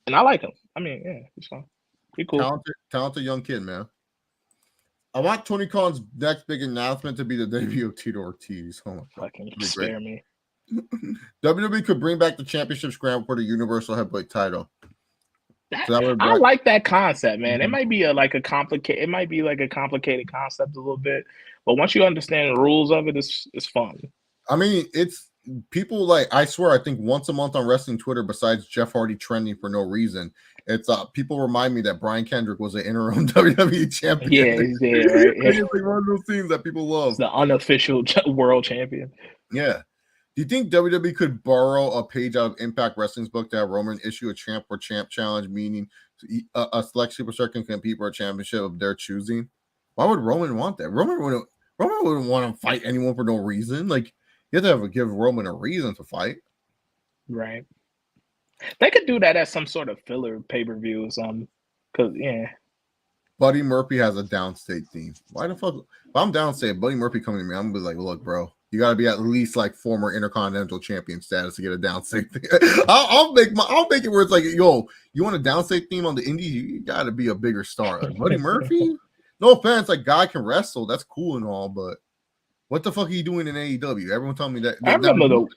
and I like him. I mean, yeah, he's fine. He's cool. Talented young kid, man. I want Tony Khan's next big announcement to be the debut of Tito Ortiz. Oh my god! Fucking spare me. WWE could bring back the championship scramble for the Universal Heavyweight title. I like that concept, man. Mm-hmm. It might be a complicated concept a little bit, but once you understand the rules of it, it's fun. I mean, it's people like I swear. I think once a month on wrestling Twitter, besides Jeff Hardy trending for no reason, it's people remind me that Brian Kendrick was an interim WWE champion. Yeah, he's there. Right? It's like one of those things that people love. It's the unofficial world champion. Yeah. Do you think WWE could borrow a page out of Impact Wrestling's book to have Roman issue a champ for champ challenge, meaning a select superstar can compete for a championship of their choosing? Why would Roman want that? Roman wouldn't want to fight anyone for no reason. Like you have to give Roman a reason to fight. Right. They could do that as some sort of filler pay-per-view or something. Cause yeah. Buddy Murphy has a downstate theme. Why the fuck? If I'm downstate, Buddy Murphy coming to me, I'm gonna be like, look, bro. You got to be at least like former Intercontinental Champion status to get a downstate thing. I'll make it where it's like, yo, you want a downstate theme on the indie? You got to be a bigger star. Like Buddy Murphy? No offense, like guy can wrestle. That's cool and all, but what the fuck are you doing in AEW? Everyone tell me that. I remember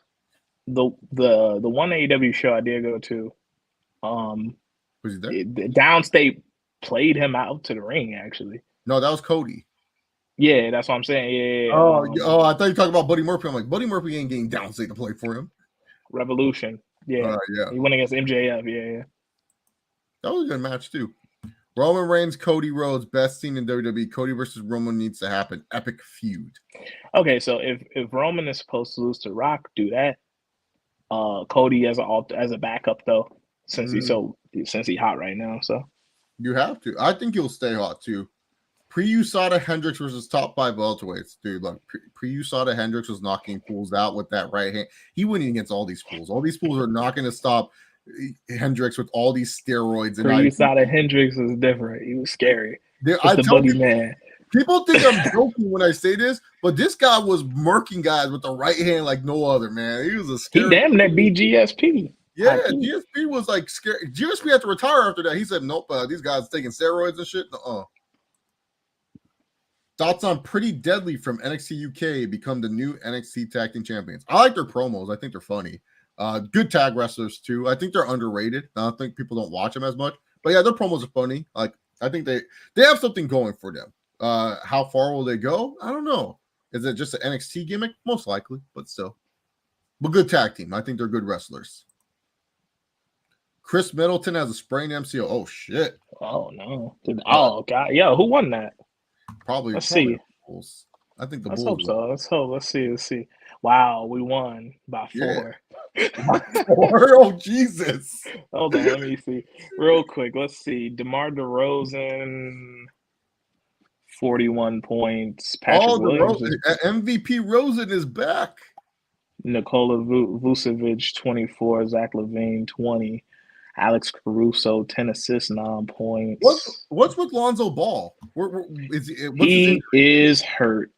the one AEW show I did go to. Was he there? The downstate played him out to the ring. Actually, no, that was Cody. Yeah, that's what I'm saying. Yeah. Oh, I thought you were talking about Buddy Murphy. I'm like, Buddy Murphy ain't getting downstate to play for him. Revolution. Yeah. Yeah. He went against MJF. Yeah. That was a good match, too. Roman Reigns, Cody Rhodes, best scene in WWE. Cody versus Roman needs to happen. Epic feud. Okay, so if Roman is supposed to lose to Rock, do that. Cody as a backup, though, since he's hot right now. So you have to. I think he'll stay hot, too. Pre-USADA Hendricks versus top 5 welterweights, dude. Like pre-USADA Hendricks was knocking fools out with that right hand. He winning against all these fools. All these fools are not going to stop Hendricks with all these steroids. Pre-USADA Hendricks was different. He was scary. I tell you, man. People think I'm joking when I say this, but this guy was murking guys with the right hand like no other, man. He was a scary. He damn near beat GSP. Yeah, GSP was like scary. GSP had to retire after that. He said, nope, these guys taking steroids and shit. Thoughts on Pretty Deadly from NXT UK become the new NXT Tag Team Champions? I like their promos. I think they're funny. Good tag wrestlers too. I think they're underrated. I don't think people don't watch them as much. But yeah, their promos are funny. Like I think they have something going for them. How far will they go? I don't know. Is it just an NXT gimmick? Most likely, but still. But good tag team. I think they're good wrestlers. Chris Middleton has a sprained MCL. Oh shit. Oh no. Oh god. Yo, who won that? Probably. Let's See. see. Bulls. I think the Let's Bulls. hope so. Let's hope. Let's see. Wow, we won by 4. Yeah. 4? Oh Jesus. Hold on, let me see. Real quick. Let's see. DeMar DeRozan, 41 points. Patrick Williams MVP Rosen is back. Nikola Vucevic, 24. Zach LaVine, 20. Alex Caruso, 10 assists, 9 points. What's with Lonzo Ball? He is hurt.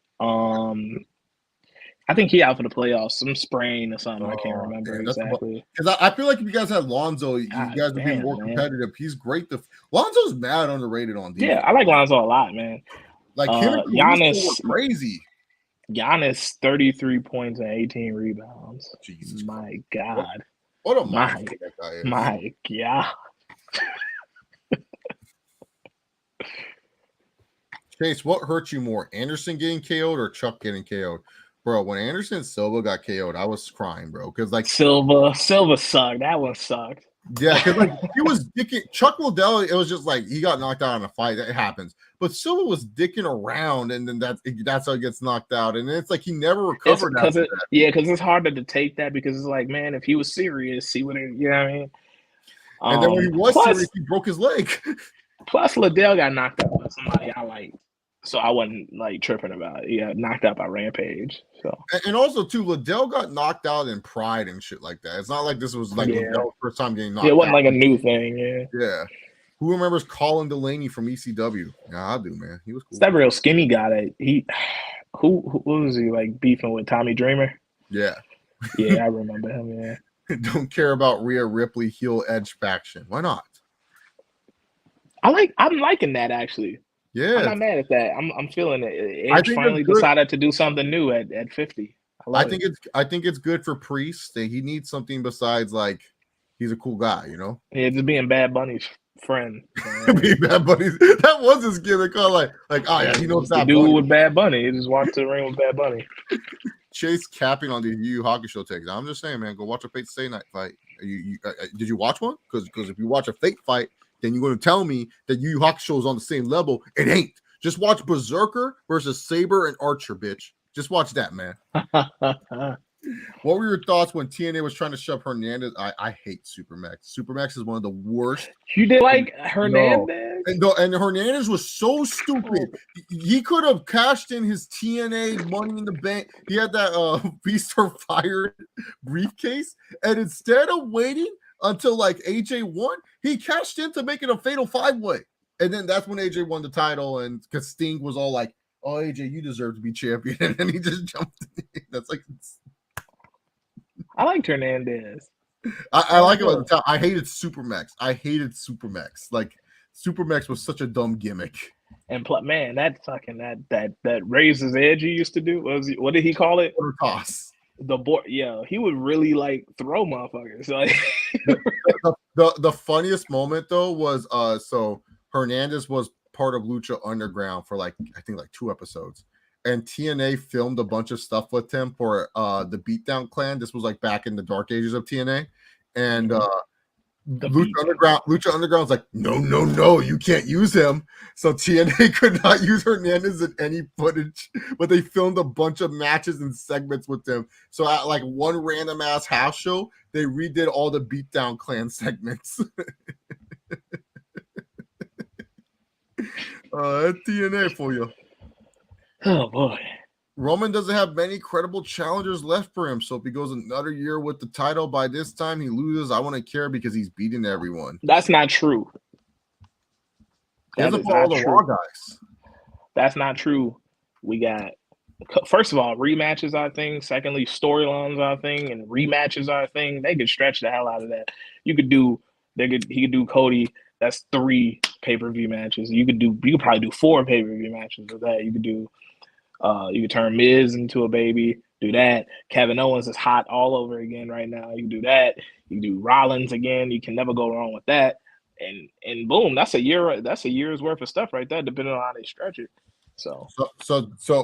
I think he out for the playoffs. Some sprain or something. I can't remember exactly. Because I feel like if you guys had Lonzo, you guys would be more competitive. He's great. Lonzo's mad underrated on defense. Yeah, I like Lonzo a lot, man. Like him and Giannis were crazy. Giannis, 33 points and 18 rebounds. Jesus my God. What a monster that guy is. My God. Chase, what hurt you more? Anderson getting KO'd or Chuck getting KO'd? Bro, when Anderson Silva got KO'd, I was crying, bro. Because like Silva sucked. That one sucked. Yeah, because like he was dicking Chuck Liddell. It was just like he got knocked out in a fight. That happens. But Silva was dicking around, and then that's how he gets knocked out. And it's like he never recovered. Because it's harder to take that because it's like, man, if he was serious, he would have. You know what I mean? And then when he was serious, he broke his leg. Plus, Liddell got knocked out by somebody I like. So I wasn't like tripping about it. He got knocked out by Rampage. So and also too, Liddell got knocked out in Pride and shit like that. It's not like this was like Liddell's first time getting knocked out. It wasn't like a new thing. Yeah. Who remembers Colin Delaney from ECW? Yeah, I do, man. He was cool. It's that real skinny guy that who was he like beefing with Tommy Dreamer? Yeah. Yeah, I remember him. Yeah. Don't care about Rhea Ripley heel edge faction. Why not? I'm liking that actually. Yeah, I'm not mad at that. I'm feeling it. Edge finally decided to do something new at 50. I think it's good for Priest. He needs something besides like he's a cool guy, you know. Yeah, just being Bad Bunny's friend. Being Bad Bunny. That was his gimmick. Like oh yeah, he knows that. Dude with Bad Bunny. He just walked to the ring with Bad Bunny. Chase capping on these Yu Yu Hakusho takes. I'm just saying, man, go watch a Fate Stay Night fight. Did you watch one? Because if you watch a fake fight, then you're going to tell me that Yu Yu Hakusho is on the same level. It ain't. Just watch Berserker versus Saber and Archer, bitch. Just watch that, man. What were your thoughts when TNA was trying to shove Hernandez? I hate Supermax. Supermax is one of the worst. You did like Hernandez? No. And Hernandez was so stupid. He could have cashed in his TNA Money in the Bank. He had that Beast or Fired briefcase. And instead of waiting until like AJ won, he cashed in to make it a fatal 5-way. And then that's when AJ won the title, and because Sting was all like, "Oh, AJ, you deserve to be champion," and then he just jumped in. That's like, I liked Hernandez. I like him at the time. I hated Supermax. Like Supermax was such a dumb gimmick. And man, that fucking that raises edge he used to do. What did he call it? Quarter toss. The board, yeah, he would really like throw motherfuckers. Like the funniest moment though was so Hernandez was part of Lucha Underground for I think 2 episodes, and TNA filmed a bunch of stuff with him for the Beatdown Clan. This was like back in the dark ages of TNA, and Lucha Underground's like, no, you can't use him. So TNA could not use Hernandez in any footage, but they filmed a bunch of matches and segments with him. So at like one random ass house show, they redid all the Beatdown Clan segments. That's TNA for you. Oh boy. Roman doesn't have many credible challengers left for him, so if he goes another year with the title, by this time he loses, I wouldn't care because he's beating everyone. That's not true. He doesn't follow the Raw guys. That's not true. We got, first of all, rematches are a thing. Secondly, storylines are a thing, and rematches are a thing. They could stretch the hell out of that. He could do Cody. That's 3 pay-per-view matches. You could probably do 4 pay-per-view matches with that. You could turn Miz into a baby. Do that. Kevin Owens is hot all over again right now. You can do that. You can do Rollins again. You can never go wrong with that. And boom, that's a year. That's a year's worth of stuff right there, depending on how they stretch it. So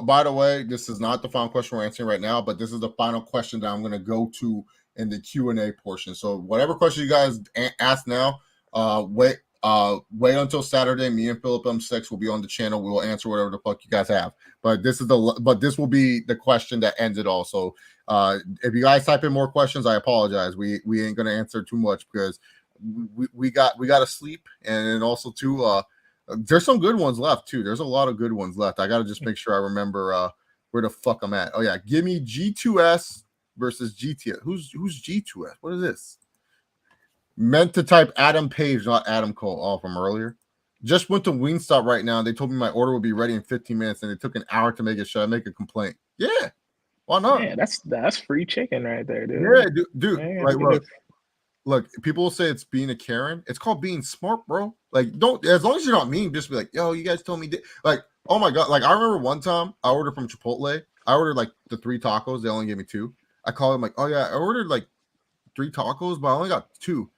by the way, this is not the final question we're answering right now, but this is the final question that I'm going to go to in the Q&A portion. So whatever question you guys ask now, wait until Saturday. Me and Philip M6 will be on the channel. We will answer whatever the fuck you guys have. But this will be the question that ends it all. So if you guys type in more questions, I apologize. We ain't going to answer too much because we got to sleep, and also too there's some good ones left too. There's a lot of good ones left. I got to just make sure I remember where the fuck I'm at. Oh yeah, give me G2S versus GTS. Who's G2S? What is this? Meant to type Adam Page, not Adam Cole. Oh, from earlier. Just went to Wingstop right now. They told me my order would be ready in 15 minutes, and it took an hour to make it. Should I make a complaint? Yeah, why not? Yeah, that's free chicken right there, dude. Yeah, dude. Yeah, like, look, people will say it's being a Karen. It's called being smart, bro. Like, don't, as long as you're not mean, just be like, yo, you guys told me, like, oh my God. Like, I remember one time I ordered from Chipotle. I ordered like the 3 tacos. They only gave me 2. I called them like, oh yeah, I ordered like 3 tacos, but I only got 2.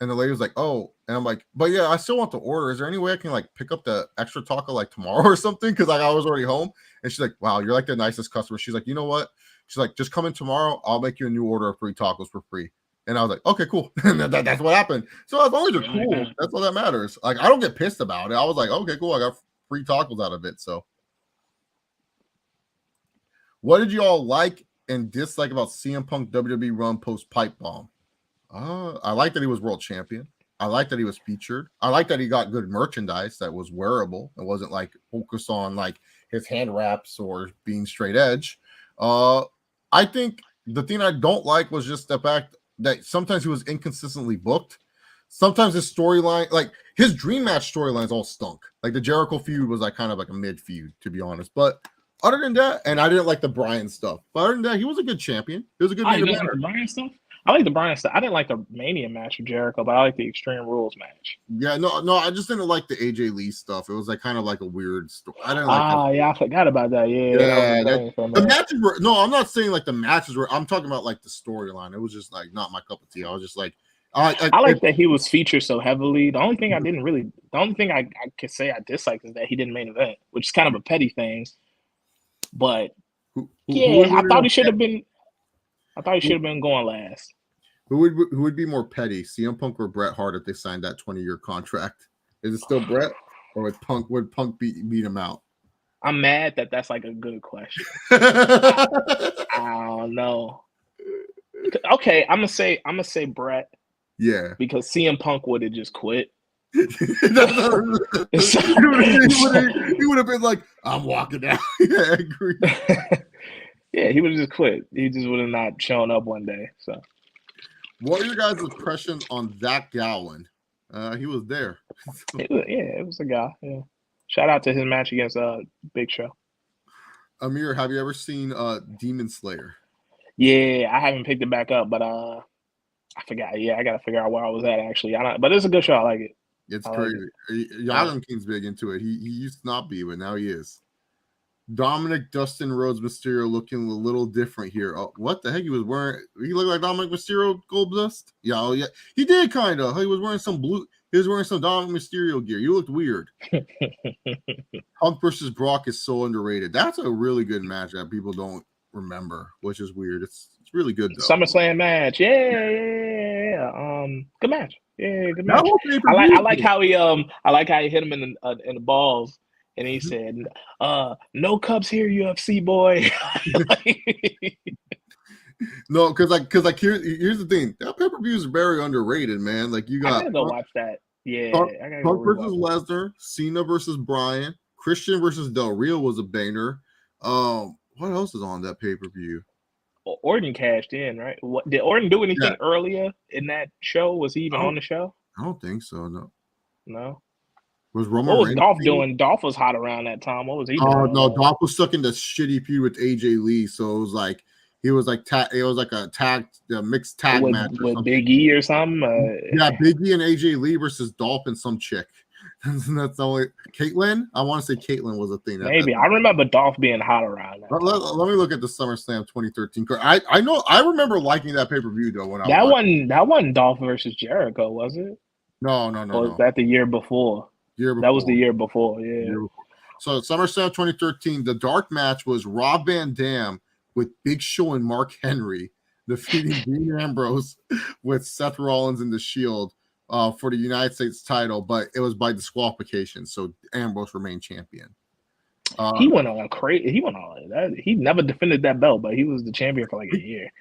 And the lady was like, oh, and I'm like, but yeah, I still want the order. Is there any way I can like pick up the extra taco like tomorrow or something? Because like I was already home. And she's like, wow, you're like the nicest customer. She's like, you know what? She's like, just come in tomorrow. I'll make you a new order of 3 tacos for free. And I was like, okay, cool. And that's what happened. So as long as you're cool, that's all that matters. Like, I don't get pissed about it. I was like, okay, cool. I got free tacos out of it. So what did you all like and dislike about CM Punk WWE run post pipe bomb? I like that he was world champion. I like that he was featured. I like that he got good merchandise that was wearable. It wasn't like focused on like his hand wraps or being straight edge. I think the thing I don't like was just the fact that sometimes he was inconsistently booked. Sometimes his storyline, like his dream match storylines all stunk. Like the Jericho feud was like kind of like a mid feud, to be honest. But other than that, and I didn't like the Bryan stuff. But other than that, he was a good champion. He was a good man. The Bryan stuff? I like the Bryan stuff. I didn't like the Mania match with Jericho, but I like the Extreme Rules match. Yeah, no, I just didn't like the AJ Lee stuff. It was like kind of like a weird story. I didn't like yeah, I forgot about that. Yeah, the matches were I'm not saying like the matches were. I'm talking about like the storyline. It was just like not my cup of tea. I was just like, I like that he was featured so heavily. The only thing I could say I dislike is that he didn't main event, which is kind of a petty thing. But I thought he should have been. I thought he should have been going last. Who would be more petty, CM Punk or Bret Hart if they signed that 20-year contract? Is it still Bret, or would Punk beat him out? I'm mad that that's like a good question. I don't know. Okay, I'm gonna say Bret. Yeah, because CM Punk would have just quit. He would have been like, I'm walking out. Yeah, I agree. Yeah, he would have just quit. He just would have not shown up one day. So, what are your guys' impressions on Zach Gowen? He was there. It was a guy. Yeah, shout out to his match against Big Show. Ameer, have you ever seen Demon Slayer? Yeah, I haven't picked it back up, but I forgot. Yeah, I got to figure out where I was at actually. But it's a good show. I like it. It's crazy. Yadam King's big into it. He used to not be, but now he is. Dominic Dustin Rhodes Mysterio looking a little different here. Oh, what the heck? He looked like Dominic Mysterio Goldust? Yeah, he did kind of. He was wearing some blue. He was wearing some Dominic Mysterio gear. You looked weird. Punk versus Brock is so underrated. That's a really good match that people don't remember, which is weird. It's really good though. SummerSlam match. Yeah. Good match. Yeah, good match. I like how he hit him in the balls. And he said, no cups here, UFC boy. No, because here's the thing. That pay-per-view is very underrated, man. Like you got I gotta go watch that. Yeah. Punk versus Lesnar, Cena versus Bryan, Christian versus Del Rio was a banger. What else is on that pay-per-view? Orton cashed in, right? Did Orton do anything earlier in that show? Was he even on the show? I don't think so, No. Was Roman What was Dolph doing? Dolph was hot around that time. What was he doing? Oh no, Dolph was stuck in the shitty feud with AJ Lee, so it was like a mixed tag match with Big E or something. Yeah, Big E and AJ Lee versus Dolph and some chick. That's the only Caitlyn. I want to say Caitlyn was a thing. Maybe I remember Dolph being hot around that. Let me look at the SummerSlam 2013. I know I remember liking that pay-per-view though when that wasn't Dolph versus Jericho, was it? No. Or was that the year before? That was the year before, yeah. So SummerSlam 2013, the dark match was Rob Van Dam with Big Show and Mark Henry defeating Dean Ambrose with Seth Rollins in the Shield for the United States title, but it was by disqualification, so Ambrose remained champion. He went on crazy. He went on that. He never defended that belt, but he was the champion for like a year.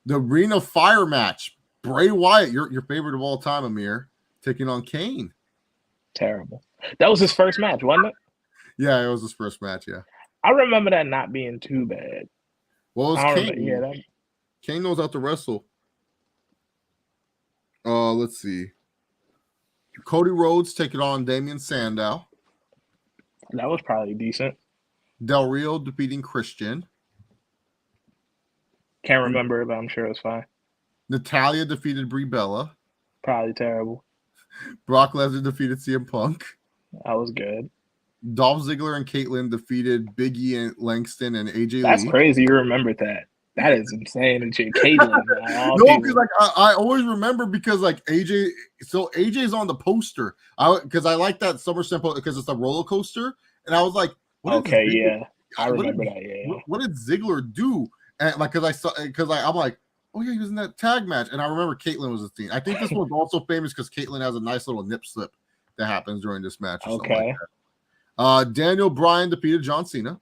The Ring of Fire match, Bray Wyatt, your favorite of all time, Ameer, taking on Kane. Terrible. That was his first match, wasn't it? Yeah, it was his first match. Yeah, I remember that not being too bad. Well, it was Kane. Kane knows how to wrestle. Let's see. Cody Rhodes taking on Damian Sandow. That was probably decent. Del Rio defeating Christian. Can't remember it, but I'm sure it was fine. Natalya defeated Brie Bella. Probably terrible. Brock Lesnar defeated CM Punk. That was good. Dolph Ziggler and Caitlyn defeated Big E and Langston and AJ That's Lee. crazy. You remembered that. That is insane. And Caitlyn. No, because like I always remember because like AJ. So AJ's on the poster. Because I like that SummerSlam poster because it's a roller coaster, and I was like, okay, yeah, I remember that. Yeah. What did Ziggler do? And like, I'm like, oh yeah, he was in that tag match, and I remember Caitlyn was the thing. I think this one's also famous because Caitlyn has a nice little nip slip that happens during this match. Or okay. Like Daniel Bryan defeated John Cena.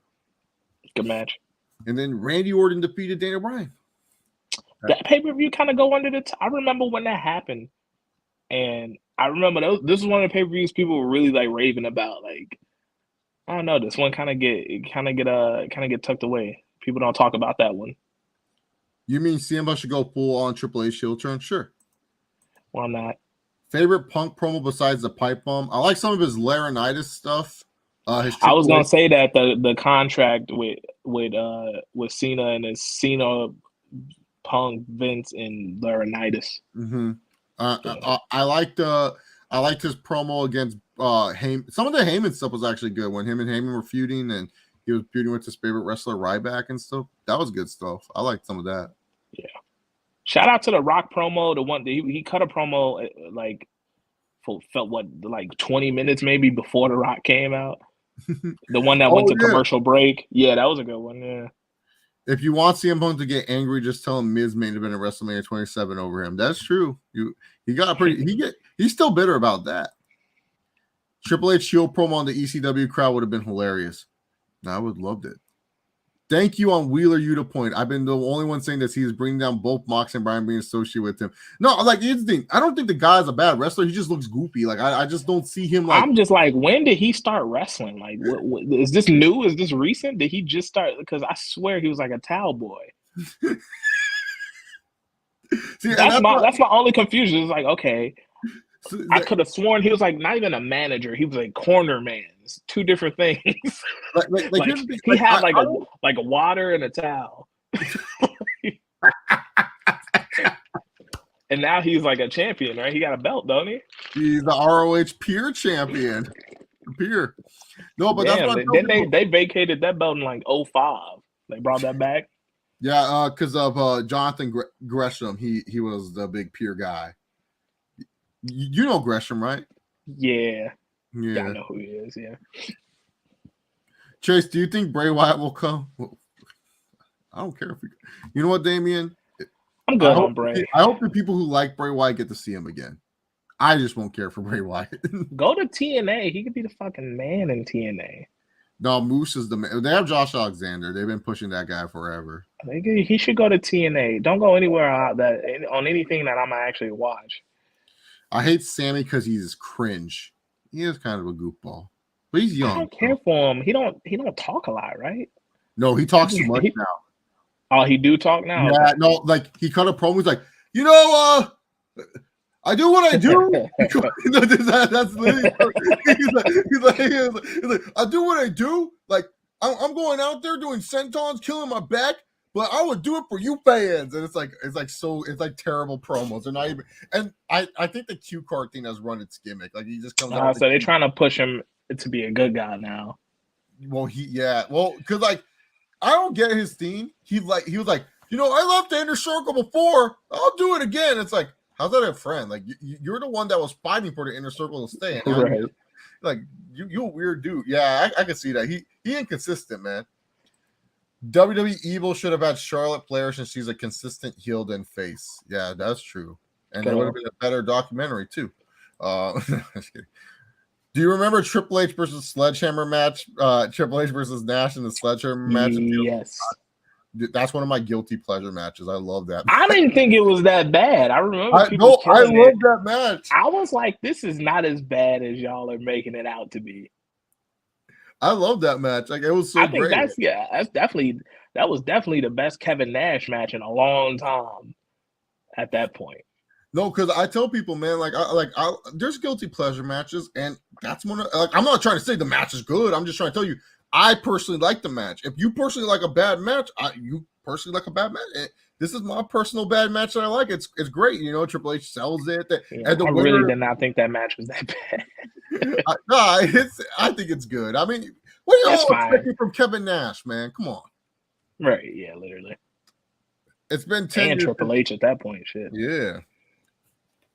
Good match. And then Randy Orton defeated Daniel Bryan. That pay-per-view kind of go under the I remember when that happened. And I remember this is one of the pay-per-views people were really like raving about. Like, I don't know, this one kind of get tucked away. People don't talk about that one. You mean CM Punk should go full on Triple H heel turn? Sure. Why not? Favorite Punk promo besides the pipe bomb? I like some of his laryngitis stuff. I was gonna say that the contract with Cena and his Cena, Punk, Vince, and Laurinaitis. Mm-hmm. I liked his promo against Heyman. Some of the Heyman stuff was actually good when him and Heyman were feuding, and he was feuding with his favorite wrestler Ryback and stuff. That was good stuff. I liked some of that. Yeah. Shout out to the Rock promo. The one that he cut a promo like felt what like 20 minutes maybe before the Rock came out. The one that went to commercial break. Yeah, that was a good one. Yeah. If you want CM Punk to get angry, just tell him Miz main event at WrestleMania 27 over him. That's true. He's still bitter about that. Triple H heel promo on the ECW crowd would have been hilarious. I would have loved it. Thank you on Wheeler Yuta point. I've been the only one saying this. He's bringing down both Mox and Brian being associated with him. No, like here's the thing. I don't think the guy's a bad wrestler. He just looks goofy. Like I just don't see him. Like I'm just like, when did he start wrestling? Like, what is this new? Is this recent? Did he just start? Because I swear he was like a towel boy. See, that's my only confusion. It's like, okay, so I could have sworn he was like not even a manager. He was a corner man. It's two different things. He had like a water and a towel. And now he's like a champion, right? He got a belt, don't he? He's the ROH Peer champion. Peer. No, but damn, that's what they vacated that belt in like 2005. They brought that back. Yeah, because of Jonathan Gresham. He was the big Peer guy. You know Gresham, right? Yeah. Yeah, I know who he is. Yeah. Chase, do you think Bray Wyatt will come? Well, I don't care if you know what, Damian. I'm good on Bray. I hope the people who like Bray Wyatt get to see him again. I just won't care for Bray Wyatt. Go to TNA. He could be the fucking man in TNA. No, Moose is the man. They have Josh Alexander. They've been pushing that guy forever. He should go to TNA. Don't go anywhere on anything that I'm gonna actually watch. I hate Sammy because he's cringe. He is kind of a goofball, but he's young. I don't care for him. He don't talk a lot, right? No, he talks too much now. Oh, he do talk now? Yeah, no, like he cut a promo. He's like, I do what I do. That's literally. He's like, I do what I do. Like I'm going out there doing sentons, killing my back, but I would do it for you fans. And it's like terrible promos. They're not even. And I think the cue card thing has run its gimmick. Like he just comes out. So they're trying to push him to be a good guy now. Well, because like I don't get his theme. He was like, I left the inner circle before. I'll do it again. It's like, how's that a friend? Like you're the one that was fighting for the inner circle to stay. Right. Like you're a weird dude. Yeah, I can see that. He inconsistent, man. WWE Evil should have had Charlotte Flair since she's a consistent heel than face. Yeah, that's true. And it would have been a better documentary too. Do you remember Triple H versus Sledgehammer match? Triple H versus Nash in the Sledgehammer match? Yes. That's one of my guilty pleasure matches. I love that. I didn't think it was that bad. I remember I love that match. I was like, this is not as bad as y'all are making it out to be. I love that match. Like it was so great. That was definitely the best Kevin Nash match in a long time at that point. No, because I tell people, man, there's guilty pleasure matches, and that's one. I'm not trying to say the match is good. I'm just trying to tell you, I personally like the match. If you personally like a bad match, you personally like a bad match. This is my personal bad match that I like. It's great. Triple H sells it. I really did not think that match was that bad. I think it's good. I mean, what are you all expecting from Kevin Nash, man? Come on. Right? Yeah, literally. It's been 10 years. And Triple H at that point, shit. Yeah.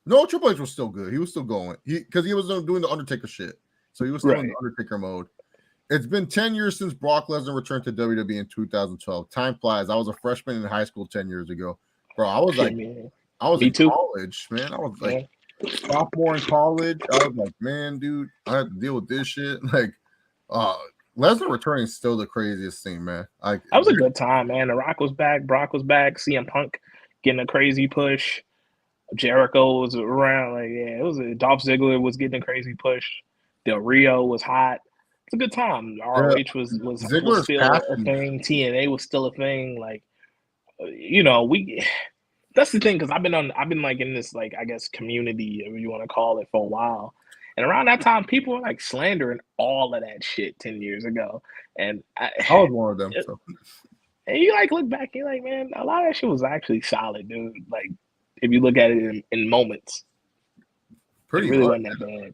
No, Triple H was still good. He was still going. Because he was doing the Undertaker shit. So he was still in the Undertaker mode. It's been 10 years since Brock Lesnar returned to WWE in 2012. Time flies. I was a freshman in high school 10 years ago. Bro, I was in college, man. I was like sophomore in college. I was like, man, dude, I have to deal with this shit. Like, Lesnar returning is still the craziest thing, man. That was a good time, man. The Rock was back. Brock was back. CM Punk getting a crazy push. Jericho was around. Dolph Ziggler was getting a crazy push. Del Rio was hot. It's a good time. ROH was still a thing. TNA was still a thing. That's the thing, because I've been in this, I guess, community, if you want to call it, for a while. And around that time, people were slandering all of that shit 10 years ago. And I was one of them. So. And you look back, you're like, man, a lot of that shit was actually solid, dude. If you look at it in moments, pretty really wasn't that bad.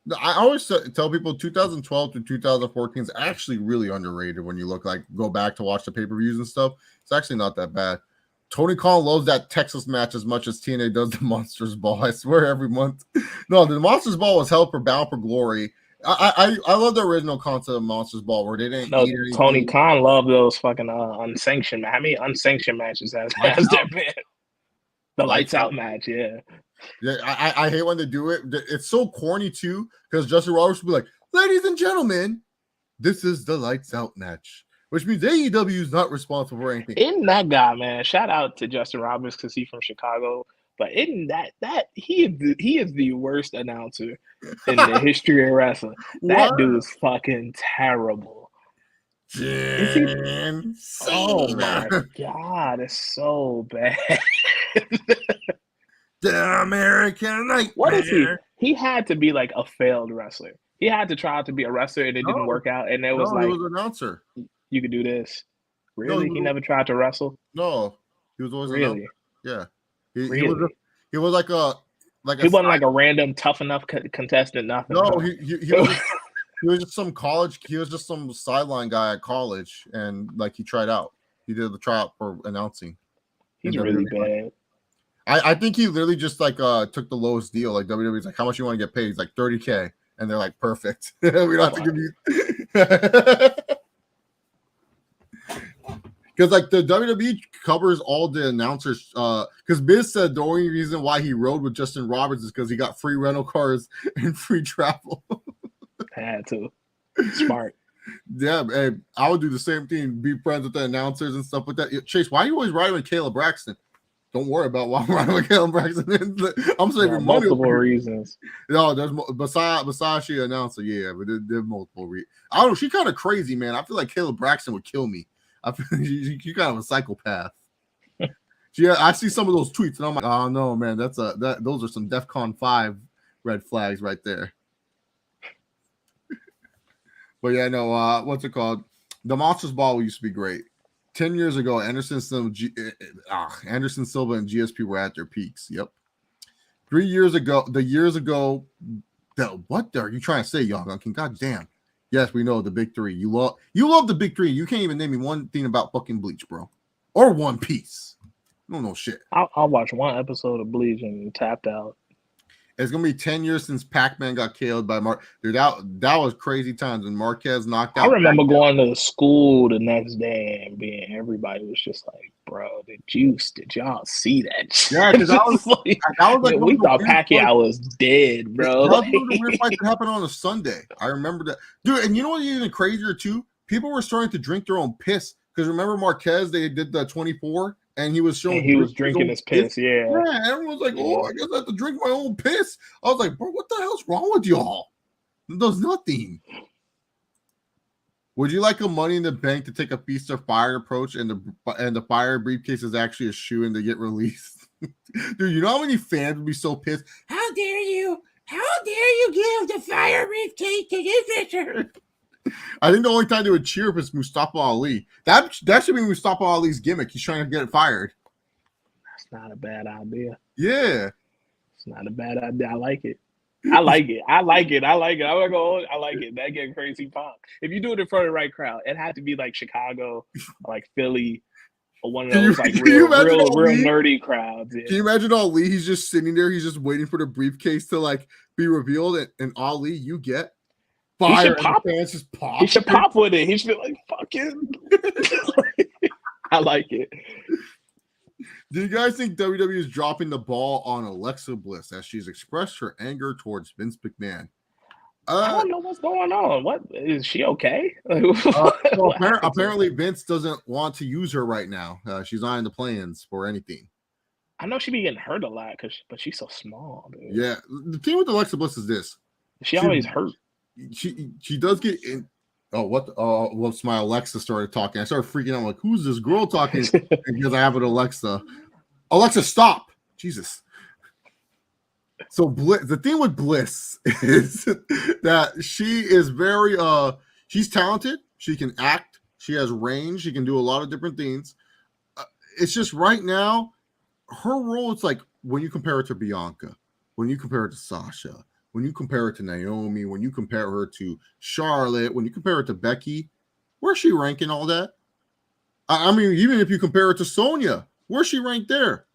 No, I always tell people 2012 to 2014 is actually really underrated when you go back to watch the pay-per-views and stuff. It's actually not that bad. Tony Khan loves that Texas match as much as TNA does the Monsters Ball. I swear every month. No, the Monsters Ball was held for Bound for Glory. I love the original concept of Monsters Ball where they didn't eat anything. Tony Khan loved those fucking unsanctioned. How many unsanctioned matches has there been? The Lights Out match, yeah. Yeah, I hate when they do it. It's so corny too, because Justin Roberts will be like, "Ladies and gentlemen, this is the Lights Out match," which means AEW is not responsible for anything. Isn't that guy, man? Shout out to Justin Roberts because he's from Chicago. But isn't that he is the worst announcer in the history of wrestling. That dude is fucking terrible. Oh my god, it's so bad. The American Nightmare. What is he? He had to be a failed wrestler. He had to try out to be a wrestler and it didn't work out. And it was he was an announcer. You could do this. Really? He never tried to wrestle? No. He was always an announcer. Yeah. He was he wasn't a random tough enough contestant, nothing. No, he was just some sideline guy at college, and he tried out. He did the tryout for announcing. He's really bad. I think he literally just took the lowest deal. WWE's how much you want to get paid? He's like $30K, and they're like, perfect. We don't have to give you. Because the WWE covers all the announcers. Because Biz said the only reason why he rode with Justin Roberts is because he got free rental cars and free travel. Had to. Smart. Yeah, hey, I would do the same thing. Be friends with the announcers and stuff like that. Chase, why are you always riding with Caleb Braxton? Don't worry about why I'm riding with Caleb Braxton. I'm saving money. Multiple reasons. No, there's besides she announcer, yeah, but there's multiple reasons. I don't know. She's kind of crazy, man. I feel like Caleb Braxton would kill me. I feel she's kind of a psychopath. Yeah, I see some of those tweets, and I'm like, oh no, man, those are some DEFCON 5 red flags right there. But yeah, no, what's it called? The Monsters Ball used to be great. 10 years ago, Anderson Silva and GSP were at their peaks. Yep. 3 years ago, what are you trying to say, Young Gunkin? God damn. Yes, we know the big three. You love the big three. You can't even name me one thing about fucking Bleach, bro. Or One Piece. I don't know shit. I'll watch one episode of Bleach and tapped out. It's gonna be 10 years since Pac-Man got killed by Mark. Dude, that was crazy times when Marquez knocked out. I remember going to school the next day and everybody was just like, "Bro, did y'all see that?" Yeah, because that was like we thought Pacquiao was dead, bro. That was one of the weird fights that happened on a Sunday. I remember that, dude. And you know what's even crazier too? People were starting to drink their own piss because remember Marquez? They did the 24. And he was showing he was drinking his piss. Yeah, everyone was like, "Oh, I guess I have to drink my own piss." I was like, "Bro, what the hell's wrong with y'all? It does nothing." Would you like a Money in the Bank to take a Feast of Fire approach, and the fire briefcase is actually a shoe in to get released? Dude, you know how many fans would be so pissed? How dare you? How dare you give the fire briefcase to this picture? I think the only time they would cheer up is Mustafa Ali. That should be Mustafa Ali's gimmick. He's trying to get fired. That's not a bad idea. Yeah. It's not a bad idea. I like it. I like it. I'm gonna go. I like it. That get crazy pop. If you do it in front of the right crowd, it had to be like Chicago, like Philly, or one of those like real nerdy crowds. Yeah. Can you imagine Ali? He's just sitting there. He's just waiting for the briefcase to like be revealed, and Ali, you get fire. Fans just pop. He should pop with it. He should be like, "Fucking." I like it. Do you guys think WWE is dropping the ball on Alexa Bliss as she's expressed her anger towards Vince McMahon? I don't know what's going on. What is she okay? Apparently, Vince doesn't want to use her right now. She's not in the plans for anything. I know she be getting hurt a lot but she's so small, dude. Yeah, the thing with Alexa Bliss is this: she always hurt. She does get in. Oh, what? Whoops! My Alexa started talking. I started freaking out. I'm like, who's this girl talking? Because I have an Alexa. Alexa, stop! Jesus. So the thing with Bliss is that she is very she's talented. She can act. She has range. She can do a lot of different things. It's just right now, her role. It's like when you compare it to Bianca, when you compare it to Sasha, when you compare it to Naomi, when you compare her to Charlotte, when you compare it to Becky, where's she ranking all that? I mean, even if you compare it to Sonya, where's she ranked there?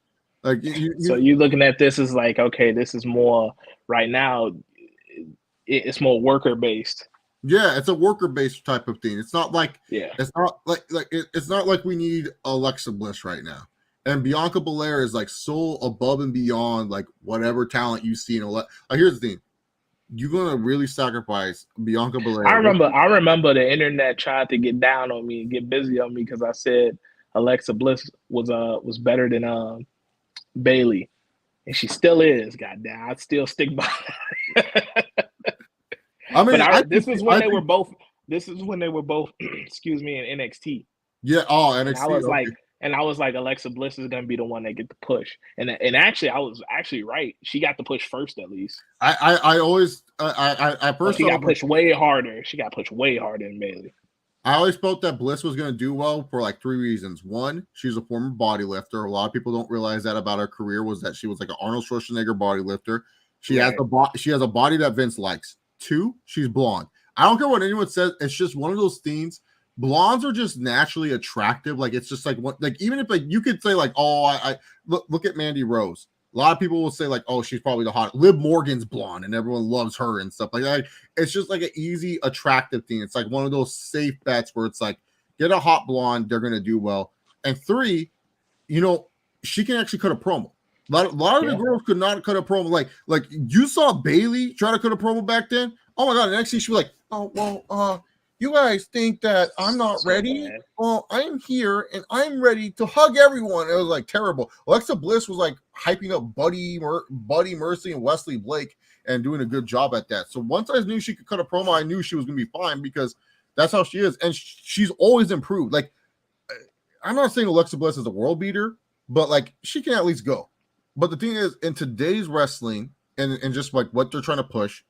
Like, so you looking at this as like, okay, this is more right now. It's more worker based. Yeah, it's a worker based type of thing. It's not like it's not like we need Alexa Bliss right now. And Bianca Belair is like so above and beyond like whatever talent you see in here's the thing. You're gonna really sacrifice Bianca Belair. I remember the internet tried to get down on me and get busy on me because I said Alexa Bliss was better than Bailey, and she still is. Goddamn, I'd still stick by. I mean, this is when they were both. Excuse me, in NXT. Yeah. Oh, NXT. And I was like, Alexa Bliss is gonna be the one that get the push. And actually, I was actually right. She got the push first, at least. I personally she got pushed way harder. She got pushed way harder than Bailey. I always felt that Bliss was going to do well for like 3 reasons. One, she's a former bodylifter. A lot of people don't realize that about her career was that she was like an Arnold Schwarzenegger bodylifter. She has a body that Vince likes. 2, she's blonde. I don't care what anyone says. It's just one of those things. Blondes are just naturally attractive. Like it's just like what, like even if like you could say like, oh, I look at Mandy Rose. A lot of people will say like, oh, she's probably the hot. Liv Morgan's blonde and everyone loves her and stuff like that. It's just like an easy, attractive thing. It's like one of those safe bets where it's like, get a hot blonde, they're gonna do well. And 3, she can actually cut a promo. A lot of the girls could not cut a promo. Like you saw Bailey try to cut a promo back then. Oh my god! And next thing she was like, oh well, you guys think that I'm not ready? Bad. Well, I'm here and I'm ready to hug everyone. It was like terrible. Alexa Bliss was like hyping up Buddy Mercy and Wesley Blake and doing a good job at that. So once I knew she could cut a promo, I knew she was going to be fine because that's how she is. And she's always improved. Like, I'm not saying Alexa Bliss is a world beater, but like she can at least go. But the thing is, in today's wrestling and just like what they're trying to push,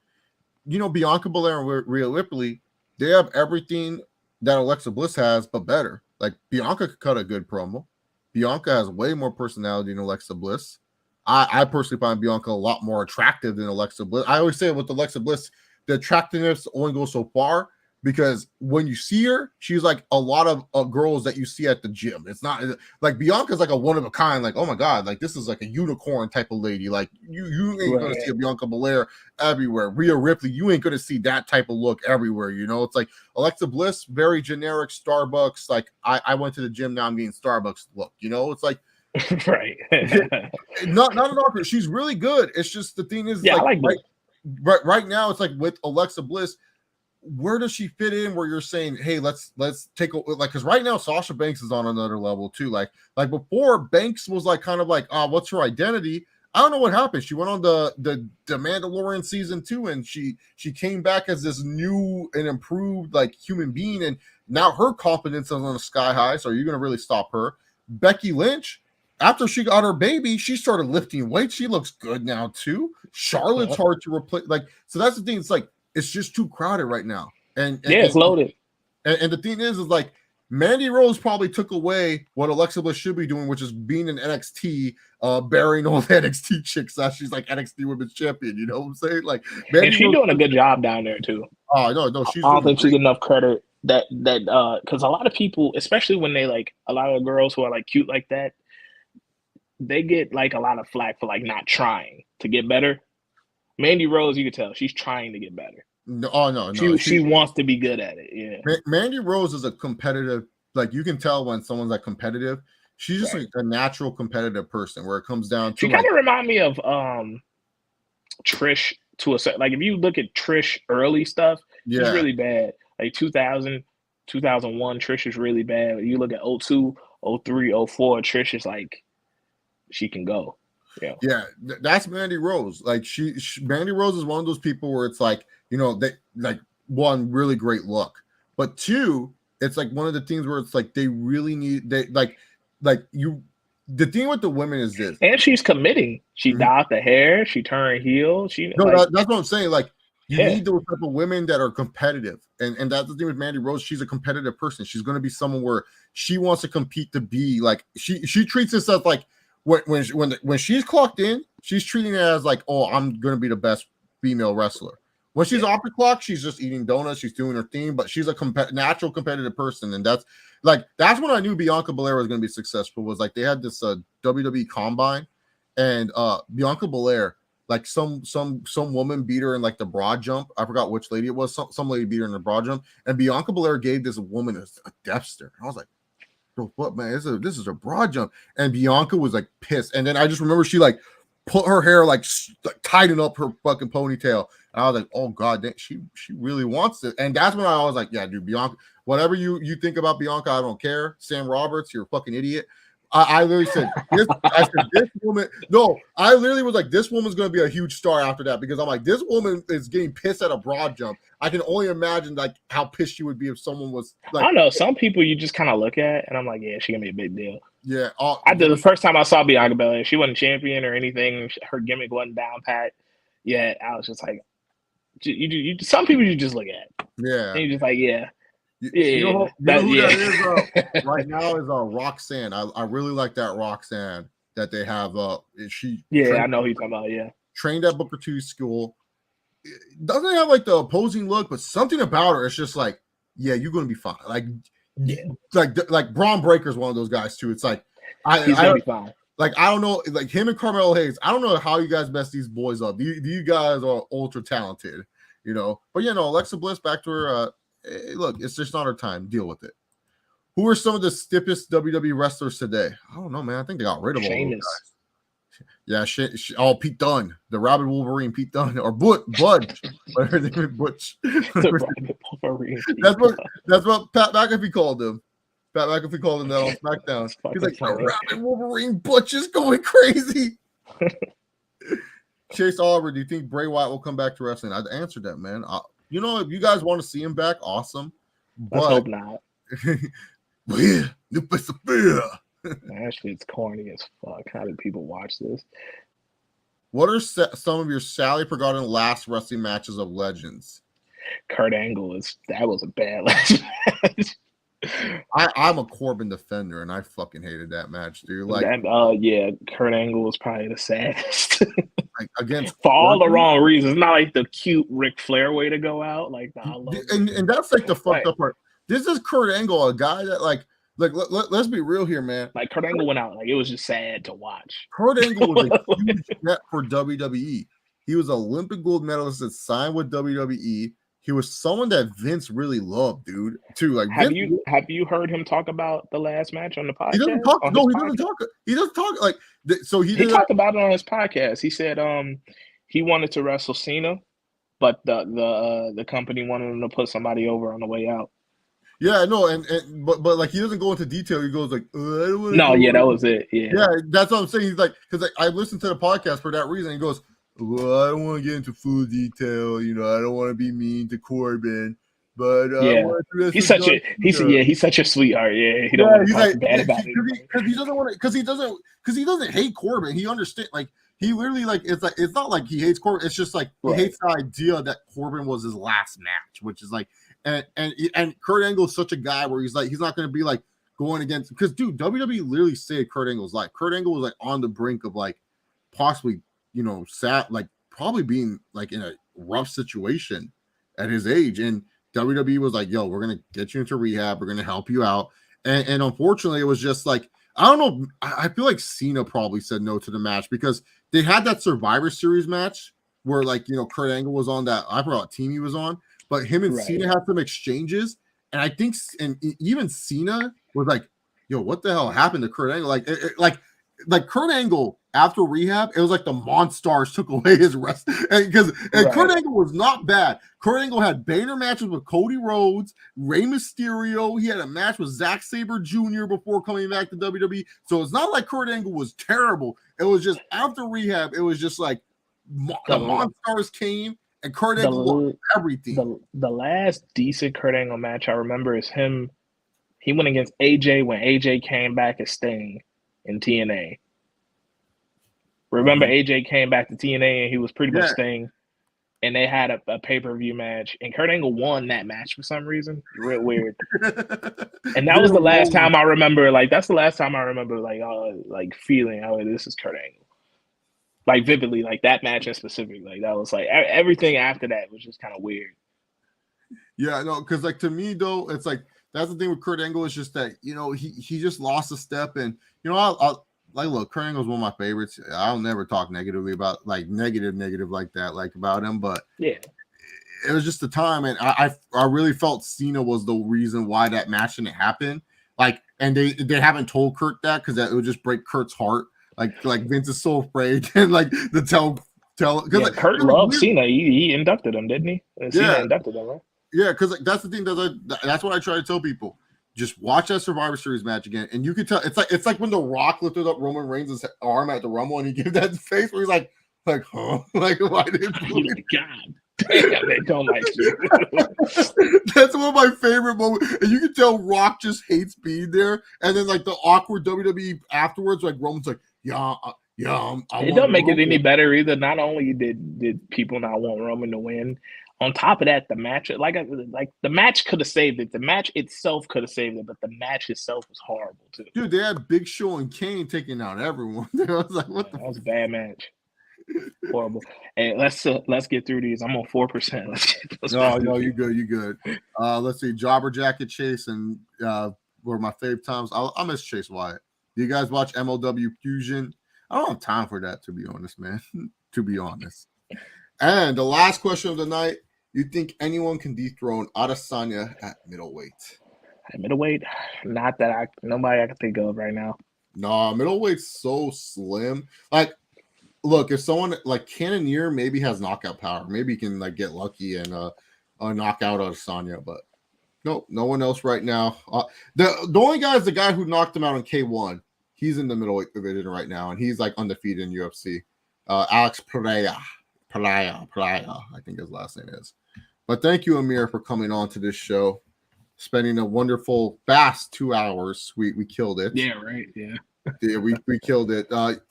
Bianca Belair and Rhea Ripley, they have everything that Alexa Bliss has, but better. Like Bianca could cut a good promo. Bianca has way more personality than Alexa Bliss. I personally find Bianca a lot more attractive than Alexa Bliss. I always say with Alexa Bliss, the attractiveness only goes so far because when you see her, she's like a lot of girls that you see at the gym. It's not like Bianca's like a one of a kind. Like, oh my god, like this is like a unicorn type of lady. Like you ain't gonna see a Bianca Belair everywhere. Rhea Ripley, you ain't gonna see that type of look everywhere. You know, it's like Alexa Bliss, very generic Starbucks. Like I went to the gym, now I'm getting Starbucks look. You know, it's like. Right. not an offer. She's really good. It's just the thing is, yeah, like, I like right now, it's like with Alexa Bliss, where does she fit in? Where you're saying, hey, let's take a like, because right now Sasha Banks is on another level too. Like before, Banks was like kind of like, what's her identity? I don't know what happened. She went on the Mandalorian season 2, and she came back as this new and improved like human being, and now her confidence is on the sky high. So are you gonna really stop her? Becky Lynch, after she got her baby, she started lifting weights. She looks good now too. Charlotte's hard to replace. Like, so that's the thing. It's like it's just too crowded right now. And it's loaded. And the thing is like Mandy Rose probably took away what Alexa Bliss should be doing, which is being in NXT, burying all the NXT chicks that she's like NXT Women's Champion. You know what I'm saying? Like, and she's doing a good job down there too. Oh no, she's. I don't think she get enough credit. That because a lot of people, especially when they like a lot of girls who are like cute like that, they get like a lot of flack for like not trying to get better. Mandy Rose, you can tell she's trying to get better. No. She wants to be good at it. Yeah. Mandy Rose is a competitive. Like you can tell when someone's like competitive. She's just like a natural competitive person. Where it comes down to, she kind of remind me of Trish to a certain. Like if you look at Trish early stuff, she's really bad. Like 2000, 2001, Trish is really bad. You look at 02, 03, 04, Trish is like she can go. Yeah, that's Mandy Rose. Like Mandy Rose is one of those people where it's like, you know, they like one really great look, but two, it's like one of the things where it's like they really need like you. The thing with the women is this, and she's committing. She dyed the hair. She turned heel. That's what I'm saying. Like you need those type of women that are competitive, and that's the thing with Mandy Rose. She's a competitive person. She's going to be someone where she wants to compete to be like she treats herself like. When she's clocked in, she's treating it as like, oh, I'm gonna be the best female wrestler. When she's off the clock, she's just eating donuts, she's doing her thing, but she's a natural competitive person, and that's when I knew Bianca Belair was gonna be successful. Was like they had this WWE Combine, and Bianca Belair, like some woman beat her in like the broad jump. I forgot which lady it was. Some lady beat her in the broad jump, and Bianca Belair gave this woman a death stare. I was like, what, man? This is a broad jump, and Bianca was like pissed. And then I just remember she like put her hair like tighten up her fucking ponytail, and I was like, oh god, she really wants it. And that's when I was like, yeah, dude, Bianca, whatever you think about Bianca, I don't care. Sam Roberts, you're a fucking idiot. I literally said this woman. No, I literally was like, this woman's going to be a huge star after that, because I'm like, this woman is getting pissed at a broad jump. I can only imagine like how pissed she would be if someone was like. I don't know. Some people you just kind of look at, and I'm like, yeah, she gonna be a big deal. Yeah, I did the first time I saw Bianca Belair. She wasn't champion or anything. Her gimmick wasn't down pat. Yeah, I was just like, you some people you just look at. Yeah, and you're just like, yeah. You know who that is right now is Roxanne. I really like that Roxanne that they have. She I know who you're talking about. Yeah, trained at Booker T school. Doesn't have like the opposing look, but something about her. It's just like, yeah, you're gonna be fine. Like Braun Breaker is one of those guys too. It's like he's gonna be fine. Like I don't know, like him and Carmelo Hayes. I don't know how you guys mess these boys up. You guys are ultra talented, you know. But Alexa Bliss, back to her. Hey, look, it's just not her time. Deal with it. Who are some of the stiffest WWE wrestlers today? I don't know, man. I think they got rid of all those guys. Yeah, Pete Dunne, the Rabid Wolverine, Pete Dunne, or Butch, whatever they were, Butch. That's what Pat McAfee called him. Pat McAfee called him that on SmackDown. He's like, Rabid Wolverine, Butch is going crazy. Chase Oliver, do you think Bray Wyatt will come back to wrestling? I'd answer that, man. If you guys want to see him back, awesome. But I hope not. That shit's corny as fuck. How did people watch this? What are some of your sadly forgotten last wrestling matches of legends? Kurt Angle that was a bad last match. I'm a Corbin defender, and I fucking hated that match, dude. Like, Yeah, Kurt Angle was probably the saddest against for all the Corbin, wrong reasons. Not like the cute Ric Flair way to go out. Like, nah, I love it. and that's like the fucked Like, up part. This is Kurt Angle, a guy that let's be real here, man. like Kurt Angle went out. Like, it was just sad to watch. Kurt Angle was a huge get for WWE. He was an Olympic gold medalist that signed with WWE. He was someone that Vince really loved, dude. Too like Have Vince, you heard him talk about the last match on the podcast? he doesn't talk. On No, his he podcast? doesn't talk. He doesn't talk like so. He He did talked about it on his podcast. He said he wanted to wrestle Cena, but the company wanted him to put somebody over on the way out. Yeah, no, and but like he doesn't go into detail. He goes like, I don't want to. No, yeah, that was it. Yeah, Yeah, that's what I'm saying. He's like, because I listened to the podcast for that reason. He goes, well, I don't want to get into full detail. You know, I don't want to be mean to Corbin, but yeah, he's such a sweetheart. Yeah, he don't want to talk bad about it because he doesn't want to because he doesn't hate Corbin. He understands like he literally it's not like he hates Corbin. It's just like he hates the idea that Corbin was his last match, which is like and Kurt Angle is such a guy where he's like he's not going to be like going against because dude WWE literally saved Kurt Angle's life. Kurt Angle was like on the brink of like possibly probably being like in a rough situation at his age, and WWE was like, yo, we're gonna get you into rehab, we're gonna help you out. And unfortunately it was just like I don't know, I feel like Cena probably said no to the match because they had that Survivor Series match where like Kurt Angle was on that, I forgot what team he was on, but him and Cena had some exchanges, and I think and even Cena was like, yo, what the hell happened to Kurt Angle? Like Kurt Angle after rehab, it was like the Monstars took away his rest because Kurt Angle was not bad. Kurt Angle had banner matches with Cody Rhodes, Rey Mysterio. He had a match with Zack Sabre Jr. before coming back to WWE. So it's not like Kurt Angle was terrible. It was just after rehab, it was just like the Monstars came and Kurt Angle lost everything. The last decent Kurt Angle match I remember is him. He went against AJ when AJ came back as Sting in TNA. Remember, AJ came back to TNA and he was pretty much Sting, and they had a pay-per-view match, and Kurt Angle won that match for some reason. Real weird. And that was the last time I remember. Like that's the last time I remember. Like feeling, oh, this is Kurt Angle. Like vividly, like that match in specific. Like that was like everything after that was just kind of weird. Yeah, no, because like to me though, it's like that's the thing with Kurt Angle is just that he just lost a step, and I'll like look, Kurt Angle's one of my favorites. I'll never talk negatively about like negative like that like about him, but yeah, it was just the time, and I really felt Cena was the reason why that match didn't happen. Like, and they haven't told Kurt that because it would just break Kurt's heart. Like Vince is so afraid and like to tell because Kurt loved Cena. He inducted him, didn't he? Cena inducted him, right? Yeah, because like that's the thing that's what I try to tell people. Just watch that Survivor Series match again, and you can tell it's like when The Rock lifted up Roman Reigns' arm at the Rumble, and he gave that face where he's like, huh, like why did God damn, they don't like you. That's one of my favorite moments, and you can tell Rock just hates being there, and then like the awkward WWE afterwards, like Roman's like, it don't make it any better either. Not only did people not want Roman to win. On top of that, the match, like the match could have saved it. The match itself could have saved it, but the match itself was horrible too. Dude, they had Big Show and Kane taking out everyone. I was like, what the? That was a bad match. Horrible. Hey, let's get through these. I'm on 4%. No, you good. Let's see, Jobber Jacket Chase and were my fave times. I miss Chase Wyatt. Do you guys watch MLW Fusion? I don't have time for that, to be honest, man. To be honest. And the last question of the night. You think anyone can dethrone Adesanya at middleweight? At middleweight? Nobody I can think of right now. Nah, middleweight's so slim. Like, look, if someone like Cannonier maybe has knockout power, maybe he can like get lucky and knock out Adesanya, but no one else right now. The only guy is the guy who knocked him out in K1. He's in the middleweight division right now, and he's like undefeated in UFC. Alex Pereira, I think his last name is. But thank you, Ameer, for coming on to this show, spending a wonderful, fast 2 hours. We killed it. Yeah, right. Yeah. Yeah, we killed it.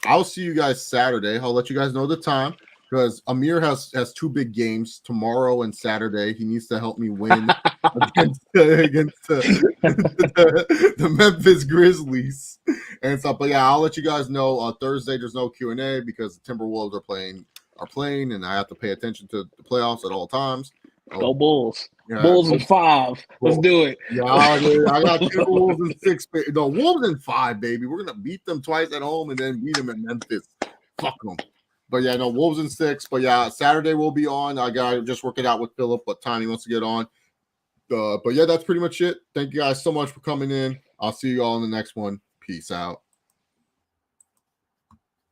I'll see you guys Saturday. I'll let you guys know the time because Ameer has two big games tomorrow and Saturday. He needs to help me win the Memphis Grizzlies and stuff. But yeah, I'll let you guys know. Thursday there's no Q&A because the Timberwolves are playing, and I have to pay attention to the playoffs at all times. Go Bulls. Yeah, Bulls in 5. Let's do it. Yeah, I got Timberwolves in 6. No, Wolves in 5, baby. We're gonna beat them twice at home and then beat them in Memphis. Fuck them. But yeah, no, Wolves in 6. But yeah, Saturday we'll be on. I got to just work it out with Philip what time he wants to get on. But yeah, that's pretty much it. Thank you guys so much for coming in. I'll see you all in the next one. Peace out.